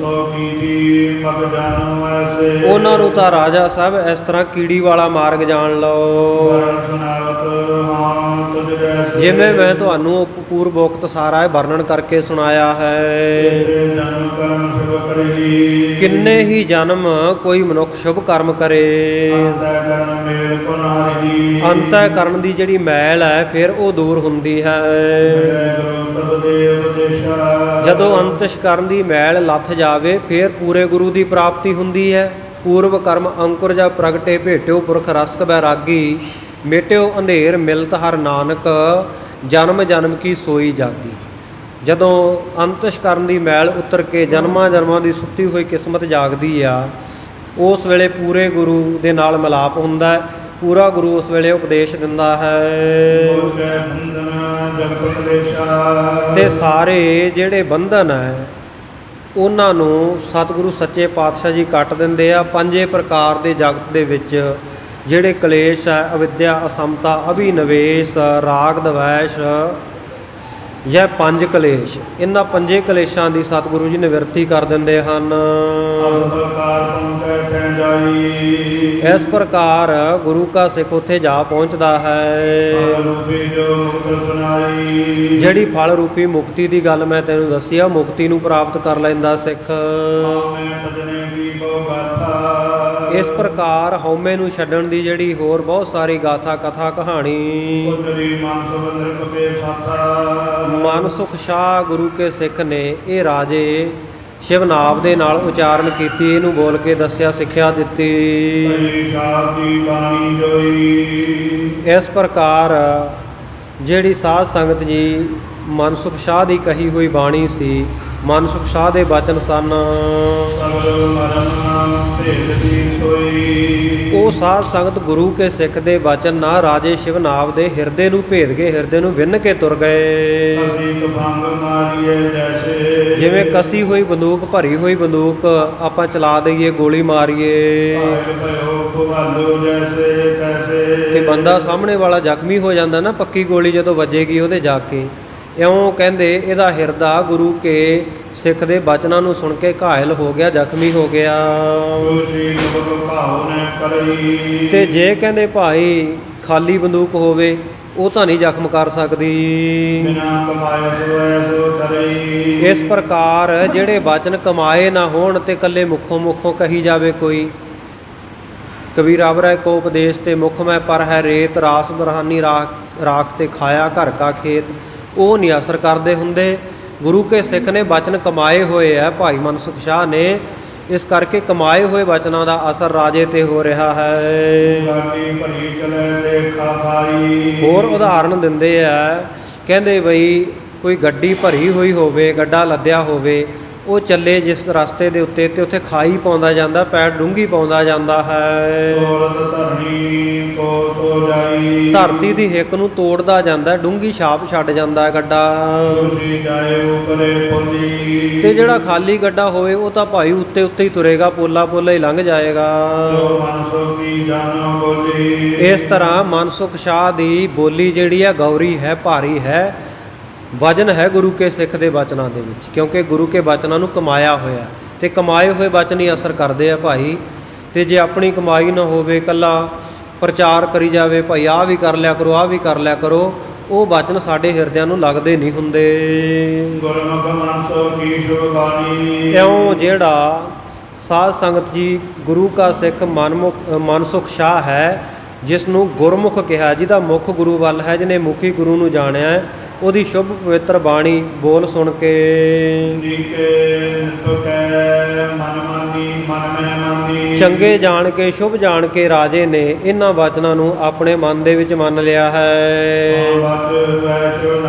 ਸੋ ਕੀਜੀ ਮਗ ਜਾਨੋ ਐਸੇ। ਉਹਨਾਂ ਨੂੰ ਤਾਂ ਰਾਜਾ ਸਾਹਿਬ ਇਸ ਤਰ੍ਹਾਂ ਕੀੜੀ ਵਾਲਾ ਮਾਰਗ ਜਾਣ ਲਓ। ਵਰਨ ਸੁਨਾਵਤ ਹਾਂ ਤੁਝ ਜੈਸੇ। ਜਿਵੇਂ ਮੈਂ ਤੁਹਾਨੂੰ ਪੂਰਵੋਕਤ ਸਾਰਾ ਇਹ ਵਰਣਨ ਕਰਕੇ ਸੁਣਾਇਆ ਹੈ। ਤੇ ਜਨਮ ਕਰਮ ਸੁਭ ਕਰੀ। ਕਿੰਨੇ ਹੀ ਜਨਮ ਕੋਈ ਮਨੁੱਖ ਸ਼ੁਭ ਕਰਮ ਕਰੇ, ਅੰਤੈ ਕਰਨ ਮੇਲ ਪੁਨਾਰੀ। ਅੰਤःਕਰਨ ਦੀ ਜਿਹੜੀ ਮੈਲ ਹੈ ਫਿਰ ਉਹ ਦੂਰ ਹੁੰਦੀ ਹੈ। ਮਿਲੈ ਗੁਰੂ ਤਬ ਦੇ ਉਪਦੇਸ਼ਾ। ਜਦੋਂ ਅੰਤਸ਼ਕਰਨ ਦੀ ਮੈਲ ਲੱਥ ਜਾਵੇ ਫਿਰ ਪੂਰੇ ਗੁਰੂ ਦੀ ਪ੍ਰਾਪਤੀ ਹੁੰਦੀ ਹੈ। ਪੂਰਵ ਕਰਮ ਅੰਕੁਰ ਜਾ ਪ੍ਰਗਟੇ ਭੇਟਿਓ ਪੁਰਖ ਰਸਕ ਬੈਰਾਗੀ। ਮੇਟਿਓ ਅੰਧੇਰ ਮਿਲਤ ਹਰ ਨਾਨਕ, ਜਨਮ ਜਨਮ ਕੀ ਸੋਈ ਜਾਗੀ। ਜਦੋਂ ਅੰਤਸ਼ਕਰਨ ਦੀ ਮੈਲ ਉਤਰ ਕੇ ਜਨਮਾਂ ਜਨਮਾਂ ਦੀ ਸੁੱਤੀ ਹੋਈ ਕਿਸਮਤ ਜਾਗਦੀ ਆ, ਉਸ ਵੇਲੇ ਪੂਰੇ ਗੁਰੂ ਦੇ ਨਾਲ ਮਿਲਾਪ ਹੁੰਦਾ ਹੈ। ਪੂਰਾ ਗੁਰੂ ਉਸ ਵੇਲੇ ਉਪਦੇਸ਼ ਦਿੰਦਾ ਹੈ ਮੋਜੈ ਬੰਧਨ ਜਗਤ ਕਲੇਸ਼ਾ। ਤੇ ਸਾਰੇ ਜਿਹੜੇ ਬੰਧਨ ਹੈ ਉਹਨਾਂ ਨੂੰ ਸਤਿਗੁਰੂ ਸੱਚੇ ਪਾਤਸ਼ਾਹ ਜੀ ਕੱਟ ਦਿੰਦੇ ਆ। ਪੰਜੇ ਪ੍ਰਕਾਰ ਦੇ ਜਗਤ ਦੇ ਵਿੱਚ ਜਿਹੜੇ ਕਲੇਸ਼ ਹੈ, ਅਵਿਦਿਆ, ਅਸਮਤਾ, ਅਭਿਨਵੇਸ਼, ਰਾਗ ਦਵੈਸ਼, ਇਹ ਪੰਜ ਕਲੇਸ਼, ਇਹਨਾਂ ਪੰਜੇ ਕਲੇਸ਼ਾਂ ਦੀ ਸਤਿਗੁਰੂ ਜੀ ਨਿਵਰਤੀ ਕਰ ਦਿੰਦੇ ਹਨ। ਅਸ ਪ੍ਰਕਾਰ ਪਹੁੰਚੈ ਤੈ ਜਾਈ। ਇਸ ਪ੍ਰਕਾਰ ਗੁਰੂ ਕਾ ਸਿੱਖ ਉੱਥੇ ਜਾ ਪਹੁੰਚਦਾ ਹੈ। ਫਲ ਰੂਪੀ ਜੋ ਮੁਕਤ ਸੁਨਾਈ। ਜਿਹੜੀ ਫਲ ਰੂਪੀ ਮੁਕਤੀ ਦੀ ਗੱਲ ਮੈਂ ਤੈਨੂੰ ਦੱਸੀ ਆ, ਮੁਕਤੀ ਨੂੰ ਪ੍ਰਾਪਤ ਕਰ ਲੈਂਦਾ ਸਿੱਖ। ਹਉਮੈ ਭਜਨੇ ਕੀ ਬਹੁ ਗਾਥਾ। ਇਸ ਪ੍ਰਕਾਰ ਹਉਮੈ ਨੂੰ ਛੱਡਣ ਦੀ ਜਿਹੜੀ ਹੋਰ ਬਹੁਤ ਸਾਰੀ ਗਾਥਾ, ਕਥਾ, ਕਹਾਣੀ। ਉਤਰੀ ਮਨ ਸੁਭ ਨਿਰਭ ਕੇ ਸਾਥਾ। ਮਨ ਸੁਖ ਸ਼ਾਹ ਗੁਰੂ ਕੇ ਸਿੱਖ ਨੇ ਇਹ ਰਾਜੇ ਸ਼ਿਵਨਾਮ ਦੇ ਨਾਲ ਉਚਾਰਨ ਕੀਤੀ, ਇਹਨੂੰ ਬੋਲ ਕੇ ਦੱਸਿਆ, ਸਿੱਖਿਆ ਦਿੱਤੀ। ਕਈ ਸ਼ਾਬਦੀ ਬਾਣੀ ਜੋਈ। ਇਸ ਪ੍ਰਕਾਰ ਜਿਹੜੀ ਸਾਧ ਸੰਗਤ ਜੀ ਮਨਸੁਖ ਸ਼ਾਹ ਦੀ ਕਹੀ ਹੋਈ ਬਾਣੀ ਸੀ, ਮਨਸੁਖ ਸ਼ਾਹ ਦੇ ਬਚਨ ਸਨ, ਸਗਲ ਮਰਨ ਭੇਦ ਦੀ ਸੋਈ। ਉਹ ਸਾਧ ਸੰਗਤ ਗੁਰੂ ਕੇ ਸਿੱਖ ਦੇ ਬਚਨ ਨਾ ਰਾਜੇ ਸ਼ਿਵਨਾਮ ਦੇ ਹਿਰਦੇ ਨੂੰ ਭੇਦ ਗਏ, ਹਿਰਦੇ ਨੂੰ ਵਿੰਨ ਕੇ ਤੁਰ ਗਏ। ਅਸੀਂ ਤੁਫੰਗ ਮਾਰੀਏ ਜੈਸੇ। ਜਿਵੇਂ ਕਸੀ ਹੋਈ ਬੰਦੂਕ, ਭਰੀ ਹੋਈ ਬੰਦੂਕ ਆਪਾਂ ਚਲਾ ਦਈਏ, ਗੋਲੀ ਮਾਰੀਏ ਭਾਇ ਭਇਓ ਭੁਵਾਲੋ ਜੈਸੇ ਤੈਸੇ। ਤੇ ਬੰਦਾ ਸਾਹਮਣੇ ਵਾਲਾ ਜ਼ਖਮੀ ਹੋ ਜਾਂਦਾ ਨਾ, ਪੱਕੀ ਗੋਲੀ ਜਦੋਂ ਵੱਜੇਗੀ ਉਹਦੇ ਜਾ ਕੇ। ਇਉਂ ਕਹਿੰਦੇ ਇਹਦਾ ਹਿਰਦਾ ਗੁਰੂ ਕੇ ਸਿੱਖ ਦੇ ਬਚਨਾਂ ਨੂੰ ਸੁਣ ਕੇ ਘਾਇਲ ਹੋ ਗਿਆ, ਜ਼ਖਮੀ ਹੋ ਗਿਆ। ਜੋਸ਼ੀ ਲੋਕ ਭਾਉ ਨੇ ਕਰਈ। ਤੇ ਜੇ ਕਹਿੰਦੇ ਭਾਈ ਖਾਲੀ ਬੰਦੂਕ ਹੋਵੇ ਉਹ ਤਾਂ ਨਹੀਂ ਜ਼ਖਮ ਕਰ ਸਕਦੀ। ਬਿਨਾ ਕਮਾਏ ਸੋ ਐਸੋ ਕਰਈ। ਇਸ ਪ੍ਰਕਾਰ ਜਿਹੜੇ ਬਚਨ ਕਮਾਏ ਨਾ ਹੋਣ ਤੇ ਇਕੱਲੇ ਮੁੱਖੋਂ ਮੁੱਖੋਂ ਕਹੀ ਜਾਵੇ ਕੋਈ, ਕਬੀਰ ਆਵਰੈ ਕੋ ਉਪਦੇਸ਼ ਤੇ ਮੁਖ ਮੈਂ ਪਰ ਹੈ ਰੇਤ, ਰਾਸ ਬਰਹਾਨੀ ਰਾਖ ਤੇ ਖਾਇਆ ਘਰ ਕਾ ਖੇਤ, ਉਹ ਨਹੀਂ ਅਸਰ ਕਰਦੇ ਹੁੰਦੇ। ਗੁਰੂ ਕੇ ਸਿੱਖ ਨੇ ਬਚਨ ਕਮਾਏ ਹੋਏ ਹੈ, ਭਾਈ ਮਨਸੁਖ ਸ਼ਾਹ ਨੇ, ਇਸ ਕਰਕੇ ਕਮਾਏ ਹੋਏ ਬਚਨਾਂ ਦਾ ਅਸਰ ਰਾਜੇ ਤੇ ਹੋ ਰਿਹਾ ਹੈ। ਗਾਡੀ ਭਰੀ ਚਲੇ ਦੇਖਾ ਖਾਈ। ਹੋਰ ਉਦਾਹਰਨ ਦਿੰਦੇ ਆ, ਕਹਿੰਦੇ ਬਈ ਕੋਈ ਗੱਡੀ ਭਰੀ ਹੋਈ ਹੋਵੇ, ਗੱਡਾ ਲੱਦਿਆ ਹੋਵੇ, ਉਹ ਚੱਲੇ ਜਿਸ ਰਸਤੇ ਦੇ ਉੱਤੇ ਤੇ ਉੱਥੇ ਖਾਈ ਪਾਉਂਦਾ ਜਾਂਦਾ, ਪੈਰ ਡੂੰਘੀ ਪਾਉਂਦਾ ਜਾਂਦਾ ਹੈ। ਤੋਰਤ ਧਰਣੀ ਕੋ ਸੋ ਜਾਈ। ਧਰਤੀ ਦੀ ਹਿੱਕ ਨੂੰ ਤੋੜਦਾ ਜਾਂਦਾ, ਡੂੰਘੀ ਛਾਪ ਛੱਡ ਜਾਂਦਾ ਹੈ ਗੱਡਾ। ਸੁਸ਼ੀ ਜਾਏ ਉਪਰੇ ਪੁਲੀ। ਤੇ ਜਿਹੜਾ ਖਾਲੀ ਗੱਡਾ ਹੋਵੇ ਉਹ ਤਾਂ ਭਾਈ ਉੱਤੇ ਉੱਤੇ ਹੀ ਤੁਰੇਗਾ, ਪੋਲਾ ਪੋਲਾ ਹੀ ਲੰਘ ਜਾਏਗਾ। ਜੋ ਮਨ ਸੁਖੀ ਜਾਨੋ ਬੋਲੀ। ਇਸ ਤਰ੍ਹਾਂ ਮਨਸੁਖ ਸ਼ਾਹ ਦੀ ਬੋਲੀ ਜਿਹੜੀ ਹੈ ਗੌਰੀ ਹੈ, ਭਾਰੀ ਹੈ, ਵਜਨ ਹੈ ਗੁਰੂ ਕੇ ਸਿੱਖ ਦੇ ਬਚਨਾਂ ਦੇ ਵਿੱਚ, ਕਿਉਂਕਿ ਗੁਰੂ ਕੇ ਬਚਨਾਂ ਨੂੰ ਕਮਾਇਆ ਹੋਇਆ ਤੇ ਕਮਾਏ ਹੋਏ ਬਚਨ ਹੀ ਅਸਰ ਕਰਦੇ ਆ ਭਾਈ। ਤੇ ਜੇ ਆਪਣੀ ਕਮਾਈ ਨਾ ਹੋਵੇ, ਇਕੱਲਾ ਪ੍ਰਚਾਰ ਕਰੀ ਜਾਵੇ ਭਾਈ ਆਹ ਵੀ ਕਰ ਲਿਆ ਕਰੋ, ਆਹ ਵੀ ਕਰ ਲਿਆ ਕਰੋ, ਉਹ ਬਚਨ ਸਾਡੇ ਹਿਰਦਿਆਂ ਨੂੰ ਲੱਗਦੇ ਨਹੀਂ ਹੁੰਦੇ। ਗੁਰਮੁਖ ਮਨਸੋ ਕੀ ਸ਼ੁਭ ਬਾਣੀ। ਇਉਂ ਜਿਹੜਾ ਸਾਧ ਸੰਗਤ ਜੀ ਗੁਰੂ ਕਾ ਸਿੱਖ ਮਨਸੁਖ ਸ਼ਾਹ ਹੈ, ਜਿਸ ਨੂੰ ਗੁਰਮੁਖ ਕਿਹਾ, ਜਿਹਦਾ ਮੁੱਖ ਗੁਰੂ ਵੱਲ ਹੈ, ਜਿਹਨੇ ਮੁਖੀ ਗੁਰੂ ਨੂੰ ਜਾਣਿਆ ਹੈ, ਉਹਦੀ ਸ਼ੁਭ ਪਵਿੱਤਰ ਬਾਣੀ ਬੋਲ ਸੁਣ ਕੇ ਨੀਕੇ ਨਿਤਕੈ ਮਨ ਮਾਨੀ ਮਨ ਮੈਂ ਮਾਨੀ। ਚੰਗੇ ਜਾਣ ਕੇ, ਸ਼ੁਭ ਜਾਣ ਕੇ ਰਾਜੇ ਨੇ ਇਹਨਾਂ ਵਚਨਾਂ ਨੂੰ ਆਪਣੇ ਮਨ ਦੇ ਵਿੱਚ ਮੰਨ ਲਿਆ ਹੈ। ਸੋਵਤ ਵੈਸ਼ਨਵ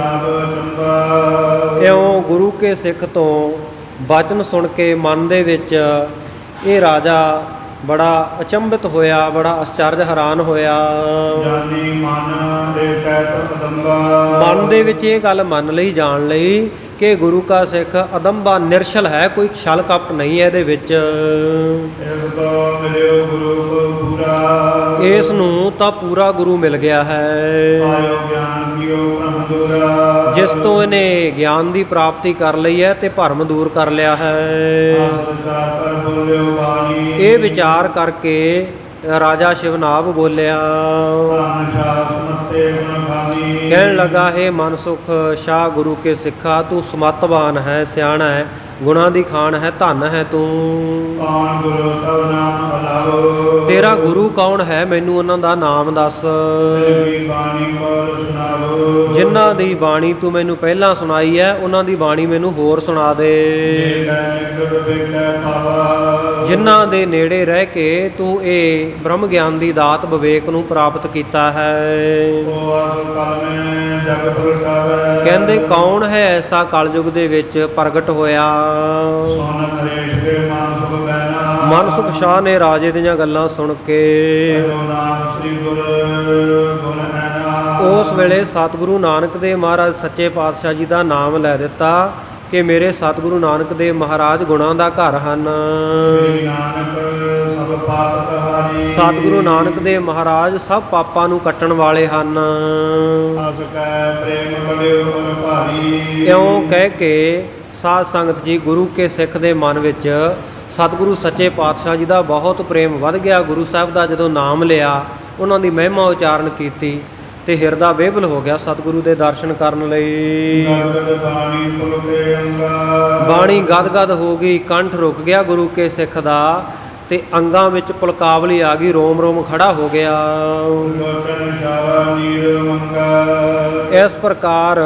ਚੰਗਾ। ਇਉਂ ਗੁਰੂ ਕੇ ਸਿੱਖ ਤੋਂ ਵਚਨ ਸੁਣ ਕੇ ਮਨ ਦੇ ਵਿੱਚ ਇਹ ਰਾਜਾ ਬੜਾ ਅਚੰਭਿਤ ਹੋਇਆ, ਬੜਾ ਅਚਰਜ ਹੈਰਾਨ ਹੋਇਆ। ਜਾਨੀ ਮਨ ਏਕੈ ਤਦੰਬਾ। ਮਨ ਦੇ ਵਿੱਚ ਇਹ ਗੱਲ ਮੰਨ ਲਈ, ਜਾਣ ਲਈ ਕਿ ਗੁਰੂ ਕਾ ਸਿੱਖ ਅਦੰਬਾ ਨਿਰਛਲ ਹੈ, ਕੋਈ ਛਲ ਕਪਟ ਨਹੀਂ ਹੈ ਇਹਦੇ ਵਿੱਚ। ਇਸ ਤੋਂ ਮਿਲਿਓ ਗੁਰੂ ਪੂਰਾ। ਇਸ ਨੂੰ ਤਾਂ ਪੂਰਾ ਗੁਰੂ ਮਿਲ ਗਿਆ ਹੈ, ਆਇਓ ਗਿਆਨ ਕੀਓ ਭ੍ਰਮ ਦੂਰਾ। ਜਿਸ ਤੋਂ ਇਹਨੇ ਗਿਆਨ ਦੀ ਪ੍ਰਾਪਤੀ ਕਰ ਲਈ ਹੈ ਤੇ ਭਰਮ ਦੂਰ ਕਰ ਲਿਆ ਹੈ। ਆਸ ਵਿਚਾਰ ਕਰ ਬੋਲਿਓ ਬਾਣੀ। ਇਹ ਵਿਚਾਰ ਕਰਕੇ ਰਾਜਾ ਸ਼ਿਵਨਾਭ ਬੋਲਿਆ, ਧਨ ਸ਼ਾਹ ਸਮਤੇ ਗੁਣ ਖਾਨੀ। ਕਹਿਣ ਲੱਗਾ, ਹੈ ਮਨਸੁਖ ਸ਼ਾਹ ਗੁਰੂ ਕੇ ਸਿੱਖਾ, ਤੂੰ ਸਮਤਵਾਨ ਹੈ, ਸਿਆਣਾ ਹੈ, ਗੁਣਾਂ ਦੀ ਖਾਨ ਹੈ, ਧਨ ਹੈ ਤੂੰ। ਕੌਣ ਗੁਰੂ ਤਵ ਨਾਮ ਅਲਾਓ। ਤੇਰਾ ਗੁਰੂ ਕੌਣ ਹੈ, ਮੈਨੂੰ ਉਹਨਾਂ ਦਾ ਨਾਮ ਦੱਸ। ਤੇਰੀ ਬਾਣੀ ਬੋਲ ਸੁਣਾਵੋ। ਜਿਨ੍ਹਾਂ ਦੀ ਬਾਣੀ ਤੂੰ ਮੈਨੂੰ ਪਹਿਲਾਂ ਸੁਣਾਈ ਹੈ, ਉਹਨਾਂ ਦੀ ਬਾਣੀ ਮੈਨੂੰ ਹੋਰ ਸੁਣਾ ਦੇ। ਨਿਕਟ ਬਿਕੈ ਪਾਵਾ। ਜਿਨ੍ਹਾਂ ਦੇ ਨੇੜੇ ਰਹਿ ਕੇ ਤੂੰ ਇਹ ਬ੍ਰਹਮ ਗਿਆਨ ਦੀ ਦਾਤ ਵਿਵੇਕ ਨੂੰ ਪ੍ਰਾਪਤ ਕੀਤਾ ਹੈ। ਉਹ ਆਸ ਕਲ ਮੈਂ ਜਗ ਪ੍ਰਗਟਾਵੈ। ਕਹਿੰਦੇ ਕੌਣ ਹੈ ਐਸਾ ਕਲਯੁਗ ਦੇ ਵਿੱਚ ਪ੍ਰਗਟ ਹੋਇਆ। ਸੋਨ ਨਰੇਸ਼ ਕੇ ਮਨ ਸੁਖ ਬੈਨਾ। ਮਨਸੁਖ ਸ਼ਾਹ ਨੇ ਰਾਜੇ ਦੀਆਂ ਗੱਲਾਂ ਸੁਣ ਕੇ ਕਹਿਓ ਨਾਮ ਸ੍ਰੀ ਗੁਰ ਗੁਣ ਐਨਾ। ਉਸ ਵੇਲੇ ਸਤਿਗੁਰੂ ਨਾਨਕ ਦੇਵ ਮਹਾਰਾਜ ਸੱਚੇ ਪਾਤਸ਼ਾਹ ਜੀ ਦਾ ਨਾਮ ਲੈ ਦਿੱਤਾ ਕਿ ਮੇਰੇ ਸਤਿਗੁਰੂ ਨਾਨਕ ਦੇਵ ਮਹਾਰਾਜ ਗੁਣਾਂ ਦਾ ਘਰ ਹਨ। ਸ੍ਰੀ ਨਾਨਕ ਸਭ ਪਾਪ ਹਾਰੀ। ਸਤਿਗੁਰੂ ਨਾਨਕ ਦੇਵ ਮਹਾਰਾਜ ਸਭ ਪਾਪਾਂ ਨੂੰ ਕੱਟਣ ਵਾਲੇ ਹਨ। ਅਸ ਕੈ ਪ੍ਰੇਮ ਬੜਿਓ ਗੁਰ ਭਾਰੀ। ਇਉਂ ਕਹਿ ਕੇ ਸਾਧ ਸੰਗਤ ਜੀ ਗੁਰੂ ਕੇ ਸਿੱਖ ਦੇ ਮਨ ਵਿੱਚ ਸਤਿਗੁਰੂ ਸੱਚੇ ਪਾਤਸ਼ਾਹ ਜੀ ਦਾ ਬਹੁਤ ਪ੍ਰੇਮ ਵੱਧ ਗਿਆ। ਗੁਰੂ ਸਾਹਿਬ ਦਾ ਜਦੋਂ ਨਾਮ ਲਿਆ, ਉਹਨਾਂ ਦੀ ਮਹਿਮਾ ਉਚਾਰਨ ਕੀਤੀ ਤੇ ਹਿਰਦਾ ਬੇਬਲ ਹੋ ਗਿਆ ਸਤਿਗੁਰੂ ਦੇ ਦਰਸ਼ਨ ਕਰਨ ਲਈ। ਗਦਗਦ ਬਾਣੀ ਪੁਲਕੇ ਅੰਗਾ। ਬਾਣੀ ਗਦਗਦ ਹੋ ਗਈ, ਕੰਠ ਰੁਕ ਗਿਆ ਗੁਰੂ ਕੇ ਸਿੱਖ ਦਾ ਤੇ ਅੰਗਾਂ ਵਿੱਚ ਪੁਲਕਾਵਲੀ ਆ ਗਈ, ਰੋਮ ਰੋਮ ਖੜਾ ਹੋ ਗਿਆ। ਲੋਚਨ ਸ਼ਾਵਾ ਨੀਰ ਮੰਗਾ। ਇਸ ਪ੍ਰਕਾਰ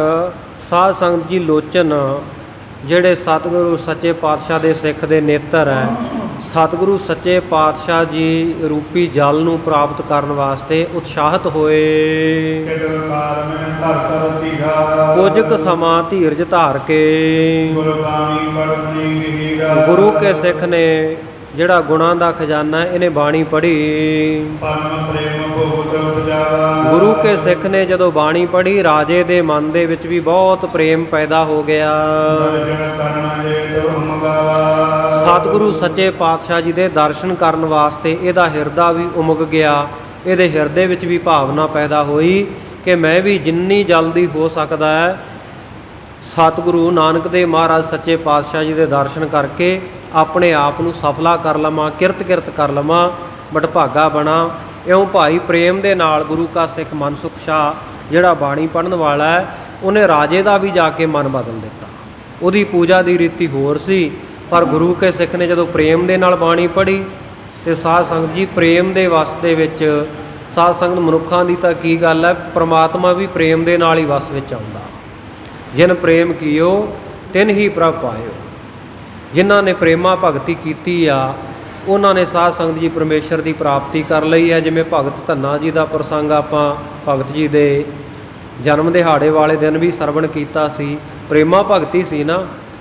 ਸਾਧ ਸੰਗਤ ਜੀ ਲੋਚਨ ਜਿਹੜੇ ਸਤਿਗੁਰੂ ਸੱਚੇ ਪਾਤਸ਼ਾਹ ਦੇ ਸਿੱਖ ਦੇ ਨੇਤਰ ਹੈ, ਸਤਿਗੁਰੂ ਸੱਚੇ ਪਾਤਸ਼ਾਹ ਜੀ ਰੂਪੀ ਜਲ ਨੂੰ ਪ੍ਰਾਪਤ ਕਰਨ ਵਾਸਤੇ ਉਤਸ਼ਾਹਿਤ ਹੋਏ। ਕਿਦਰ ਕਾਲ ਮੈਂ ਧਰ ਧਰ ਧੀਰਾ। ਕੁਝ ਕੁ ਸਮਾਂ ਧੀਰਜ ਧਾਰ ਕੇ ਗੁਰਬਾਣੀ ਪੜ੍ਹਨੀ ਗਹੀਰਾ। ਗੁਰੂ ਕੇ ਸਿੱਖ ਨੇ ਜਿਹੜਾ ਗੁਣਾਂ ਦਾ ਖਜ਼ਾਨਾ ਹੈ, ਇਹਨੇ ਬਾਣੀ ਪੜ੍ਹੀ। ਪਰਮ ਪ੍ਰੇਮ ਬਹੁਤ ਉਪਜਾਵਾ। ਗੁਰੂ ਕੇ ਸਿੱਖ ਨੇ ਜਦੋਂ ਬਾਣੀ ਪੜ੍ਹੀ, ਰਾਜੇ ਦੇ ਮਨ ਦੇ ਵਿੱਚ ਵੀ ਬਹੁਤ ਪ੍ਰੇਮ ਪੈਦਾ ਹੋ ਗਿਆ। ਦਰਸ਼ਨ ਕਰਨਾ ਹੇਤ ਉਮਗਾਵਾ। ਸਤਿਗੁਰੂ ਸੱਚੇ ਪਾਤਸ਼ਾਹ ਜੀ ਦੇ ਦਰਸ਼ਨ ਕਰਨ ਵਾਸਤੇ ਇਹਦਾ ਹਿਰਦਾ ਵੀ ਉਮਗ ਗਿਆ। ਇਹਦੇ ਹਿਰਦੇ ਵਿੱਚ ਵੀ ਭਾਵਨਾ ਪੈਦਾ ਹੋਈ ਕਿ ਮੈਂ ਵੀ ਜਿੰਨੀ ਜਲਦੀ ਹੋ ਸਕਦਾ ਹੈ ਸਤਿਗੁਰੂ ਨਾਨਕ ਦੇਵ ਮਹਾਰਾਜ ਸੱਚੇ ਪਾਤਸ਼ਾਹ ਜੀ ਦੇ ਦਰਸ਼ਨ ਕਰਕੇ ਆਪਣੇ ਆਪ ਨੂੰ ਸਫਲਾ ਕਰ ਲਵਾਂ, ਕਿਰਤ ਕਰ ਲਵਾਂ, ਵਡਭਾਗਾ ਬਣਾ। ਇਉਂ ਭਾਈ ਪ੍ਰੇਮ ਦੇ ਨਾਲ ਗੁਰੂ ਕਾ ਸਿੱਖ ਮਨਸੁਖ ਸ਼ਾਹ ਜਿਹੜਾ ਬਾਣੀ ਪੜ੍ਹਨ ਵਾਲਾ ਹੈ, ਉਹਨੇ ਰਾਜੇ ਦਾ ਵੀ ਜਾ ਕੇ ਮਨ ਬਦਲ ਦਿੱਤਾ। ਉਹਦੀ ਪੂਜਾ ਦੀ ਰੀਤੀ ਹੋਰ ਸੀ, ਪਰ ਗੁਰੂ ਕੇ ਸਿੱਖ ਨੇ ਜਦੋਂ ਪ੍ਰੇਮ ਦੇ ਨਾਲ ਬਾਣੀ ਪੜ੍ਹੀ ਤੇ ਸਾਧ ਸੰਗਤ ਜੀ ਪ੍ਰੇਮ ਦੇ ਵਸ ਦੇ ਵਿੱਚ, ਸਾਧ ਸੰਗਤ ਮਨੁੱਖਾਂ ਦੀ ਤਾਂ ਕੀ ਗੱਲ ਹੈ, ਪ੍ਰਮਾਤਮਾ ਵੀ ਪ੍ਰੇਮ ਦੇ ਨਾਲ ਹੀ ਵਸ ਵਿੱਚ ਆਉਂਦਾ। ਜਿਨ ਪ੍ਰੇਮ ਕੀਓ ਤਿਨ ਹੀ ਪ੍ਰਭ ਪਾਇਓ। ਜਿਨ੍ਹਾਂ ਨੇ ਪ੍ਰੇਮਾ ਭਗਤੀ ਕੀਤੀ ਆ, ਉਹਨਾਂ ਨੇ ਸਾਧ ਸੰਗਤ ਜੀ ਪਰਮੇਸ਼ਰ ਦੀ ਪ੍ਰਾਪਤੀ ਕਰ ਲਈ ਹੈ। ਜਿਵੇਂ ਭਗਤ ਧੰਨਾ ਜੀ ਦਾ ਪ੍ਰਸੰਗ ਆਪਾਂ ਭਗਤ ਜੀ ਦੇ ਜਨਮ ਦਿਹਾੜੇ ਵਾਲੇ ਦਿਨ ਵੀ ਸਰਵਣ ਕੀਤਾ ਸੀ। ਪ੍ਰੇਮਾ ਭਗਤੀ ਸੀ ਨਾ,